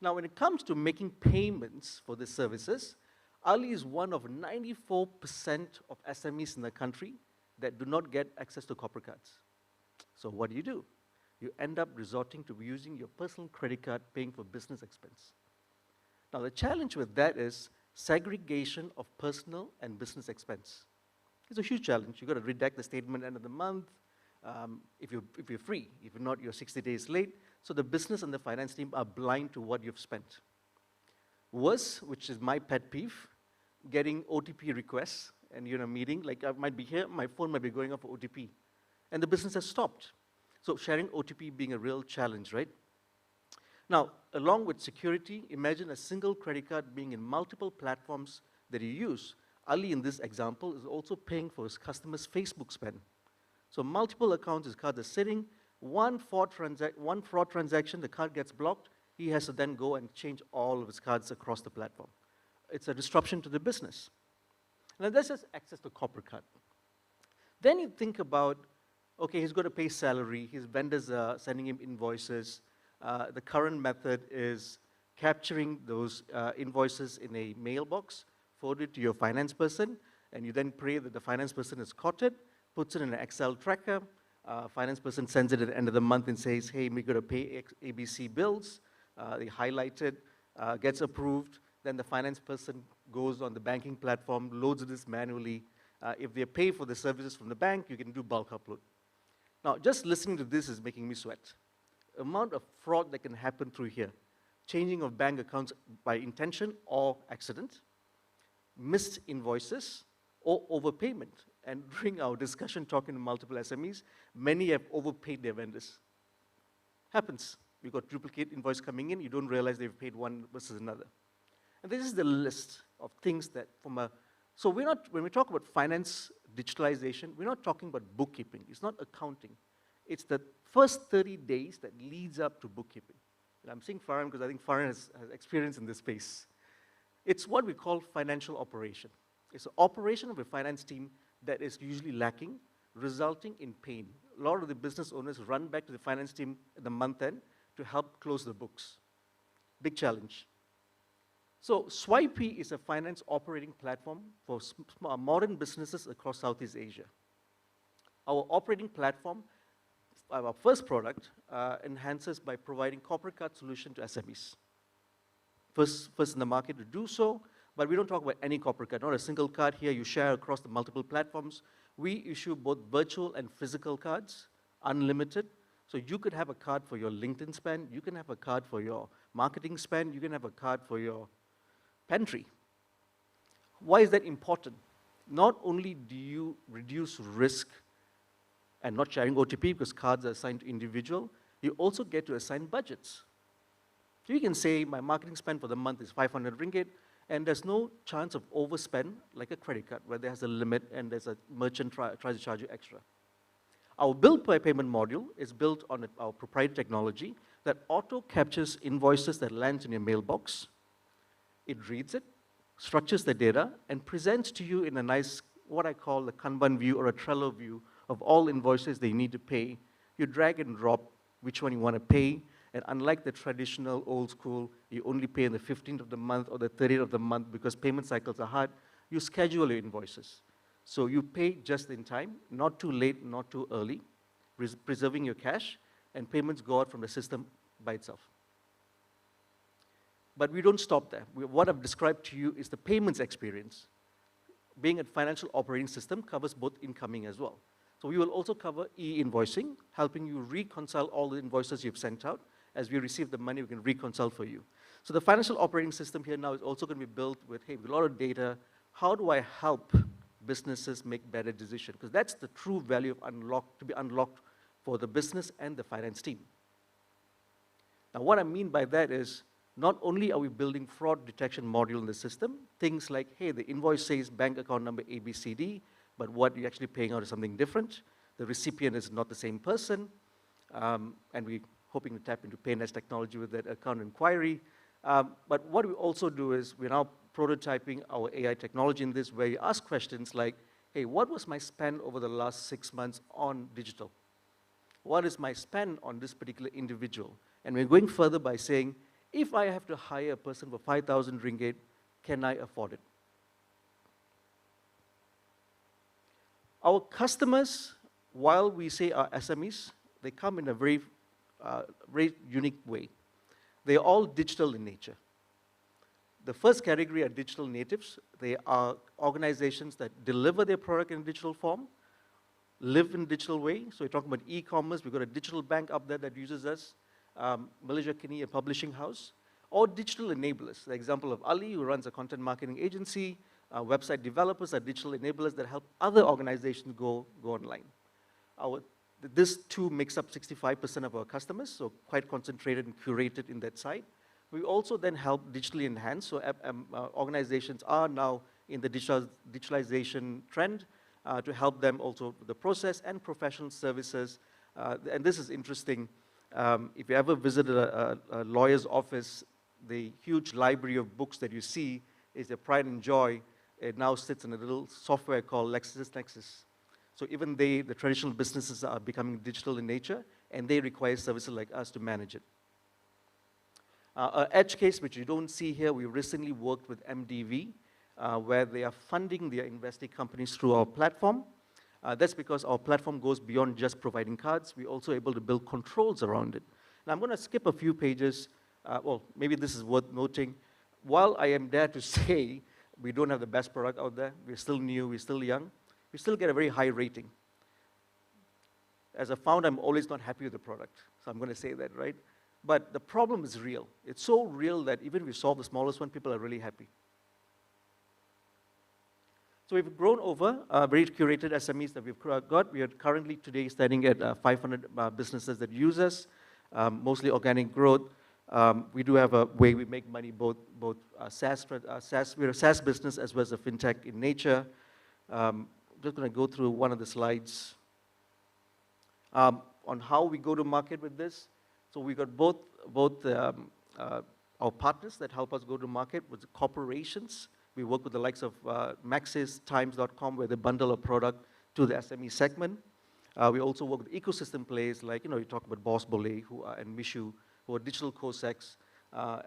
Now, when it comes to making payments for the services, Ali is one of 94% of SMEs in the country that do not get access to corporate cards. So what do? You end up resorting to using your personal credit card, paying for business expense. Now, the challenge with that is segregation of personal and business expense. It's a huge challenge. You've got to redact the statement end of the month if you're free. If you're not, you're 60 days late. So the business and the finance team are blind to what you've spent. Worse, which is my pet peeve, getting OTP requests, and you're in a meeting, like I might be here, my phone might be going off for OTP, and the business has stopped. So sharing OTP being a real challenge, right? Now, along with security, imagine a single credit card being in multiple platforms that you use. Ali, in this example, is also paying for his customers' Facebook spend. So multiple accounts, his cards are sitting, one fraud transaction, the card gets blocked, he has to then go and change all of his cards across the platform. It's a disruption to the business. Now this is access to corporate card. Then you think about, okay, he's got to pay salary, his vendors are sending him invoices. The current method is capturing those invoices in a mailbox, forward it to your finance person, and you then pray that the finance person has caught it, puts it in an Excel tracker. Finance person sends it at the end of the month and says, hey, we're going to pay ABC bills. They highlight it, gets approved. Then the finance person goes on the banking platform, loads this manually. If they pay for the services from the bank, you can do bulk upload. Now, just listening to this is making me sweat. Amount of fraud that can happen through here. Changing of bank accounts by intention or accident, missed invoices, or overpayment. And during our discussion talking to multiple SMEs, many have overpaid their vendors. Happens. You've got duplicate invoice coming in, you don't realize they've paid one versus another. And this is the list of things that so when we talk about finance digitalization, we're not talking about bookkeeping. It's not accounting. It's the first 30 days that leads up to bookkeeping. And I'm saying Farhan because I think Farhan has experience in this space. It's what we call financial operation. It's an operation of a finance team that is usually lacking, resulting in pain. A lot of the business owners run back to the finance team at the month end to help close the books. Big challenge. So Swipey is a finance operating platform for modern businesses across Southeast Asia. Our operating platform, our first product, enhances by providing corporate card solution to SMEs. First in the market to do so, but we don't talk about any corporate card, not a single card here you share across the multiple platforms. We issue both virtual and physical cards, unlimited. So you could have a card for your LinkedIn spend, you can have a card for your marketing spend, you can have a card for your pantry. Why is that important? Not only do you reduce risk and not sharing OTP because cards are assigned to individual, you also get to assign budgets. So you can say my marketing spend for the month is 500 ringgit, and there's no chance of overspend like a credit card where there's a limit and there's a merchant tries to charge you extra. Our bill by payment module is built on our proprietary technology that auto captures invoices that lands in your mailbox. It reads it, structures the data, and presents to you in a nice, what I call a Kanban view or a Trello view of all invoices that you need to pay. You drag and drop which one you want to pay, and unlike the traditional old school, you only pay on the 15th of the month or the 30th of the month because payment cycles are hard, you schedule your invoices. So you pay just in time, not too late, not too early, preserving your cash, and payments go out from the system by itself. But we don't stop there. What I've described to you is the payments experience. Being a financial operating system covers both incoming as well. So we will also cover e-invoicing, helping you reconcile all the invoices you've sent out. As we receive the money, we can reconcile for you. So the financial operating system here now is also going to be built with, hey, with a lot of data. How do I help businesses make better decisions? Because that's the true value of to be unlocked for the business and the finance team. Now, what I mean by that is, not only are we building fraud detection module in the system, things like, hey, the invoice says bank account number ABCD, but what you're actually paying out is something different. The recipient is not the same person, and we're hoping to tap into PayNet's technology with that account inquiry. But what we also do is we're now prototyping our AI technology in this, where you ask questions like, hey, what was my spend over the last 6 months on digital? What is my spend on this particular individual? And we're going further by saying, if I have to hire a person for 5,000 ringgit, can I afford it? Our customers, while we say are SMEs, they come in a very unique way. They are all digital in nature. The first category are digital natives. They are organizations that deliver their product in digital form, live in digital way. So we're talking about e-commerce. We've got a digital bank up there that uses us. Malaysia Kini, a publishing house, or digital enablers. The example of Ali, who runs a content marketing agency, website developers are digital enablers that help other organizations go online. This too makes up 65% of our customers, so quite concentrated and curated in that side. We also then help digitally enhance, so organizations are now in the digitalization trend. to help them also with the process and professional services. And this is interesting. If you ever visited a lawyer's office, the huge library of books that you see is their pride and joy. It now sits in a little software called LexisNexis. So even the traditional businesses are becoming digital in nature, and they require services like us to manage it. An edge case, which you don't see here, we recently worked with MDV, where they are funding their investing companies through our platform. That's because our platform goes beyond just providing cards. We're also able to build controls around it. Now, I'm going to skip a few pages. Well, maybe this is worth noting. While I am there to say we don't have the best product out there, we're still new, we're still young, we still get a very high rating. As a founder, I'm always not happy with the product, so I'm going to say that, right? But the problem is real. It's so real that even if we solve the smallest one, people are really happy. So we've grown over very curated SMEs that we've got. We are currently today standing at 500 businesses that use us, mostly organic growth. We do have a way we make money, both SaaS, we're a SaaS business as well as a fintech in nature. I'm just going to go through one of the slides on how we go to market with this. So we got both our partners that help us go to market with the corporations. We work with the likes of Maxis, Times.com, where they bundle a product to the SME segment. We also work with ecosystem players like, you talk about Boss Boleh and Mishu, who are digital co-secs.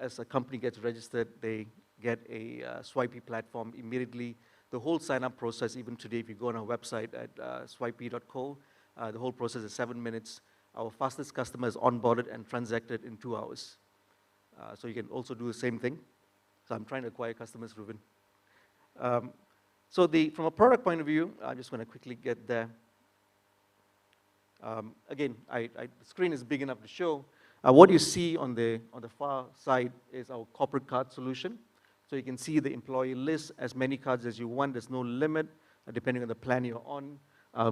As a company gets registered, they get a Swipey platform immediately. The whole sign-up process, even today, if you go on our website at swipey.co, the whole process is 7 minutes. Our fastest customer is onboarded and transacted in 2 hours. So you can also do the same thing. So I'm trying to acquire customers, Ruben. So from a product point of view, I just want to quickly get there. Again, the screen is big enough to show. What you see on the far side is our corporate card solution. So you can see the employee list, as many cards as you want. There's no limit, depending on the plan you're on.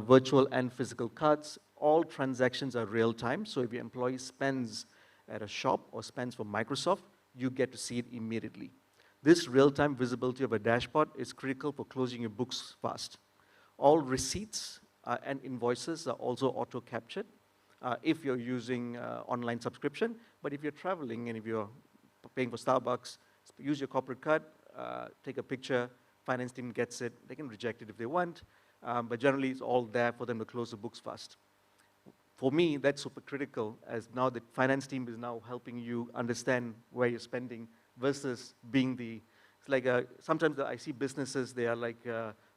Virtual and physical cards. All transactions are real time. So if your employee spends at a shop or spends for Microsoft, you get to see it immediately. This real-time visibility of a dashboard is critical for closing your books fast. All receipts and invoices are also auto-captured if you're using online subscription. But if you're traveling and if you're paying for Starbucks, use your corporate card, take a picture, finance team gets it. They can reject it if they want, but generally it's all there for them to close the books fast. For me, that's super critical, as now the finance team is now helping you understand where you're spending versus being it's like sometimes I see businesses, they are like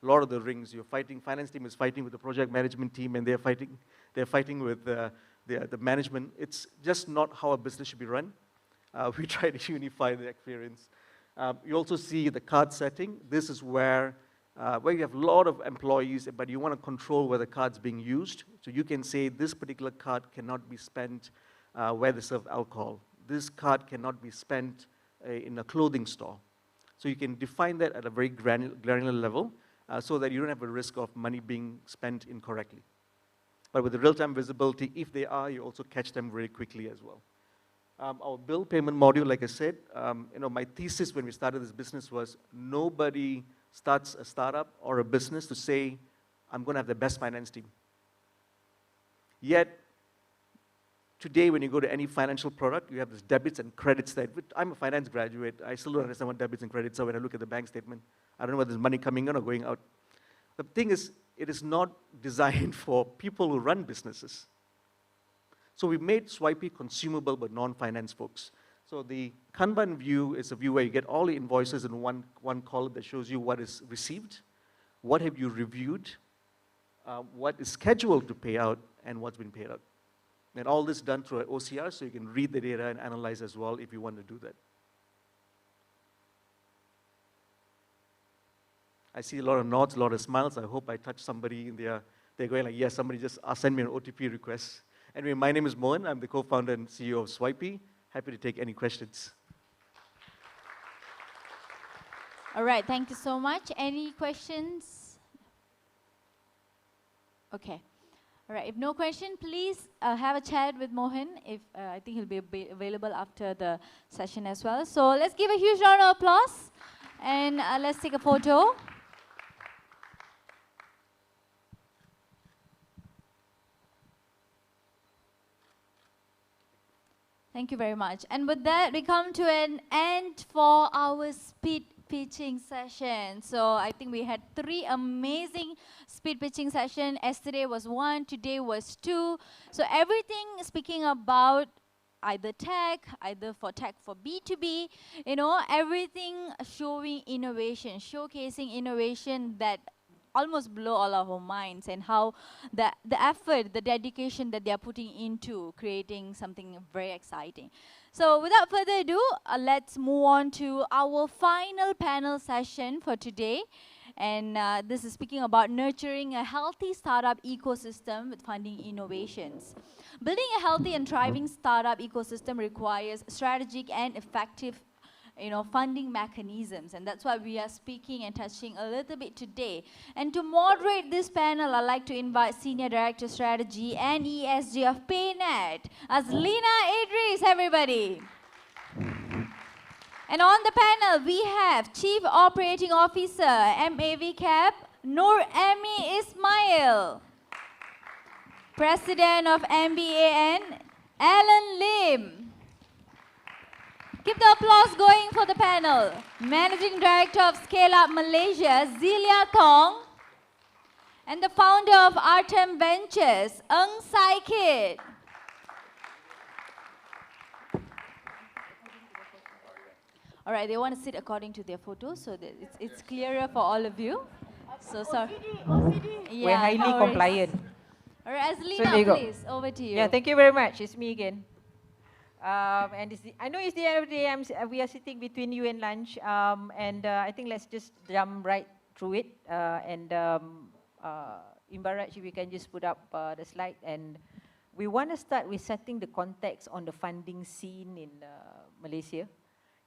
Lord of the Rings. You're fighting, finance team is fighting with the project management team, and they're fighting with the management. It's just not how a business should be run. We try to unify the experience. You also see the card setting. This is where you have a lot of employees, but you want to control where the card's being used. So you can say this particular card cannot be spent where they serve alcohol. This card cannot be spent in a clothing store. So you can define that at a very granular level so that you don't have a risk of money being spent incorrectly. But with the real-time visibility, if they are, you also catch them very quickly as well. Our bill payment module, like I said, my thesis when we started this business was nobody starts a startup or a business to say, I'm going to have the best finance team. Yet, today when you go to any financial product, you have this debits and credits that, I'm a finance graduate, I still don't understand what debits and credits are when I look at the bank statement. I don't know whether there's money coming in or going out. The thing is, it is not designed for people who run businesses. So we made Swipey consumable but non-finance folks. So the Kanban view is a view where you get all the invoices in one column that shows you what is received, what have you reviewed, what is scheduled to pay out, and what's been paid out. And all this done through an OCR, so you can read the data and analyze as well if you want to do that. I see a lot of nods, a lot of smiles. I hope I touched somebody in there. They're going like, yes, somebody just send me an OTP request. Anyway, my name is Mohan. I'm the co-founder and CEO of Swipey. Happy to take any questions.
All right, thank you so much. Any questions? Okay. All right, if no question, please have a chat with Mohan. I think he'll be available after the session as well. So let's give a huge round of applause, and let's take a photo. Thank you very much. And with that, we come to an end for our speed pitching session. So I think we had 3 amazing speed pitching sessions. Yesterday was 1, today was 2. So everything speaking about either tech for B2B, you know, everything showing innovation, showcasing innovation that almost blow all of our minds, and how the effort, the dedication that they are putting into creating something very exciting. So without further ado, let's move on to our final panel session for today. And this is speaking about nurturing a healthy startup ecosystem with funding innovations. Building a healthy and thriving startup ecosystem requires strategic and effective, you know, funding mechanisms, and that's why we are speaking and touching a little bit today. And to moderate this panel, I'd like to invite Senior Director Strategy and ESG of PayNet, Azlina Idris, everybody. And on the panel, we have Chief Operating Officer, MAV Cap, Nur Emi Ismail. President of MBAN, Alan Lim. Keep the applause going for the panel. Managing Director of Scale Up Malaysia, Zilia Tong. And the founder of Artem Ventures, Eng Sai Kit. All right, they want to sit according to their photos so that it's clearer for all of you. So sorry.
OCD.
Yeah,
We're highly
no
compliant.
All right,
So
Azlina,
there you go.
please, over to you.
Yeah, thank you very much. It's me again. And I know it's the end of the day. We are sitting between you and lunch, and I think let's just jump right through it. Imbaraj, if you can just put up the slide. And we want to start with setting the context on the funding scene in Malaysia.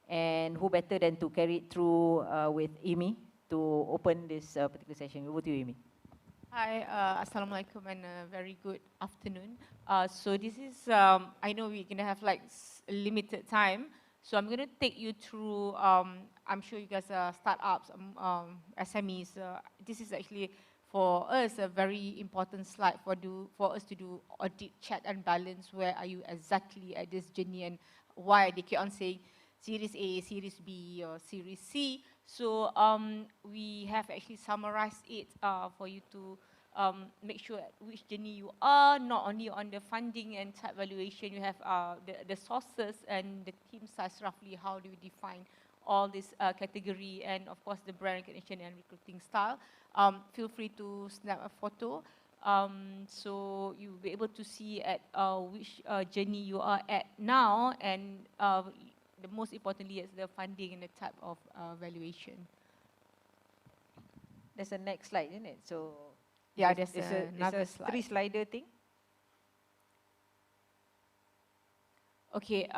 And who better than to carry it through with Amy to open this particular session. Over to you, Amy.
Hi, Assalamualaikum, and a very good afternoon. So this is, I know we're going to have like limited time, so I'm going to take you through, I'm sure you guys are startups, SMEs. This is actually for us a very important slide for us to do audit, check and balance. Where are you exactly at this journey, and why they keep on saying Series A, Series B, or Series C. So we have actually summarized it for you to make sure which journey you are, not only on the funding and type valuation, you have the sources and the team size roughly, how do you define all this category, and of course the brand recognition and recruiting style. Feel free to snap a photo. So you'll be able to see at which journey you are at now, and the most importantly is the funding and the type of valuation.
There's a next slide, isn't it? So
yeah, there's
a 3-slider thing.
Okay,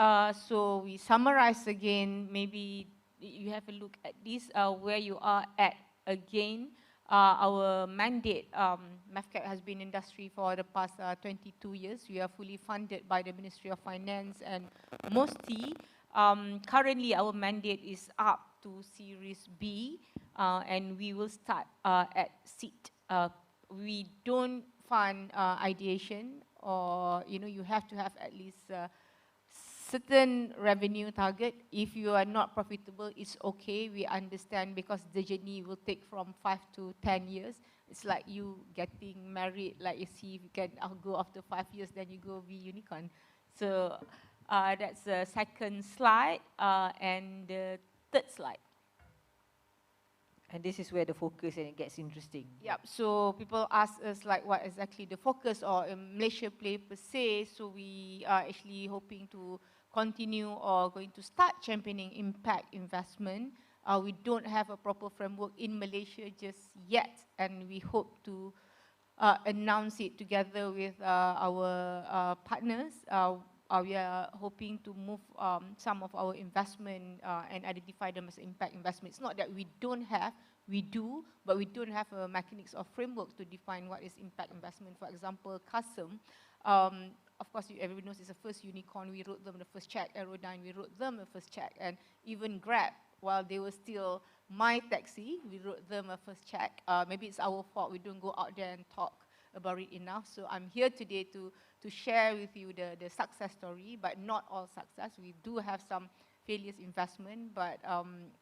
so we summarize again. Maybe you have a look at this, where you are at again. Our mandate, MAVCAP has been in industry for the past 22 years. We are fully funded by the Ministry of Finance and MOSTI. Currently, our mandate is up to Series B, and we will start at seed. We don't fund ideation, or you have to have at least certain revenue target. If you are not profitable, it's okay. We understand, because the journey will take from 5 to 10 years. It's like you getting married. Like you see, if you can go after 5 years, then you go be unicorn. So that's the second slide, and the third slide.
And this is where the focus and it gets interesting.
Yep. So people ask us like what exactly the focus or Malaysia play per se. So we are actually hoping to continue or going to start championing impact investment. We don't have a proper framework in Malaysia just yet, and we hope to announce it together with our partners. We are hoping to move some of our investment and identify them as impact investment. It's not that we don't have, we do, but we don't have a mechanics or framework to define what is impact investment. For example, Custom, of course, everyone knows it's the first unicorn. We wrote them the first check. Aerodyne, we wrote them the first check. And even Grab, while they were still My Taxi, we wrote them a first check. Maybe it's our fault. We don't go out there and talk about it enough. So I'm here today to share with you the success story, but not all success. We do have some failures investment, but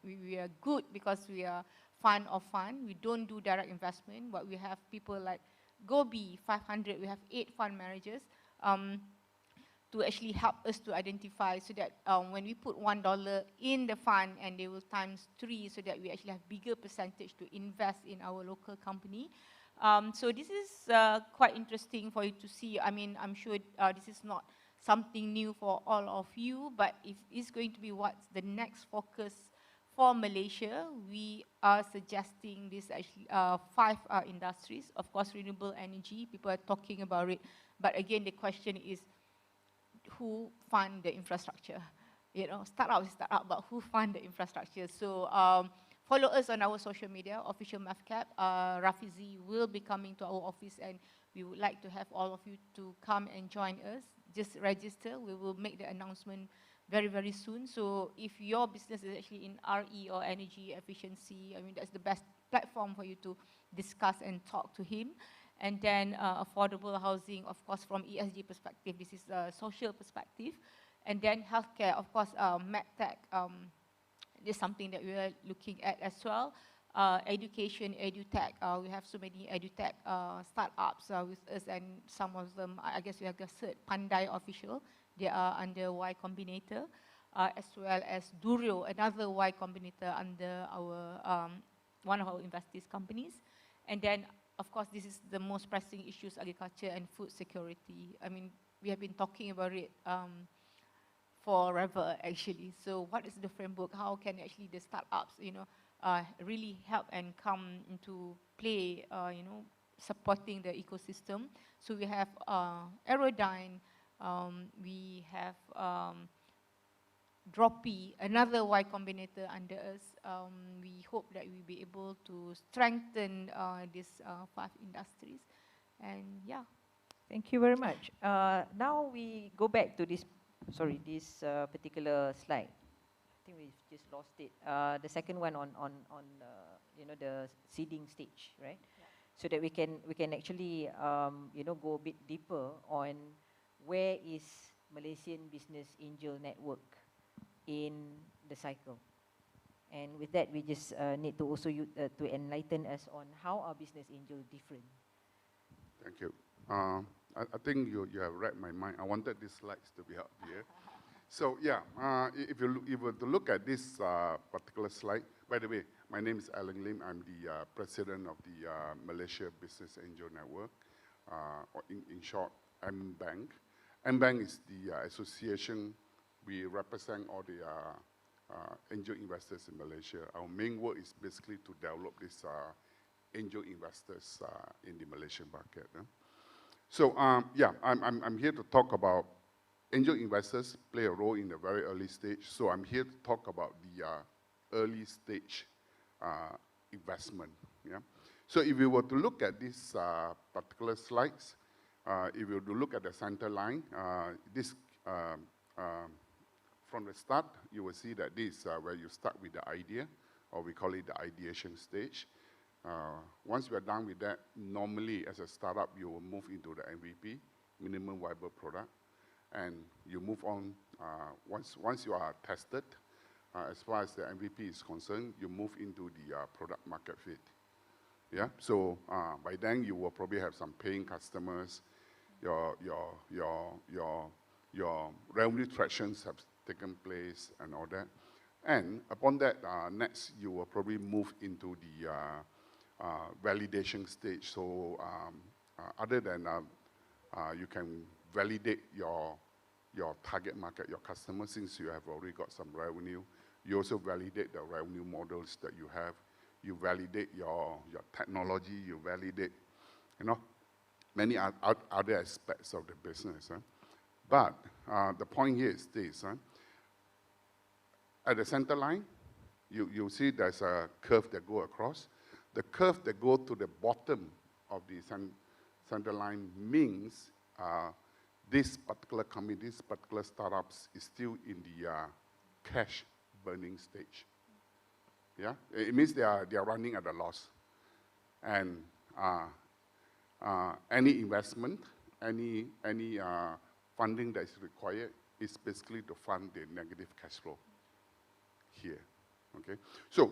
we are good because we are fund of fund. We don't do direct investment, but we have people like Gobi 500. We have 8 fund managers to actually help us to identify, so that when we put $1 in the fund, and they will times 3, so that we actually have bigger percentage to invest in our local company. So this is quite interesting for you to see. I mean, I'm sure this is not something new for all of you, but if it's going to be what's the next focus for Malaysia, we are suggesting this actually 5 industries. Of course, renewable energy, people are talking about it, but again, the question is, who fund the infrastructure? You know, startup is startup, but who fund the infrastructure? So follow us on our social media, official MAFCAP. Rafizi will be coming to our office, and we would like to have all of you to come and join us. Just register. We will make the announcement very, very soon. So if your business is actually in RE or energy efficiency, I mean, that's the best platform for you to discuss and talk to him. And then affordable housing, of course, from ESG perspective, this is a social perspective. And then healthcare, of course, MedTech, is something that we are looking at as well. Education, EduTech, we have so many EduTech startups with us, and some of them, I guess we have just heard, Pandai Official, they are under Y Combinator, as well as Durio, another Y Combinator under our, one of our investees companies. And then, of course, this is the most pressing issues, agriculture and food security. I mean, we have been talking about it forever, actually. So what is the framework? How can actually the startups, you know, really help and come into play, you know, supporting the ecosystem? So we have Aerodyne, we have Droppy, another Y Combinator under us. We hope that we'll be able to strengthen these 5 industries. And yeah.
Thank you very much. Now we go back to this, this particular slide. I think we've just lost it. The second one on you know, the seeding stage, right? Yeah. So that we can actually you know, go a bit deeper on where is Malaysian Business Angel Network in the cycle. And with that, we just need to also to enlighten us on how are business angels different.
Thank you. I think you have read my mind. I wanted these slides to be up here. So yeah, if you were to look at this particular slide, by the way, my name is Alan Lim. I'm the president of the Malaysia Business Angel Network, or in short, MBank. MBank is the association. We represent all the angel investors in Malaysia. Our main work is basically to develop these angel investors in the Malaysian market. So yeah, I'm here to talk about angel investors play a role in the very early stage. So I'm here to talk about the early stage investment. Yeah. So if you were to look at these particular slides, if you were to look at the center line, this from the start, you will see that this is where you start with the idea, or we call it the ideation stage. Once we are done with that, normally as a startup, you will move into the MVP, minimum viable product, and you move on. Once you are tested, as far as the MVP is concerned, you move into the product market fit. Yeah. So by then you will probably have some paying customers. Your revenue tractions have taken place and all that. And upon that, next you will probably move into the validation stage. So other than you can validate your target market, your customers, since you have already got some revenue. You also validate the revenue models that you have. You validate your technology. You validate, you know, many other aspects of the business. But the point here is this. At the center line, you see there's a curve that goes across. The curve that goes to the bottom of the center line means this particular company, this particular startups is still in the cash burning stage. Yeah, it means they are running at a loss. And any investment, any funding that is required is basically to fund the negative cash flow here, okay? So,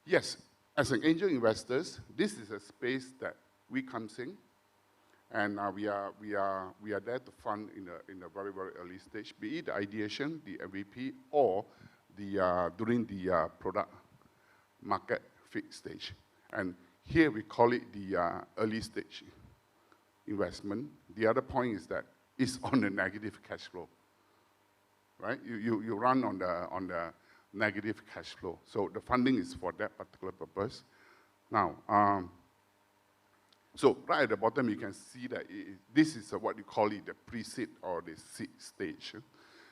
yes, as an angel investors, this is a space that we come in, and we are there to fund in a very, very early stage, be it the ideation, the MVP, or during the product market fit stage. And here we call it the early stage investment. The other point is that it's on the negative cash flow, right? You run on the negative cash flow. So the funding is for that particular purpose. Now, so right at the bottom, you can see that this is what you call it, the pre-seed or the seed stage.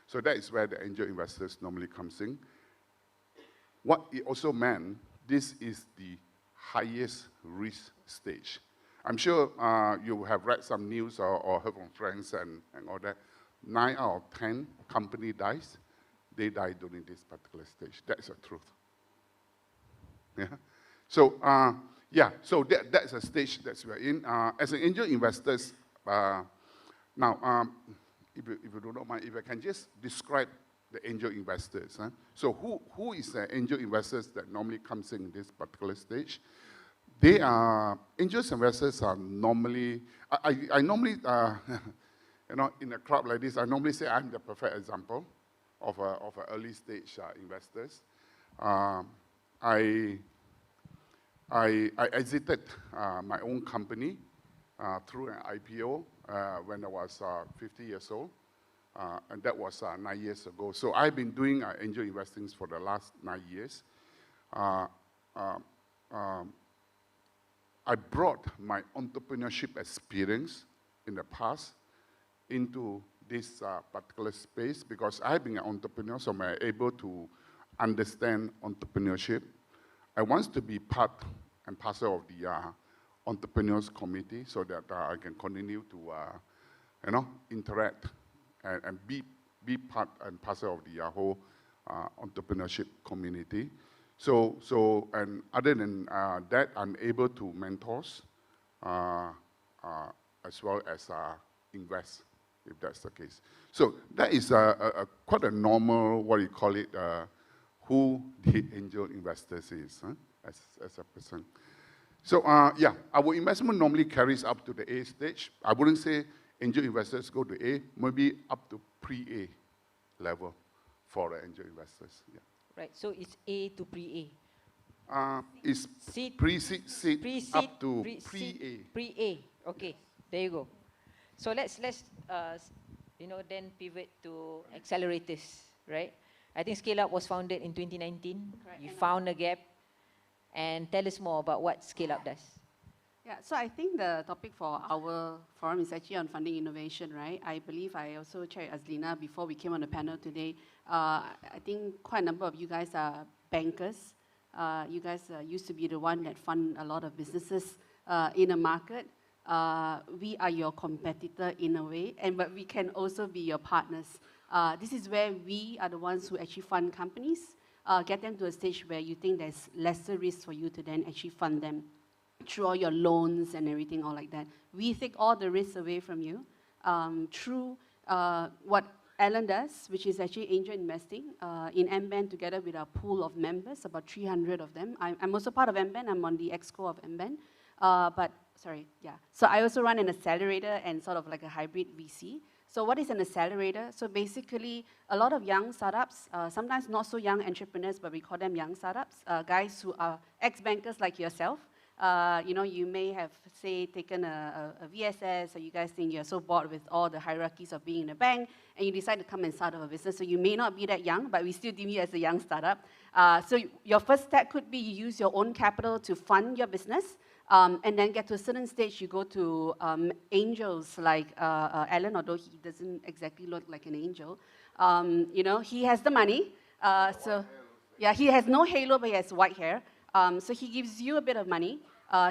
So that is where the angel investors normally comes in. What it also meant, this is the highest risk stage. I'm sure you have read some news or heard from friends and all that. 9 out of 10 company dies, they die during this particular stage. That's the truth. Yeah. So yeah, so that's a stage that we're in. As an angel investors, now, if you don't mind, if I can just describe the angel investors. So who is the angel investors that normally comes in this particular stage? They are, angel investors are normally, I normally, you know, in a club like this, I normally say I'm the perfect example of a early stage investors. I exited my own company through an IPO when I was 50 years old, and that was 9 years ago. So I've been doing angel investing for the last 9 years. I brought my entrepreneurship experience in the past into this particular space because I've been an entrepreneur, so I'm able to understand entrepreneurship. I want to be part and parcel of the entrepreneurs committee so that I can continue to, you know, interact and be part and parcel of the whole entrepreneurship community. So and other than that, I'm able to mentors as well as invest, if that's the case. So that is quite a normal, what you call it, who the angel investors is as a person. So yeah, our investment normally carries up to the A stage. I wouldn't say angel investors go to A, maybe up to pre-A level for the angel investors. Yeah.
Right, so it's A to pre-A.
It's pre-seed up to pre-A.
Pre-A, okay, there you go. So let's you know, then pivot to accelerators, right? I think Scale Up was founded in 2019. Correct. You found a gap, and tell us more about what Scale Up does.
Yeah, so I think the topic for our forum is actually on funding innovation, right? I believe I also checked Azlina before we came on the panel today. I think quite a number of you guys are bankers. You guys used to be the one that fund a lot of businesses in a market. We are your competitor in a way, but we can also be your partners. This is where we are the ones who actually fund companies, get them to a stage where you think there's lesser risk for you to then actually fund them through all your loans and everything, all like that. We take all the risks away from you through what Alan does, which is actually angel investing in MBAN together with our pool of members, about 300 of them. I'm also part of MBAN. I'm on the exco of MBAN. So I also run an accelerator and sort of like a hybrid VC. So what is an accelerator? So basically, a lot of young startups, sometimes not so young entrepreneurs, but we call them young startups, guys who are ex-bankers like yourself. You know, you may have, say, taken a VSS, or you guys think you're so bored with all the hierarchies of being in a bank, and you decide to come and start up a business. So you may not be that young, but we still deem you as a young startup. So your first step could be you use your own capital to fund your business, and then get to a certain stage, you go to angels like Alan, although he doesn't exactly look like an angel. You know, he has the money. So yeah, he has no halo, but he has white hair. So he gives you a bit of money.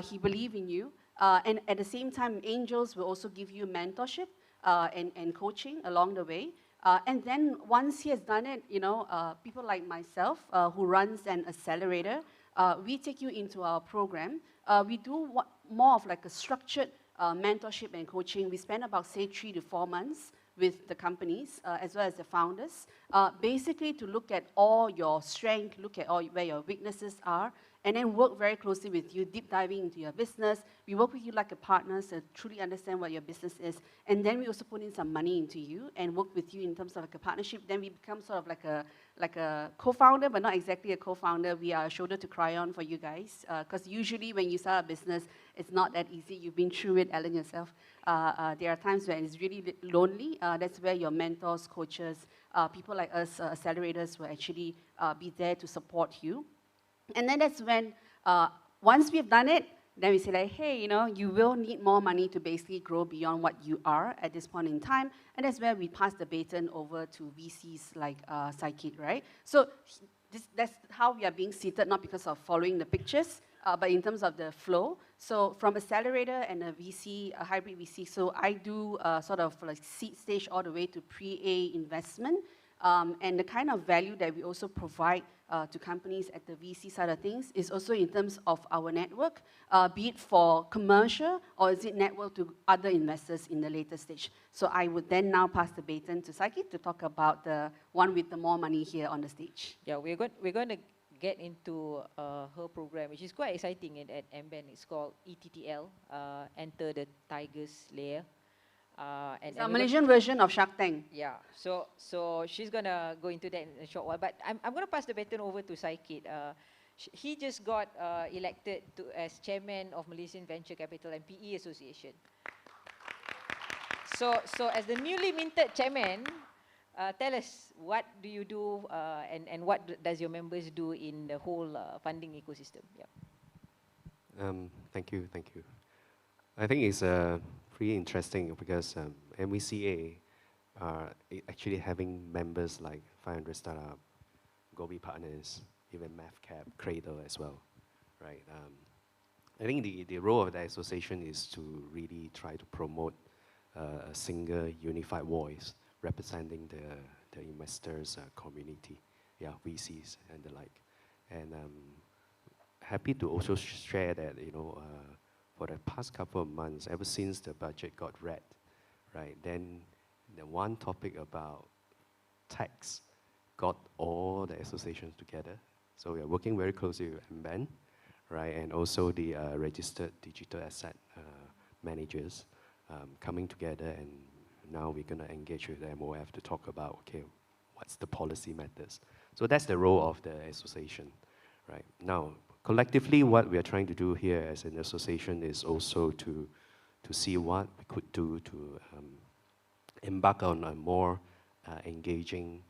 He believes in you. And at the same time, angels will also give you mentorship and coaching along the way. And then once he has done it, you know, people like myself, who runs an accelerator, we take you into our program. We do more of like a structured mentorship and coaching. We spend about, say, 3 to 4 months with the companies as well as the founders, basically to look at all your strengths, look at all where your weaknesses are, and then work very closely with you, deep diving into your business. We work with you like a partner to truly understand what your business is, and then we also put in some money into you and work with you in terms of like a partnership. Then we become sort of like a co-founder, but not exactly a co-founder. We are a shoulder to cry on for you guys, because usually when you start a business, it's not that easy. You've been through it, Ellen, yourself. There are times when it's really lonely. That's where your mentors, coaches, people like us, accelerators, will actually be there to support you. And then that's when, once we've done it, then we say like, hey, you know, you will need more money to basically grow beyond what you are at this point in time. And that's where we pass the baton over to VCs like Psychic, right? So that's how we are being seated, not because of following the pictures, but in terms of the flow. So from accelerator and a VC, a hybrid VC, so I do sort of like seed stage all the way to pre-A investment. And the kind of value that we also provide to companies at the VC side of things is also in terms of our network, be it for commercial or is it network to other investors in the later stage. So I would then now pass the baton to Psyche to talk about the one with the more money here on the stage.
Yeah, we're going to get into her program, which is quite exciting at MBAN. It's called ETTL, Enter the Tiger's Lair.
It's a Malaysian version of Shark Tank.
Yeah, so she's gonna go into that in a short while. But I'm gonna pass the baton over to Saikid. He just got elected as chairman of Malaysian Venture Capital and PE Association. So as the newly minted chairman, tell us what do you do and what does your members do in the whole funding ecosystem? Yeah.
Thank you. I think it's pretty interesting because MECA are actually having members like 500 Startup, Gobi Partners, even MathCap, Cradle as well, right? I think the role of the association is to really try to promote a single unified voice representing the investors community, yeah, VCs and the like. And happy to also share that, you know, for the past couple of months, ever since the budget got read, right, then the one topic about tax got all the associations together. So we are working very closely with MBAN, right, and also the registered digital asset managers coming together, and now we're going to engage with the MOF to talk about, okay, what's the policy methods. So that's the role of the association, right? Now, collectively, what we are trying to do here as an association is also to see what we could do to embark on a more engaging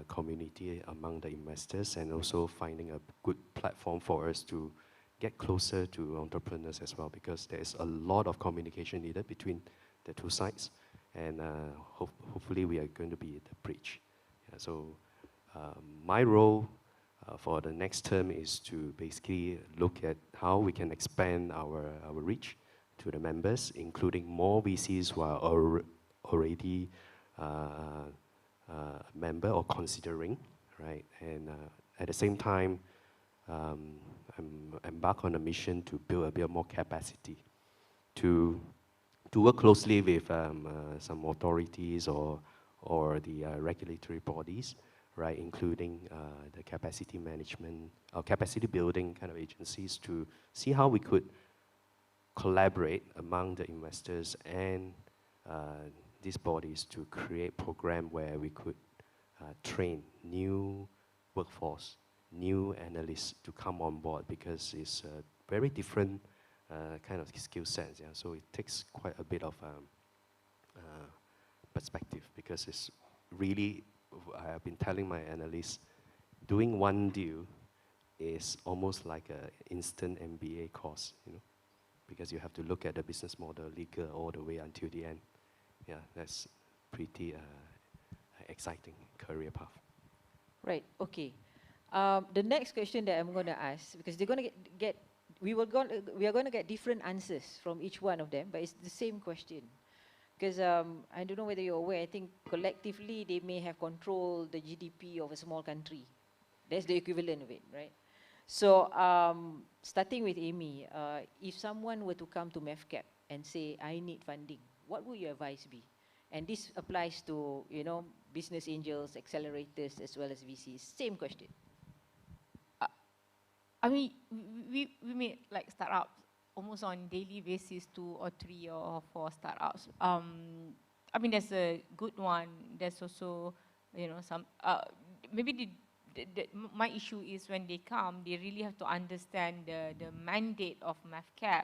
community among the investors, and also finding a good platform for us to get closer to entrepreneurs as well, because there's a lot of communication needed between the two sides, and hopefully we are going to be the bridge. Yeah, so my role for the next term is to basically look at how we can expand our reach to the members, including more VCs who are already a member or considering, right? And at the same time, I'm embark on a mission to build a bit more capacity to work closely with some authorities or the regulatory bodies, right, including the capacity management or capacity building kind of agencies, to see how we could collaborate among the investors and these bodies to create a program where we could train new workforce, new analysts to come on board, because it's a very different kind of skill sets. Yeah? So it takes quite a bit of perspective, because it's really, I have been telling my analysts, doing one deal is almost like an instant MBA course, you know, because you have to look at the business model, legal, all the way until the end. Yeah, that's pretty exciting career path.
Right. Okay. The next question that I'm going to ask, because they're going to get we are going to get different answers from each one of them, but it's the same question. Because I don't know whether you're aware, I think collectively they may have controlled the GDP of a small country. That's the equivalent of it, right? So starting with Amy, if someone were to come to MEFCAP and say, I need funding, what would your advice be? And this applies to, you know, business angels, accelerators, as well as VCs. Same question.
I mean, we meet like startups almost on daily basis, 2 or 3 or 4 startups. I mean, there's a good one. There's also, you know, some, maybe my issue is when they come, they really have to understand the mandate of MAFCAP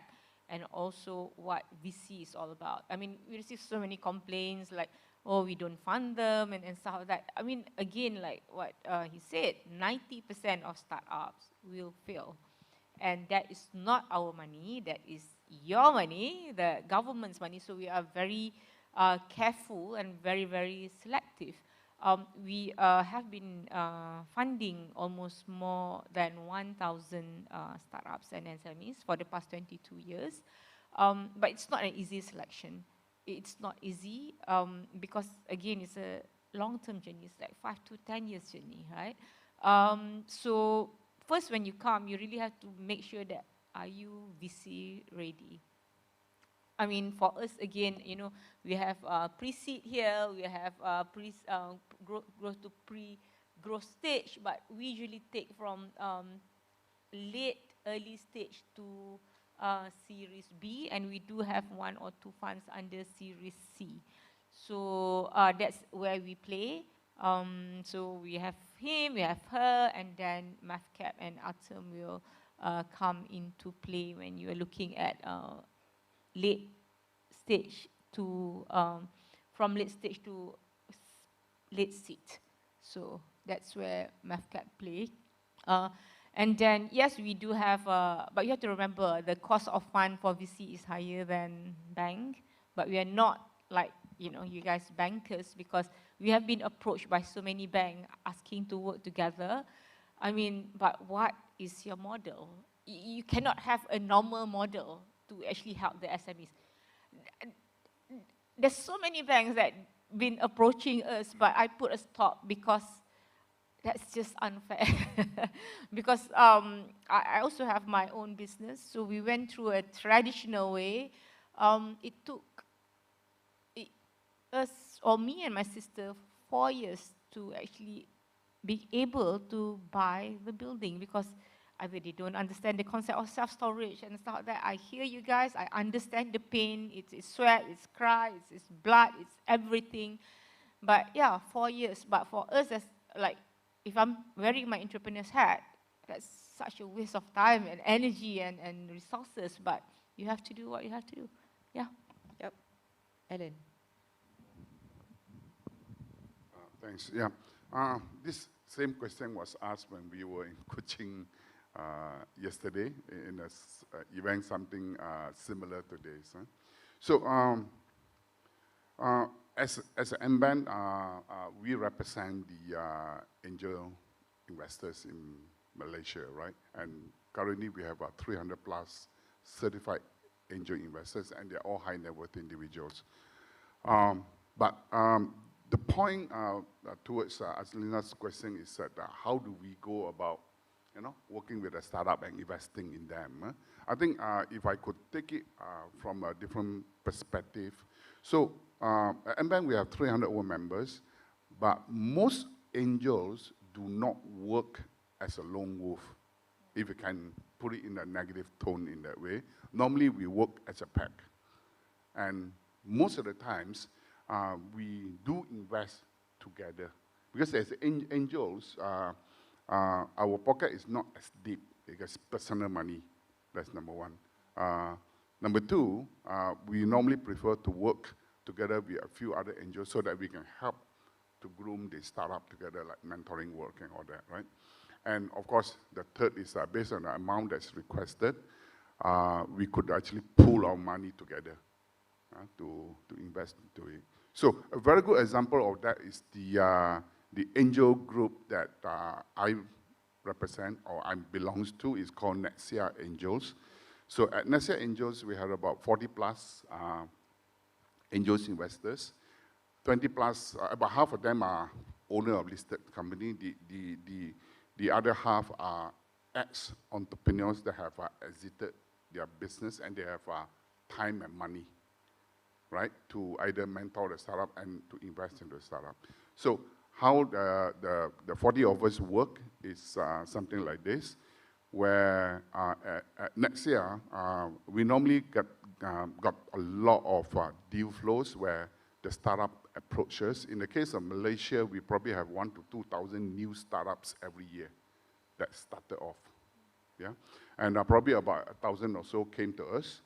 and also what VC is all about. I mean, we receive so many complaints like, oh, we don't fund them and stuff like that. I mean, again, like what he said, 90% of startups will fail. And that is not our money, that is your money, the government's money. So we are very careful and very, very selective. We have been funding almost more than 1,000 startups and SMEs for the past 22 years. But it's not an easy selection. It's not easy because, again, it's a long-term journey. It's like 5 to 10 years journey, right? So first, when you come, you really have to make sure that are you VC ready? I mean, for us, again, you know, we have pre-seed here, we have growth to pre-growth stage, but we usually take from late, early stage to Series B, and we do have 1 or 2 funds under Series C. So that's where we play. So we have him, we have her, and then MAFCAP and Atom will come into play when you are looking at late stage to, from late stage to late seed. So that's where MAFCAP play. And then, yes, we do have, but you have to remember, the cost of fund for VC is higher than bank, but we are not like, you know, you guys bankers, because we have been approached by so many banks asking to work together. I mean, but what is your model? You cannot have a normal model to actually help the SMEs. There's so many banks that been approaching us, but I put a stop because that's just unfair. Because I also have my own business, so we went through a traditional way. It took us, or me and my sister, 4 years to actually be able to buy the building, because I really don't understand the concept of self-storage and stuff like that. I hear you guys, I understand the pain, it's sweat, it's cry, it's blood, it's everything. But yeah, 4 years. But for us, that's like, if I'm wearing my entrepreneur's hat, that's such a waste of time and energy and resources, but you have to do what you have to do. Yeah.
Yep. Ellen.
Thanks. Yeah. This same question was asked when we were in Kuching yesterday in an event, something similar to this. Huh? So as an MBAN, we represent the angel investors in Malaysia, right? And currently we have about 300 plus certified angel investors, and they're all high net worth individuals. But the point towards Aslina's question is that how do we go about, you know, working with a startup and investing in them? I think if I could take it from a different perspective. So at MBank we have 300 over members, but most angels do not work as a lone wolf, if you can put it in a negative tone in that way. Normally we work as a pack. And most of the times, we do invest together. Because as angels, our pocket is not as deep because personal money. That's number one. Number two, we normally prefer to work together with a few other angels so that we can help to groom the startup together, like mentoring work and all that, right? And of course, the third is based on the amount that's requested, we could actually pool our money together to invest into it. So a very good example of that is the angel group that I represent, or I belongs to, is called Nexia Angels. So at Nexia Angels, we have about 40 plus angels investors. 20 plus, about half of them are owner of listed company. The other half are ex-entrepreneurs that have exited their business and they have time and money, right, to either mentor the startup and to invest in the startup. So how the 40 of us work is something like this, where at next year, we normally got a lot of deal flows where the startup approaches. In the case of Malaysia, we probably have 1,000 to 2,000 new startups every year that started off, yeah? And probably about 1,000 or so came to us,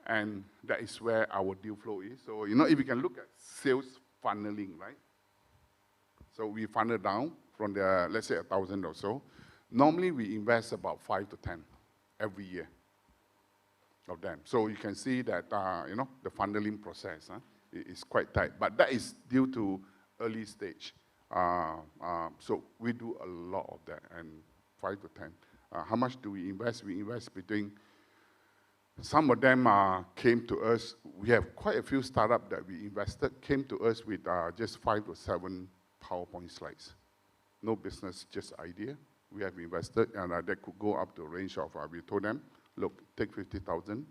and that is where our deal flow is. So, you know, if you can look at sales funneling, right? So we funnel down from the, let's say 1,000 or so. Normally we invest about 5 to 10 every year of them. So you can see that, you know, the funneling process is quite tight, but that is due to early stage. So we do a lot of that, and 5 to 10. How much do we invest? We invest between, some of them came to us, we have quite a few startups that we invested, came to us with just 5 to 7 PowerPoint slides. No business, just idea. We have invested, and that could go up to a range of, we told them, look, take 50,000,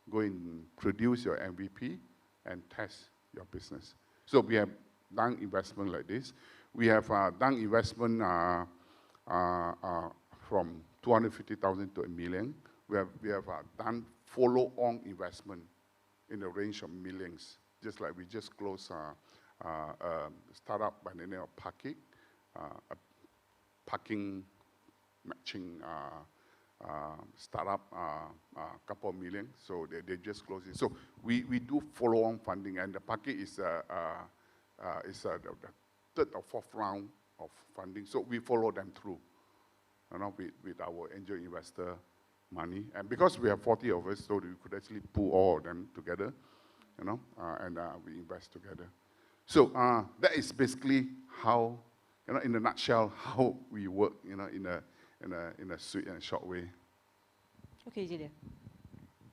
go and produce your MVP, and test your business. So we have done investment like this. We have done investment from 250,000 to $1 million. We have done follow-on investment in the range of millions, just like we just closed a startup by the name of Parking, a parking matching startup, a couple of million, so they just closed it. So we do follow-on funding, and the Parking is the third or fourth round of funding, so we follow them through, you know, with our angel investor money. And because we have 40 of us, so we could actually pull all of them together, you know, and we invest together. So that is basically how, you know, in a nutshell, how we work, you know, in a sweet and short way.
Okay, Julia.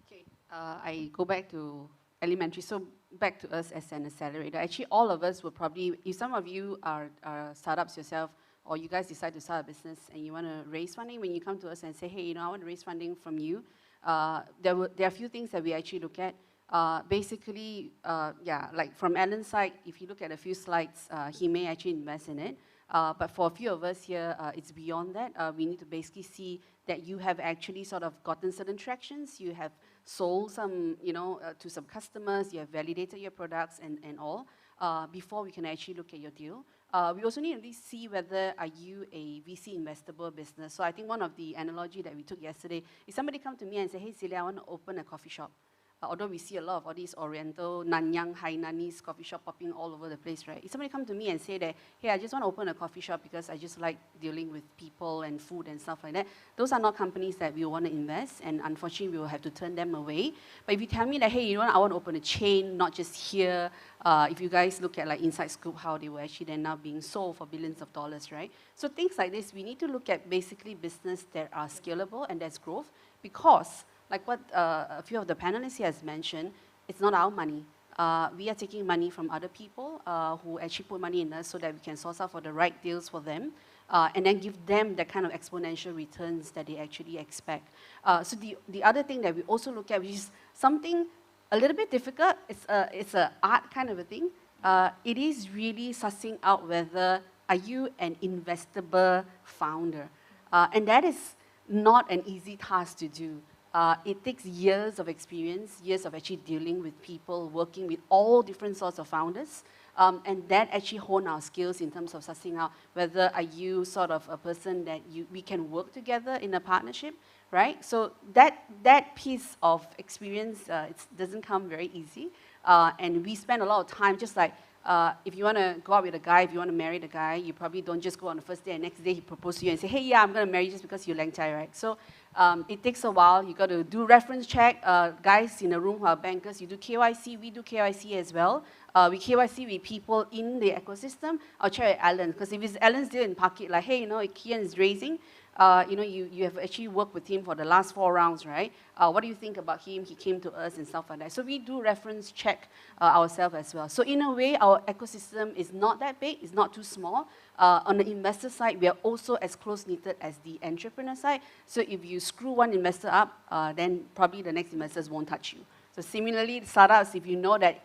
Okay, I go back to elementary. So back to us as an accelerator. Actually, all of us will probably, if some of you are startups yourself, or you guys decide to start a business and you want to raise funding, when you come to us and say, hey, you know, I want to raise funding from you, there are a few things that we actually look at. Basically, yeah, like from Alan's side, if you look at a few slides, he may actually invest in it. But for a few of us here, it's beyond that. We need to basically see that you have actually sort of gotten certain tractions, you have sold some, you know, to some customers, you have validated your products and all, before we can actually look at your deal. We also need to at least see whether are you a VC investable business. So I think one of the analogy that we took yesterday is somebody come to me and say, hey, Celia, I want to open a coffee shop. Although we see a lot of all these Oriental, Nanyang, Hainanese coffee shop popping all over the place, right? If somebody come to me and say that, hey, I just want to open a coffee shop because I just like dealing with people and food and stuff like that, those are not companies that we want to invest, and unfortunately, we will have to turn them away. But if you tell me that, hey, you know what, I want to open a chain, not just here, if you guys look at like Inside Scoop, how they were actually then now being sold for billions of dollars, right? So things like this, we need to look at basically business that are scalable and that's growth, because like what a few of the panelists here has mentioned, it's not our money. We are taking money from other people who actually put money in us so that we can source out for the right deals for them, and then give them the kind of exponential returns that they actually expect. So the other thing that we also look at, which is something a little bit difficult, it's an art kind of a thing. It is really sussing out whether are you an investable founder. And that is not an easy task to do. It takes years of experience, years of actually dealing with people, working with all different sorts of founders, and that actually hone our skills in terms of sussing out whether are you sort of a person that we can work together in a partnership, right? So that piece of experience, it doesn't come very easy, and we spend a lot of time just like, if you want to go out with a guy, if you want to marry the guy, you probably don't just go on the first day and next day he proposes to you and say, hey, yeah, I'm going to marry you just because you're Lang Chai, right? So it takes a while. You got to do reference check. Guys in the room who are bankers, you do KYC. We do KYC as well. We KYC with people in the ecosystem. I'll check with Alan, because if it's Alan's deal in pocket, like, hey, you know, Kian is raising, you have actually worked with him for the last 4 rounds, right? What do you think about him? He came to us and stuff like that. So we do reference check ourselves as well. So in a way, our ecosystem is not that big, it's not too small. On the investor side, we are also as close-knitted as the entrepreneur side. So if you screw one investor up, then probably the next investors won't touch you. So similarly, startups, if you know that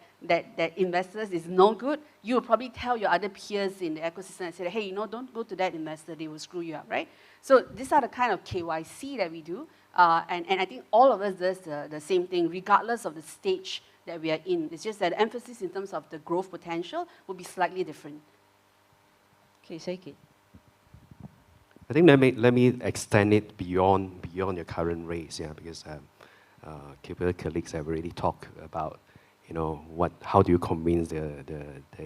investors is no good, you will probably tell your other peers in the ecosystem and say, hey, don't go to that investor, they will screw you up, right? So these are the kind of KYC that we do. And I think all of us does the same thing, regardless of the stage that we are in. It's just that the emphasis in terms of the growth potential will be slightly different.
Okay, Saikid.
I think let me extend it beyond your current race, yeah, because capable colleagues have already talked about, how do you convince the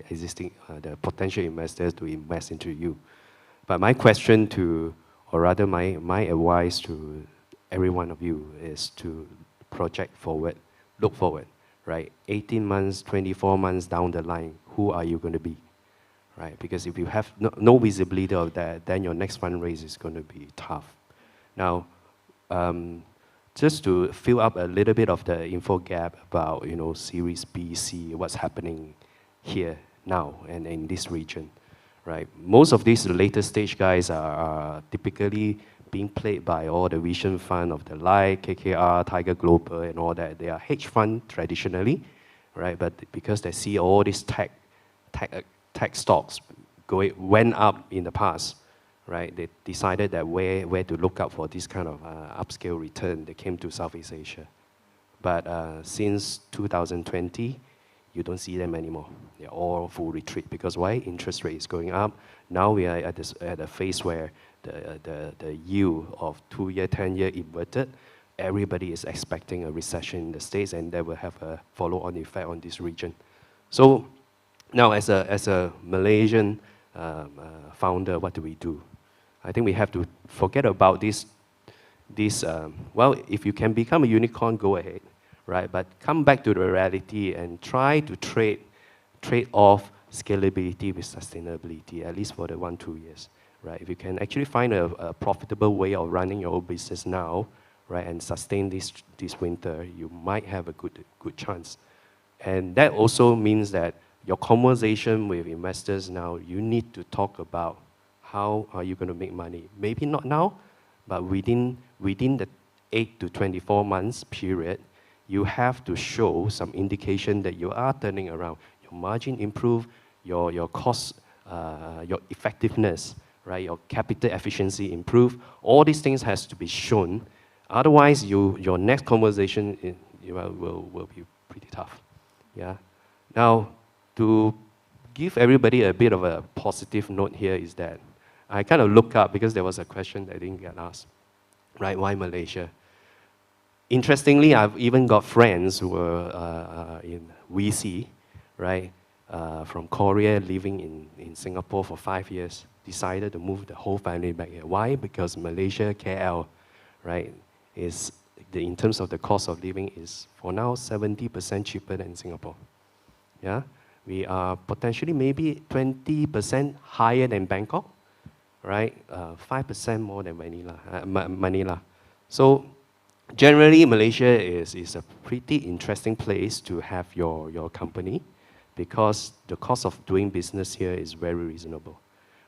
existing, the potential investors to invest into you. But my question or rather my advice to every one of you is to project forward, look forward, right? 18 months, 24 months down the line, who are you going to be, right? Because if you have no visibility of that, then your next fundraise is going to be tough. Now, just to fill up a little bit of the info gap about, Series B, C, what's happening here now and in this region, right? Most of these later stage guys are typically being played by all the vision fund of the like, KKR, Tiger Global and all that. They are hedge fund traditionally, right? But because they see all these tech stocks went up in the past, right? They decided that where to look out for this kind of upscale return. They came to Southeast Asia. But since 2020, you don't see them anymore. They're all full retreat. Because why? Interest rate is going up. Now we are at a phase where the yield of 2-year, 10-year inverted. Everybody is expecting a recession in the States, and that will have a follow-on effect on this region. So now as a Malaysian founder, what do we do? I think we have to forget about this, well, if you can become a unicorn, go ahead, right? But come back to the reality and try to trade off scalability with sustainability, at least for the 1-2 years, right? If you can actually find a profitable way of running your own business now, right, and sustain this winter, you might have a good chance. And that also means that your conversation with investors now, you need to talk about how are you going to make money? Maybe not now, but within the 8 to 24 months period, you have to show some indication that you are turning around. Your margin improve, your cost, your effectiveness, right? Your capital efficiency improve. All these things has to be shown. Otherwise, your next conversation will be pretty tough. Yeah. Now, to give everybody a bit of a positive note here is that I kind of look up because there was a question that didn't get asked, right? Why Malaysia? Interestingly, I've even got friends who were in VC, right? From Korea, living in Singapore for 5 years, decided to move the whole family back here. Why? Because Malaysia, KL, right, in terms of the cost of living is for now 70% cheaper than Singapore. Yeah, we are potentially maybe 20% higher than Bangkok, right? 5% more than Manila. So generally, Malaysia is a pretty interesting place to have your company because the cost of doing business here is very reasonable,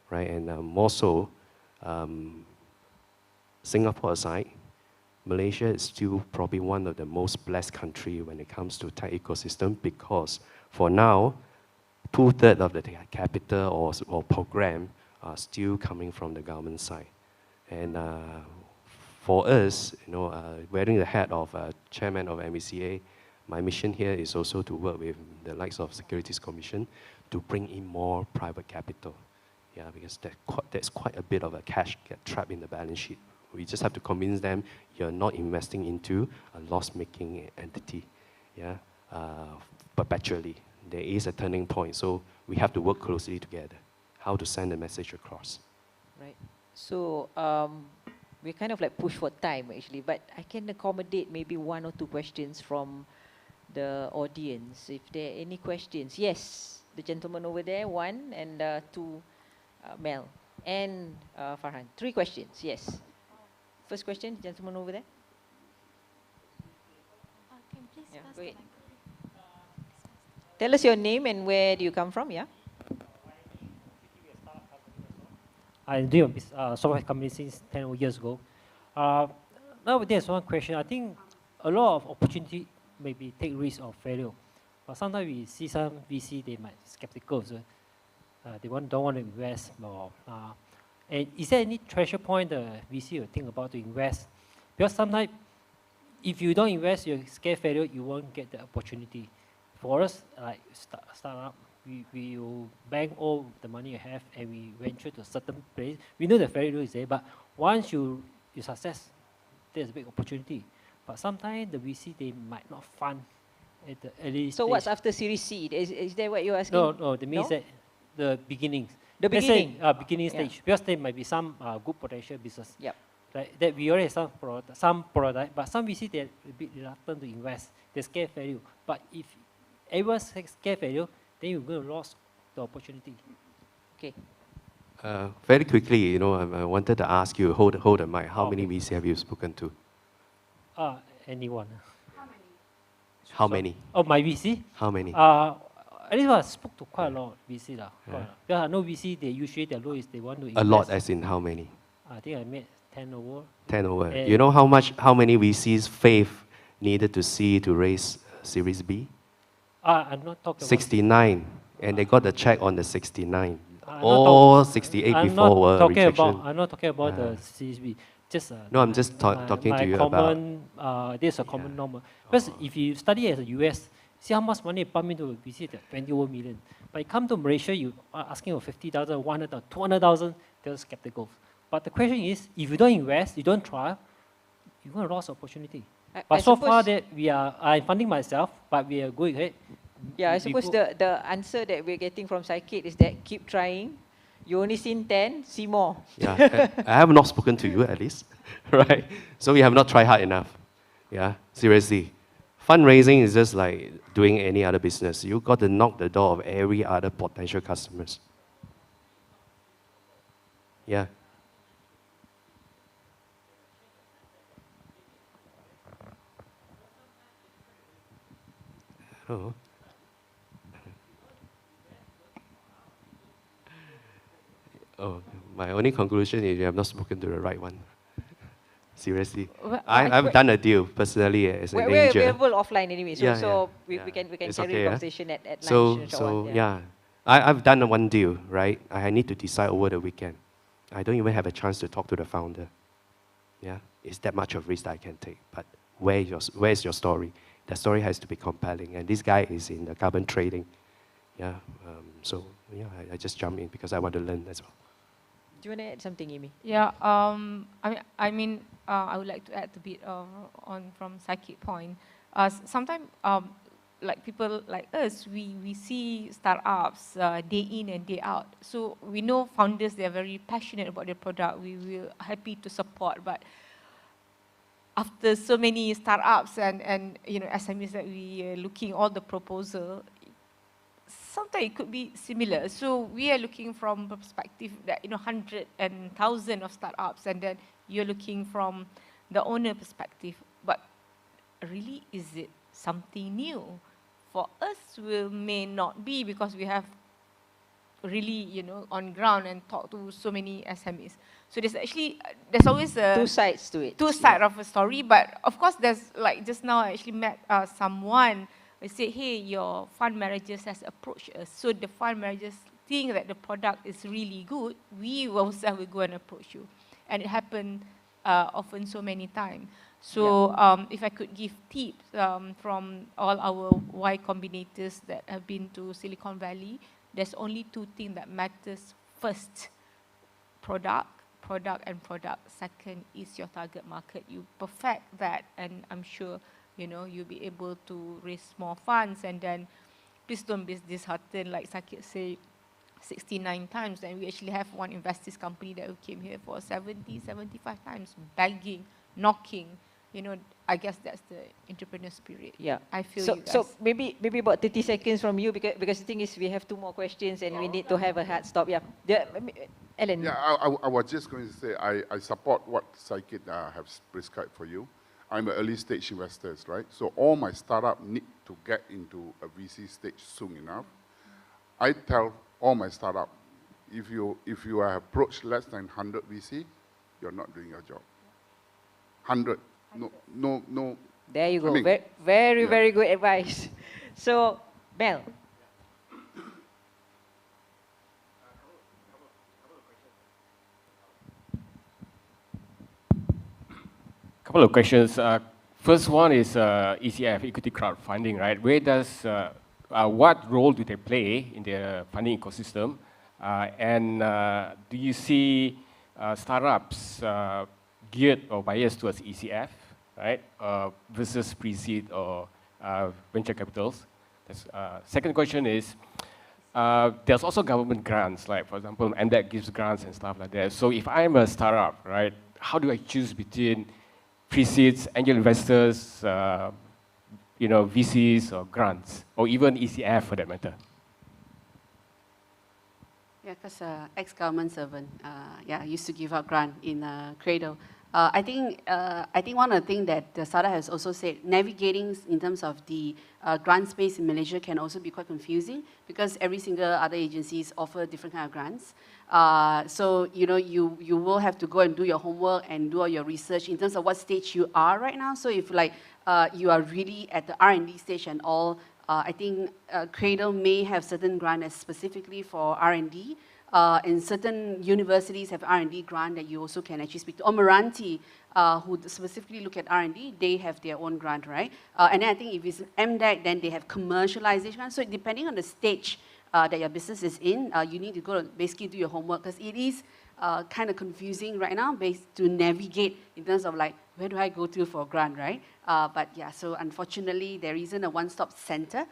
right? And more so, Singapore aside, Malaysia is still probably one of the most blessed country when it comes to tech ecosystem because for now, 2/3 of the capital or program are still coming from the government side. And for us, wearing the hat of chairman of MECA, my mission here is also to work with the likes of Securities Commission to bring in more private capital. Yeah, because there's quite a bit of a cash get trapped in the balance sheet. We just have to convince them you're not investing into a loss-making entity, yeah, perpetually. There is a turning point, so we have to work closely together. How to send the message across.
Right. So we kind of like push for time actually, but I can accommodate maybe 1 or 2 questions from the audience. If there are any questions, yes, the gentleman over there, 1, and 2, Mel. and Farhan. 3 questions, yes. First question, gentleman over there. Yeah, go ahead. Tell us your name and where do you come from, yeah?
I'm doing a software company since 10 years ago. Nowadays, one question, I think a lot of opportunity maybe take risk or failure. But sometimes we see some VC, they might skeptical. So, they don't want to invest more. And is there any treasure point the VC will think about to invest? Because sometimes if you don't invest, you're scared failure, you won't get the opportunity. For us, like startup, we will bank all the money you have and we venture to a certain place. We know the failure is there, but once you success, there's a big opportunity. But sometimes the VC, they might not fund at the early
So
stage.
what's after Series C? Is that what you're asking?
No, that means that the beginnings.
The beginning?
Let's say, beginning
Yeah.
stage, because there might be some good potential business.
Yep.
Right, that we already have some product, but some VC, they're a bit reluctant to invest. They scare failure. But if everyone scare failure, then you're going to lose the opportunity.
Okay.
Very quickly, you know, I wanted to ask you, hold the mic, how many VC have you spoken to?
Anyone.
How many?
Oh, my VC?
How many?
At least I spoke to quite a lot of VC.
Yeah.
Because I know VC, they usually their low is they want to invest.
A lot as in how many?
I think I made 10 over.
10 over.
And
You know how many VCs faith needed to see to raise Series B?
I'm not talking
69. And they got the check on the 69.
about...
All 68 before were rejection.
I'm not talking about the Series B. Just,
No, I'm just talking to you about...
This is a common normal. Because if you study as a US, see how much money pump into VC, 21 million. But you come to Malaysia, you are asking for 50,000, 100,000, 200,000, they're skeptical. But the question is, if you don't invest, you don't try, you're going to lose opportunity. But so far that I'm funding myself, but we are going ahead.
Yeah, I suppose the answer that we're getting from Psychic is that keep trying. You only seen 10, see more.
Yeah, I have not spoken to you at least, right? So we have not tried hard enough. Yeah, seriously. Fundraising is just like doing any other business. You got to knock the door of every other potential customers. Yeah. Oh. Oh, my only conclusion is you have not spoken to the right one. Seriously.
Well,
I've done a deal personally as an angel.
We're available offline anyway, so we can
It's
carry
okay,
the conversation at lunch.
So,
and so on,
yeah. I've done one deal, right? I need to decide over the weekend. I don't even have a chance to talk to the founder. Yeah, it's that much of risk that I can take. But where's your story? The story has to be compelling. And this guy is in the carbon trading. Yeah, so yeah, I just jump in because I want to learn as well.
Do you want to add something, Amy?
Yeah, I mean, I would like to add a bit on from Psychic point. Sometimes, like people like us, we see startups day in and day out. So we know founders, they're very passionate about their product. We're happy to support, but after so many startups and you know SMEs that we are looking all the proposal, sometimes it could be similar. So we are looking from a perspective that, you know, 100 and 1,000 of startups, and then you're looking from the owner perspective. But really, is it something new? For us, we may not be, because we have really, you know, on ground and talk to so many SMEs. So there's always
two sides to it.
Two sides of a story. But of course, there's like just now I actually met someone. I said, hey, your fund managers has approached us. So the fund managers think that the product is really good. We ourselves will go and approach you. And it happened often so many times. So if I could give tips from all our Y combinators that have been to Silicon Valley, there's only two things that matters. First, product. Second is your target market. You perfect that, and I'm sure, you know, you'll be able to raise more funds. And then please don't be disheartened, like Sakit said, 69 times. And we actually have one investors company that came here for 70, 75 times, begging, knocking, you know, I guess that's the entrepreneur spirit.
Yeah.
I feel
So
you guys.
so maybe about 30 seconds from you, because the thing is we have 2 more questions and we need to have a hard stop. Yeah. Ellen.
Yeah, I was just going to say I support what Saikid has prescribed for you. I'm an early stage investor, right? So all my startup need to get into a VC stage soon enough. I tell all my startup, if you are approached less than 100 VC, you're not doing your job. 100. No.
There you go.
I mean,
Very good advice. So, Mel.
Couple of questions. First one is ECF, equity crowdfunding, right? Where does, what role do they play in the funding ecosystem? And do you see startups geared or biased towards ECF, right? Versus pre-seed or venture capitals? Second question is, there's also government grants, like for example, MDEC gives grants and stuff like that. So if I'm a startup, right, how do I choose between pre-seeds, angel investors, you know, VCs or grants, or even ECF for that matter?
Yeah, because ex-government servant, used to give out grant in Cradle. I think one of the things that Sarah has also said, navigating in terms of the grant space in Malaysia can also be quite confusing because every single other agencies offer different kind of grants. So you know you will have to go and do your homework and do all your research in terms of what stage you are right now. So if like you are really at the R&D stage and all, I think Cradle may have certain grants specifically for R&D. And certain universities have R&D grant that you also can actually speak to. Or Meranti, who specifically look at R&D, they have their own grant, right? And then I think if it's MDEC, then they have commercialization. So depending on the stage that your business is in, you need to go to basically do your homework because it is kind of confusing right now to navigate in terms of like, where do I go to for a grant, right? But yeah, so unfortunately, there isn't a one-stop center.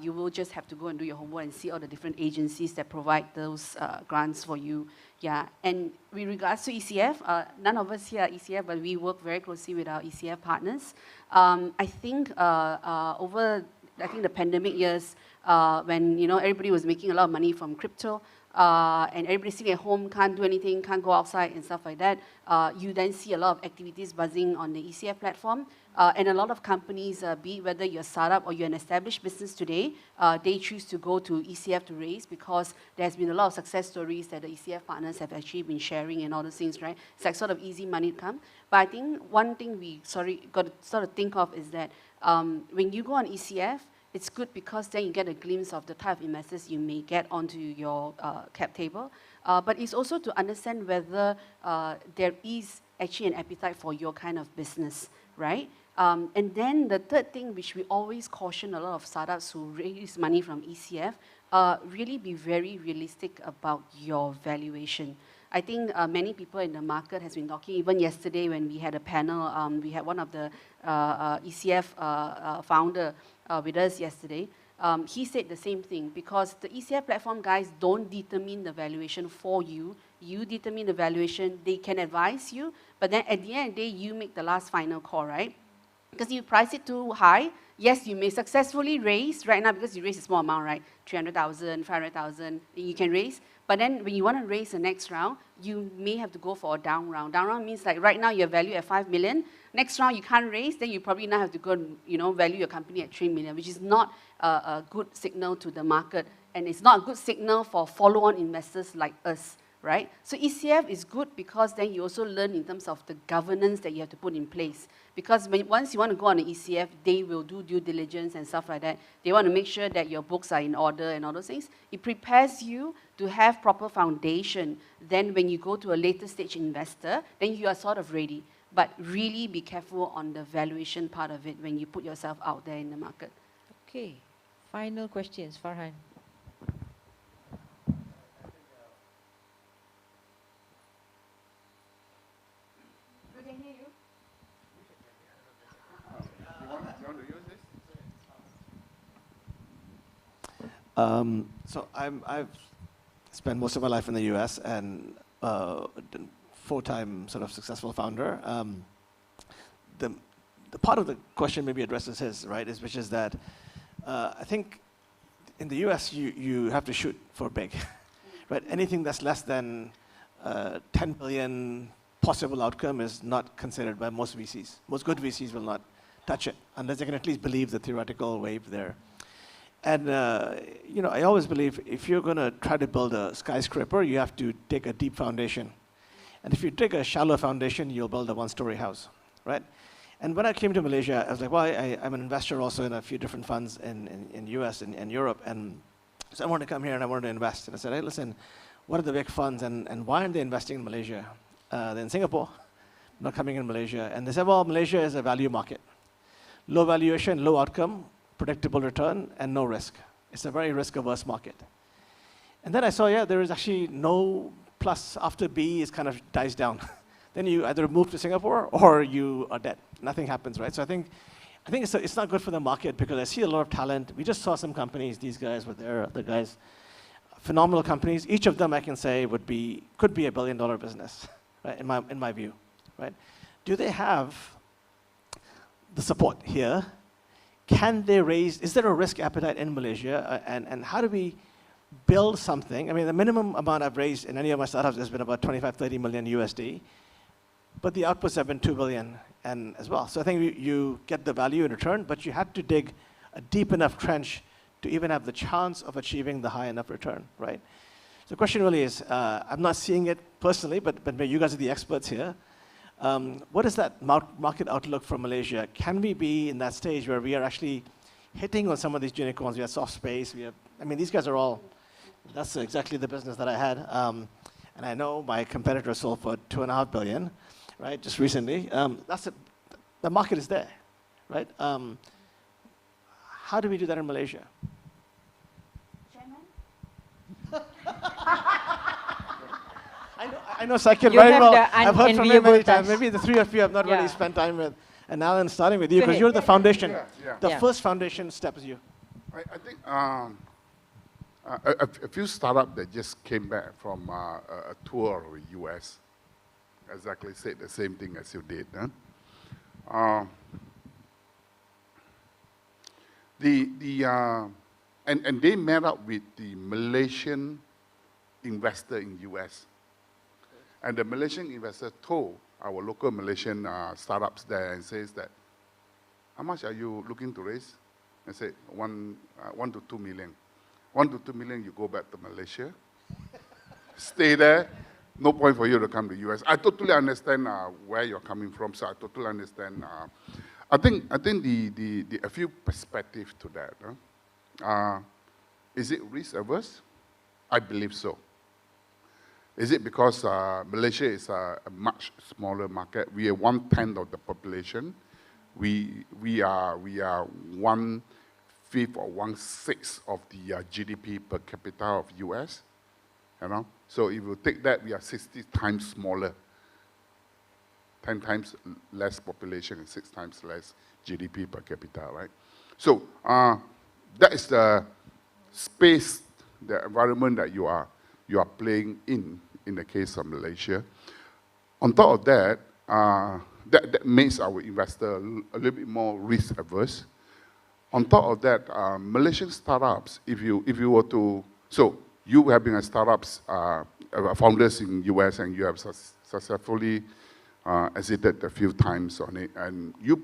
You will just have to go and do your homework and see all the different agencies that provide those grants for you. Yeah, and with regards to ECF, none of us here are ECF, but we work very closely with our ECF partners. I think over the pandemic years, when everybody was making a lot of money from crypto, and everybody sitting at home, can't do anything, can't go outside and stuff like that, you then see a lot of activities buzzing on the ECF platform. And a lot of companies, be it whether you're a startup or you're an established business today, they choose to go to ECF to raise because there's been a lot of success stories that the ECF partners have actually been sharing and all those things, right? It's like sort of easy money to come. But I think one thing we got to sort of think of is that when you go on ECF, it's good because then you get a glimpse of the type of investors you may get onto your cap table. But it's also to understand whether there is actually an appetite for your kind of business, right? And then the third thing, which we always caution a lot of startups who raise money from ECF, really be very realistic about your valuation. I think many people in the market has been talking, even yesterday when we had a panel, we had one of the ECF founder with us yesterday. He said the same thing because the ECF platform guys don't determine the valuation for you. You determine the valuation, they can advise you, but then at the end of the day, you make the last final call, right? Because you price it too high, yes, you may successfully raise right now because you raise a small amount, right? 300,000, 500,000, you can raise. But then when you want to raise the next round, you may have to go for a down round. Down round means like right now you're valued at 5 million. Next round you can't raise, then you probably now have to go and value your company at 3 million, which is not a good signal to the market. And it's not a good signal for follow-on investors like us, right? So ECF is good because then you also learn in terms of the governance that you have to put in place. Because once you want to go on the ECF, they will do due diligence and stuff like that. They want to make sure that your books are in order and all those things. It prepares you to have proper foundation. Then when you go to a later stage investor, then you are sort of ready. But really be careful on the valuation part of it when you put yourself out there in the market.
Okay, final questions, Farhan.
We can hear you.
So I've spent most of my life in the US and full-time sort of successful founder. the part of the question maybe addresses his, right, which is that I think in the US, you have to shoot for big, right? Anything that's less than 10 billion possible outcome is not considered by most VCs. Most good VCs will not touch it unless they can at least believe the theoretical wave there. And I always believe if you're going to try to build a skyscraper, you have to take a deep foundation. And if you take a shallow foundation, you'll build a one-story house, right? And when I came to Malaysia, I was like, well, I'm an investor also in a few different funds in US and Europe. And so I wanted to come here and I wanted to invest. And I said, hey, listen, what are the big funds and why aren't they investing in Malaysia? They're in Singapore, not coming in Malaysia. And they said, well, Malaysia is a value market. Low valuation, low outcome, predictable return, and no risk. It's a very risk-averse market. And then I saw, yeah, there is actually no plus after B is kind of dies down. Then you either move to Singapore or you are dead. Nothing happens, right? So I think it's not good for the market because I see a lot of talent. We just saw some companies, these guys were there, the guys, phenomenal companies. Each of them I can say could be $1 billion business, right? In my view, right? Do they have the support here? Can they raise, is there a risk appetite in Malaysia? And how do we build something? I mean, the minimum amount I've raised in any of my startups has been about 25, 30 million USD. But the outputs have been 2 billion and as well. So I think you get the value in return, but you had to dig a deep enough trench to even have the chance of achieving the high enough return, right? So the question really is, I'm not seeing it personally, but you guys are the experts here. What is that market outlook for Malaysia? Can we be in that stage where we are actually hitting on some of these unicorns? We have soft space. These guys are all, that's exactly the business that I had. And I know my competitor sold for 2.5 billion. Right, just recently. The market is there, right? How do we do that in Malaysia? I know Sakir very well. I've heard from him many times. Maybe the three of you have not really spent time with. And Alan, starting with you, because you're the foundation. The first foundation step is you.
I think a few startups that just came back from a tour of the US exactly said the same thing as you did. Huh? And they met up with the Malaysian investor in US. And the Malaysian investor told our local Malaysian startups there and says that, how much are you looking to raise? I said, 1 to 2 million. 1 to 2 million, you go back to Malaysia, stay there. No point for you to come to US. I totally understand where you're coming from, so I totally understand. I think a few perspectives to that. Huh? Is it risk averse? I believe so. Is it because Malaysia is a much smaller market? We are 1/10 of the population. We are 1/5 or 1/6 of the GDP per capita of US. You know? So if you take that, we are 60 times smaller, 10 times less population and 6 times less GDP per capita, right? So that is the space, the environment that you are playing in the case of Malaysia. On top of that, that makes our investor a little bit more risk averse. On top of that, Malaysian startups, if you were to, so you have been a startups founders in US and you have successfully exited a few times on it, and you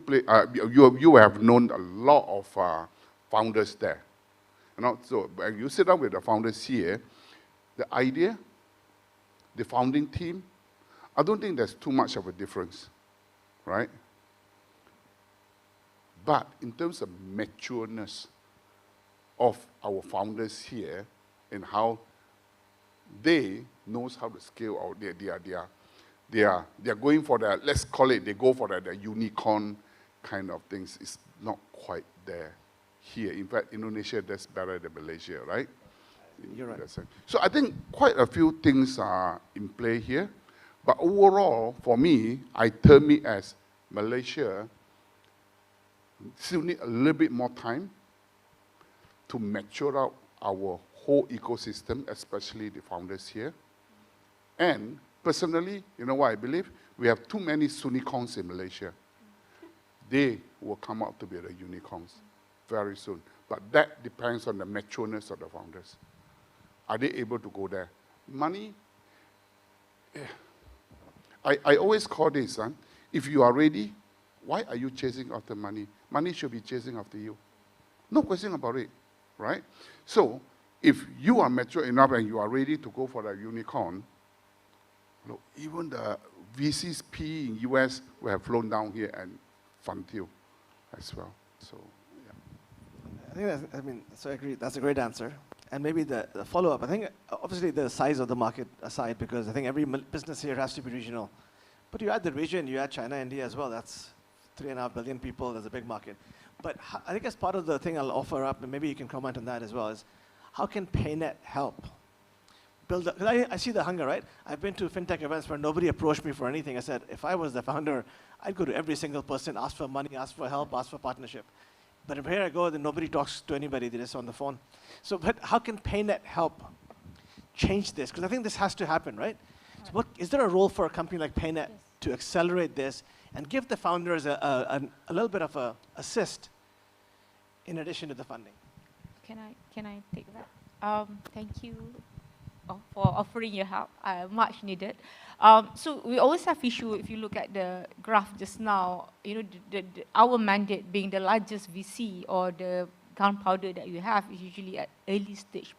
have known a lot of founders there. You know, so when you sit down with the founders here, the idea, the founding team, I don't think there's too much of a difference, right? But in terms of matureness of our founders here and how they knows how to scale out, they are going for that, let's call it, they go for that unicorn kind of things. It's not quite there here. In fact, Indonesia does better than Malaysia, right?
You're right.
So I think quite a few things are in play here. But overall, for me, I term it as Malaysia still need a little bit more time to mature out our whole ecosystem, especially the founders here. And personally, you know what I believe? We have too many unicorns in Malaysia. they will come out to be the unicorns very soon. But that depends on the matureness of the founders. Are they able to go there? Money, I always call this, if you are ready, why are you chasing after money? Money should be chasing after you. No question about it, right? So, if you are mature enough and you are ready to go for the unicorn, look, even the VCs P in US will have flown down here and fund you as well. So, yeah.
I think so I agree. That's a great answer. And maybe the follow-up, I think obviously the size of the market aside, because I think every business here has to be regional. But you add the region, you add China, India as well, that's 3.5 billion people, that's a big market. But I think as part of the thing I'll offer up, and maybe you can comment on that as well, is how can PayNet help? Because I see the hunger, right? I've been to fintech events where nobody approached me for anything. I said, if I was the founder, I'd go to every single person, ask for money, ask for help, ask for partnership. But if here I go, then nobody talks to anybody, they're just on the phone. So, but how can PayNet help change this? Because I think this has to happen, right? So is there a role for a company like PayNet to accelerate this and give the founders a little bit of a assist in addition to the funding?
Can I take that? Thank you for offering your help, much needed. So we always have issue, if you look at the graph just now, you know, our mandate being the largest VC or the gunpowder that you have is usually at early stage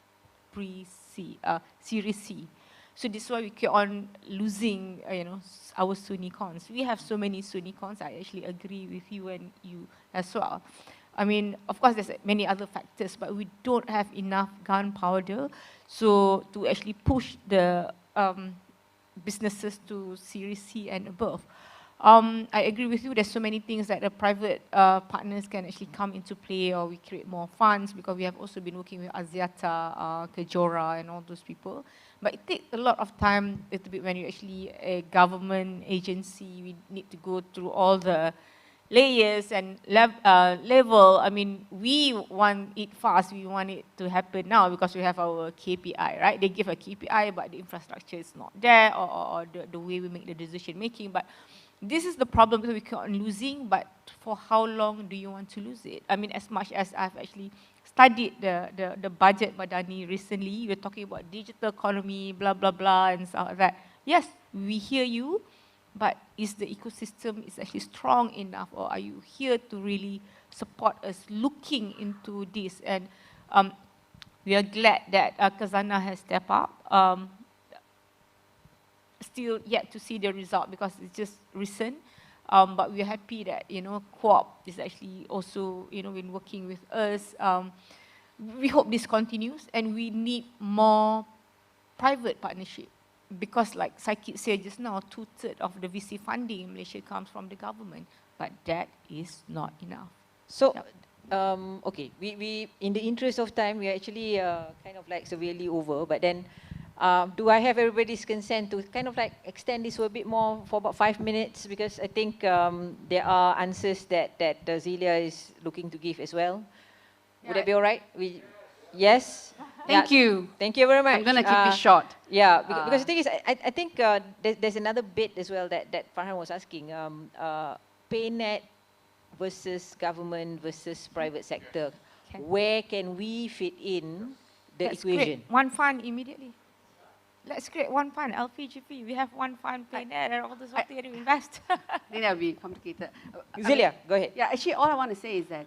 Series C. So this is why we keep on losing, you know, our Sunicons. We have so many Sunicons. I actually agree with you and you as well. I mean, of course, there's many other factors, but we don't have enough gunpowder, so to actually push the businesses to Series C and above. I agree with you. There's so many things that the private partners can actually come into play, or we create more funds, because we have also been working with Axiata, Kejora, and all those people. But it takes a lot of time, a little bit, when you're actually a government agency. We need to go through all the layers and level. I mean, we want it fast. We want it to happen now because we have our KPI, right? They give a KPI, but the infrastructure is not there, or the way we make the decision making. But this is the problem, because we keep on losing, but for how long do you want to lose it? I mean, as much as I've actually studied the budget Madani recently, we're talking about digital economy, blah, blah, blah, and stuff like that. Yes, we hear you, but is the ecosystem is actually strong enough, or are you here to really support us looking into this? And we are glad that Khazanah has stepped up. Still yet to see the result because it's just recent. But we're happy that, you know, Co-op is actually also, you know, been working with us. We hope this continues, and we need more private partnership. Because like Saikid said just now, 2/3 of the VC funding in Malaysia comes from the government, but that is not enough.
So, okay, we in the interest of time, we are actually kind of like severely over, but then do I have everybody's consent to kind of like extend this a bit more for about 5 minutes, because I think there are answers that Zelia is looking to give as well. Would that be all right? Yes?
Thank you.
Thank you very much.
I'm going to keep it short.
Yeah, because the thing is, I think there's another bit as well that Farhan was asking. PayNet versus government versus private sector.
Okay.
Where can we fit in the
Let's
equation?
create one fund immediately. Let's create one fund, LPGP. We have one fund, PayNet, and all this, what they to invest.
I think that would be complicated.
Zelia, go ahead.
Yeah, actually, all I want to say is that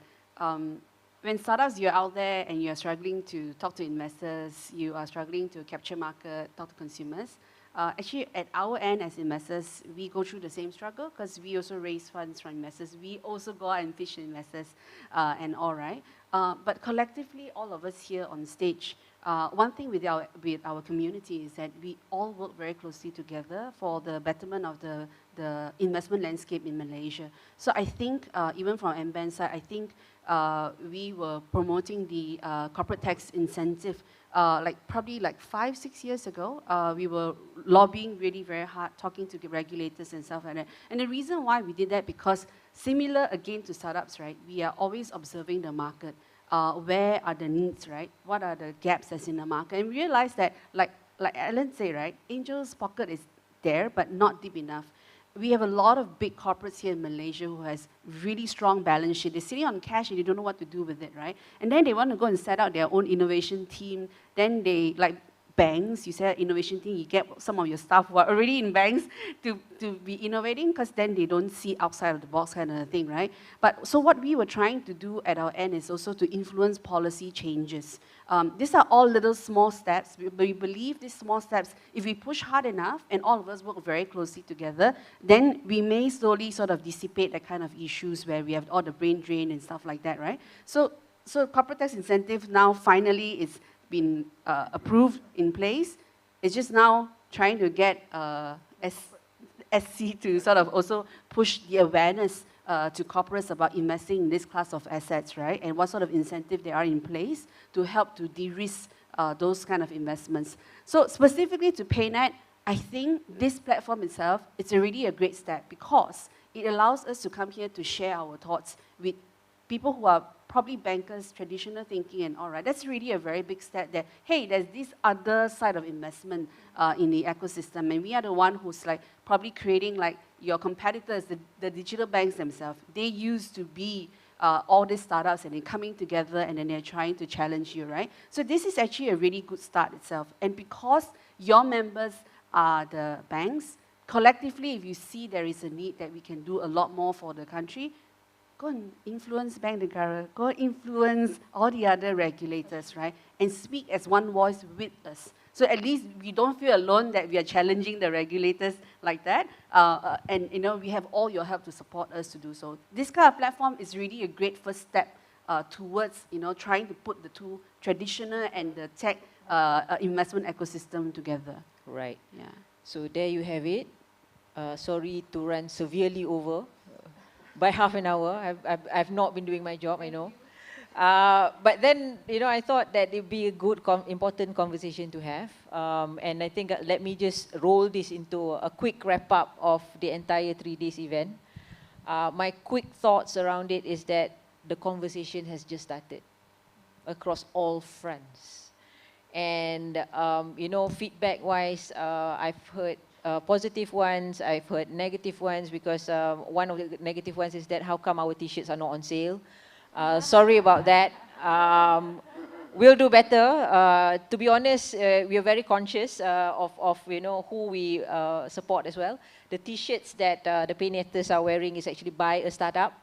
when startups, you're out there and you're struggling to talk to investors, you are struggling to capture market, talk to consumers. Actually, at our end as investors, we go through the same struggle because we also raise funds from investors. We also go out and pitch to investors and all, right? But collectively, all of us here on stage, one thing with our community is that we all work very closely together for the betterment of the investment landscape in Malaysia. So I think, even from MBAN's side, I think we were promoting the corporate tax incentive probably 5-6 years ago. We were lobbying really very hard, talking to the regulators and stuff like that. And the reason why we did that, because similar again to startups, right? We are always observing the market. Where are the needs, right? What are the gaps that's in the market? And we realize that, like Alan said, right? Angel's pocket is there, but not deep enough. we have a lot of big corporates here in Malaysia who has really strong balance sheet. They're sitting on cash and they don't know what to do with it, right? And then they want to go and set out their own innovation team. Then they, like banks, you set an innovation team, you get some of your staff who are already in banks to be innovating, because then they don't see outside of the box kind of thing, right? But so what we were trying to do at our end is also to influence policy changes. These are all little small steps, but we believe these small steps, if we push hard enough and all of us work very closely together, then we may slowly sort of dissipate that kind of issues where we have all the brain drain and stuff like that, right? So corporate tax incentive now finally is been approved in place. It's just now trying to get SC to sort of also push the awareness to corporates about investing in this class of assets, right? And what sort of incentive there are in place to help to de-risk those kind of investments. So specifically to PayNet, I think this platform itself, it's already a great step because it allows us to come here to share our thoughts with people who are probably bankers, traditional thinking and all right. That's really a very big step that, hey, there's this other side of investment in the ecosystem. And we are the one who's like probably creating like your competitors, the digital banks themselves. They used to be all these startups and they're coming together and then they're trying to challenge you, right? So this is actually a really good start itself. And because your members are the banks, collectively, if you see there is a need that we can do a lot more for the country, go and influence Bank Negara, go influence all the other regulators, right? And speak as one voice with us. So at least we don't feel alone that we are challenging the regulators like that. And you know, we have all your help to support us to do so. This kind of platform is really a great first step towards trying to put the two, traditional and the tech investment ecosystem together.
Right.
Yeah.
So there you have it. Sorry to run severely over by half an hour. I've not been doing my job, I know. But then, I thought that it would be a good, important conversation to have. And I think let me just roll this into a quick wrap-up of the entire 3 days event. My quick thoughts around it is that the conversation has just started across all fronts. And, feedback-wise, I've heard positive ones, I've heard negative ones, because one of the negative ones is that how come our t-shirts are not on sale? Sorry about that. We'll do better. To be honest, we are very conscious of who we support as well. The t-shirts that the Paynetters are wearing is actually by a startup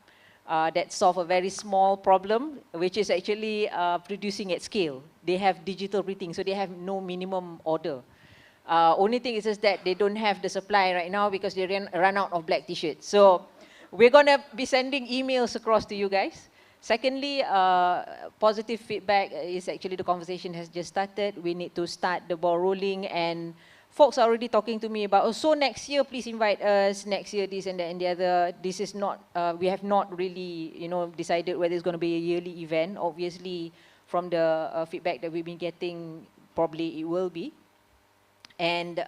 that solve a very small problem, which is actually producing at scale. They have digital printing, so they have no minimum order. Only thing is just that they don't have the supply right now because they run out of black t-shirts. So we're going to be sending emails across to you guys. Secondly, positive feedback is actually the conversation has just started. We need to start the ball rolling, and folks are already talking to me about, oh, so next year, please invite us, next year this and that and the other. This is not, we have not really, decided whether it's going to be a yearly event. Obviously, from the feedback that we've been getting, probably it will be. And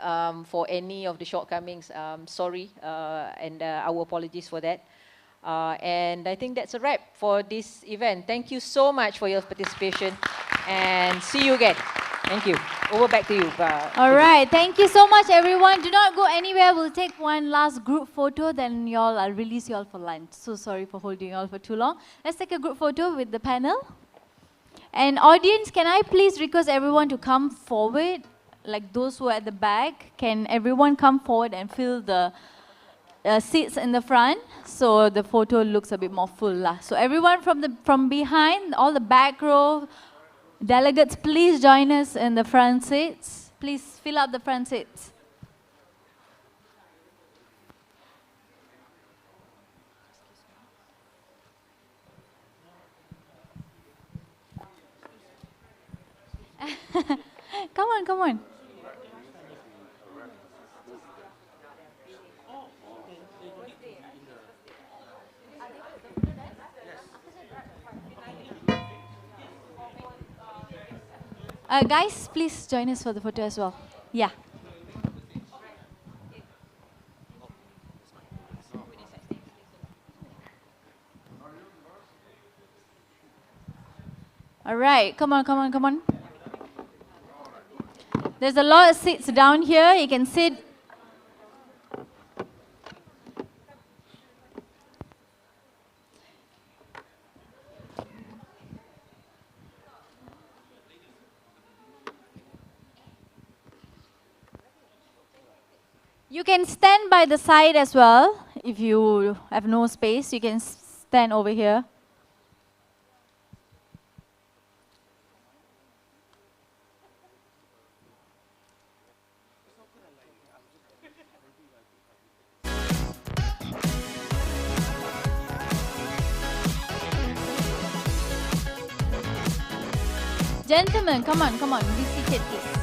for any of the shortcomings, sorry, and our apologies for that. And I think that's a wrap for this event. Thank you so much for your participation, and see you again. Thank you. Over back to you.
All right. Thank you so much, everyone. Do not go anywhere. We'll take one last group photo, then I'll release you all for lunch. So sorry for holding you all for too long. Let's take a group photo with the panel. And audience, can I please request everyone to come forward? Like those who are at the back, can everyone come forward and fill the seats in the front, so the photo looks a bit more full. So everyone from behind, all the back row delegates, please join us in the front seats. Please fill up the front seats. Come on, come on. Guys, please join us for the photo as well. Yeah. All right, come on, come on, come on. There's a lot of seats down here. You can sit You can stand by the side as well. If you have no space, you can stand over here. Gentlemen, come on, be seated, please.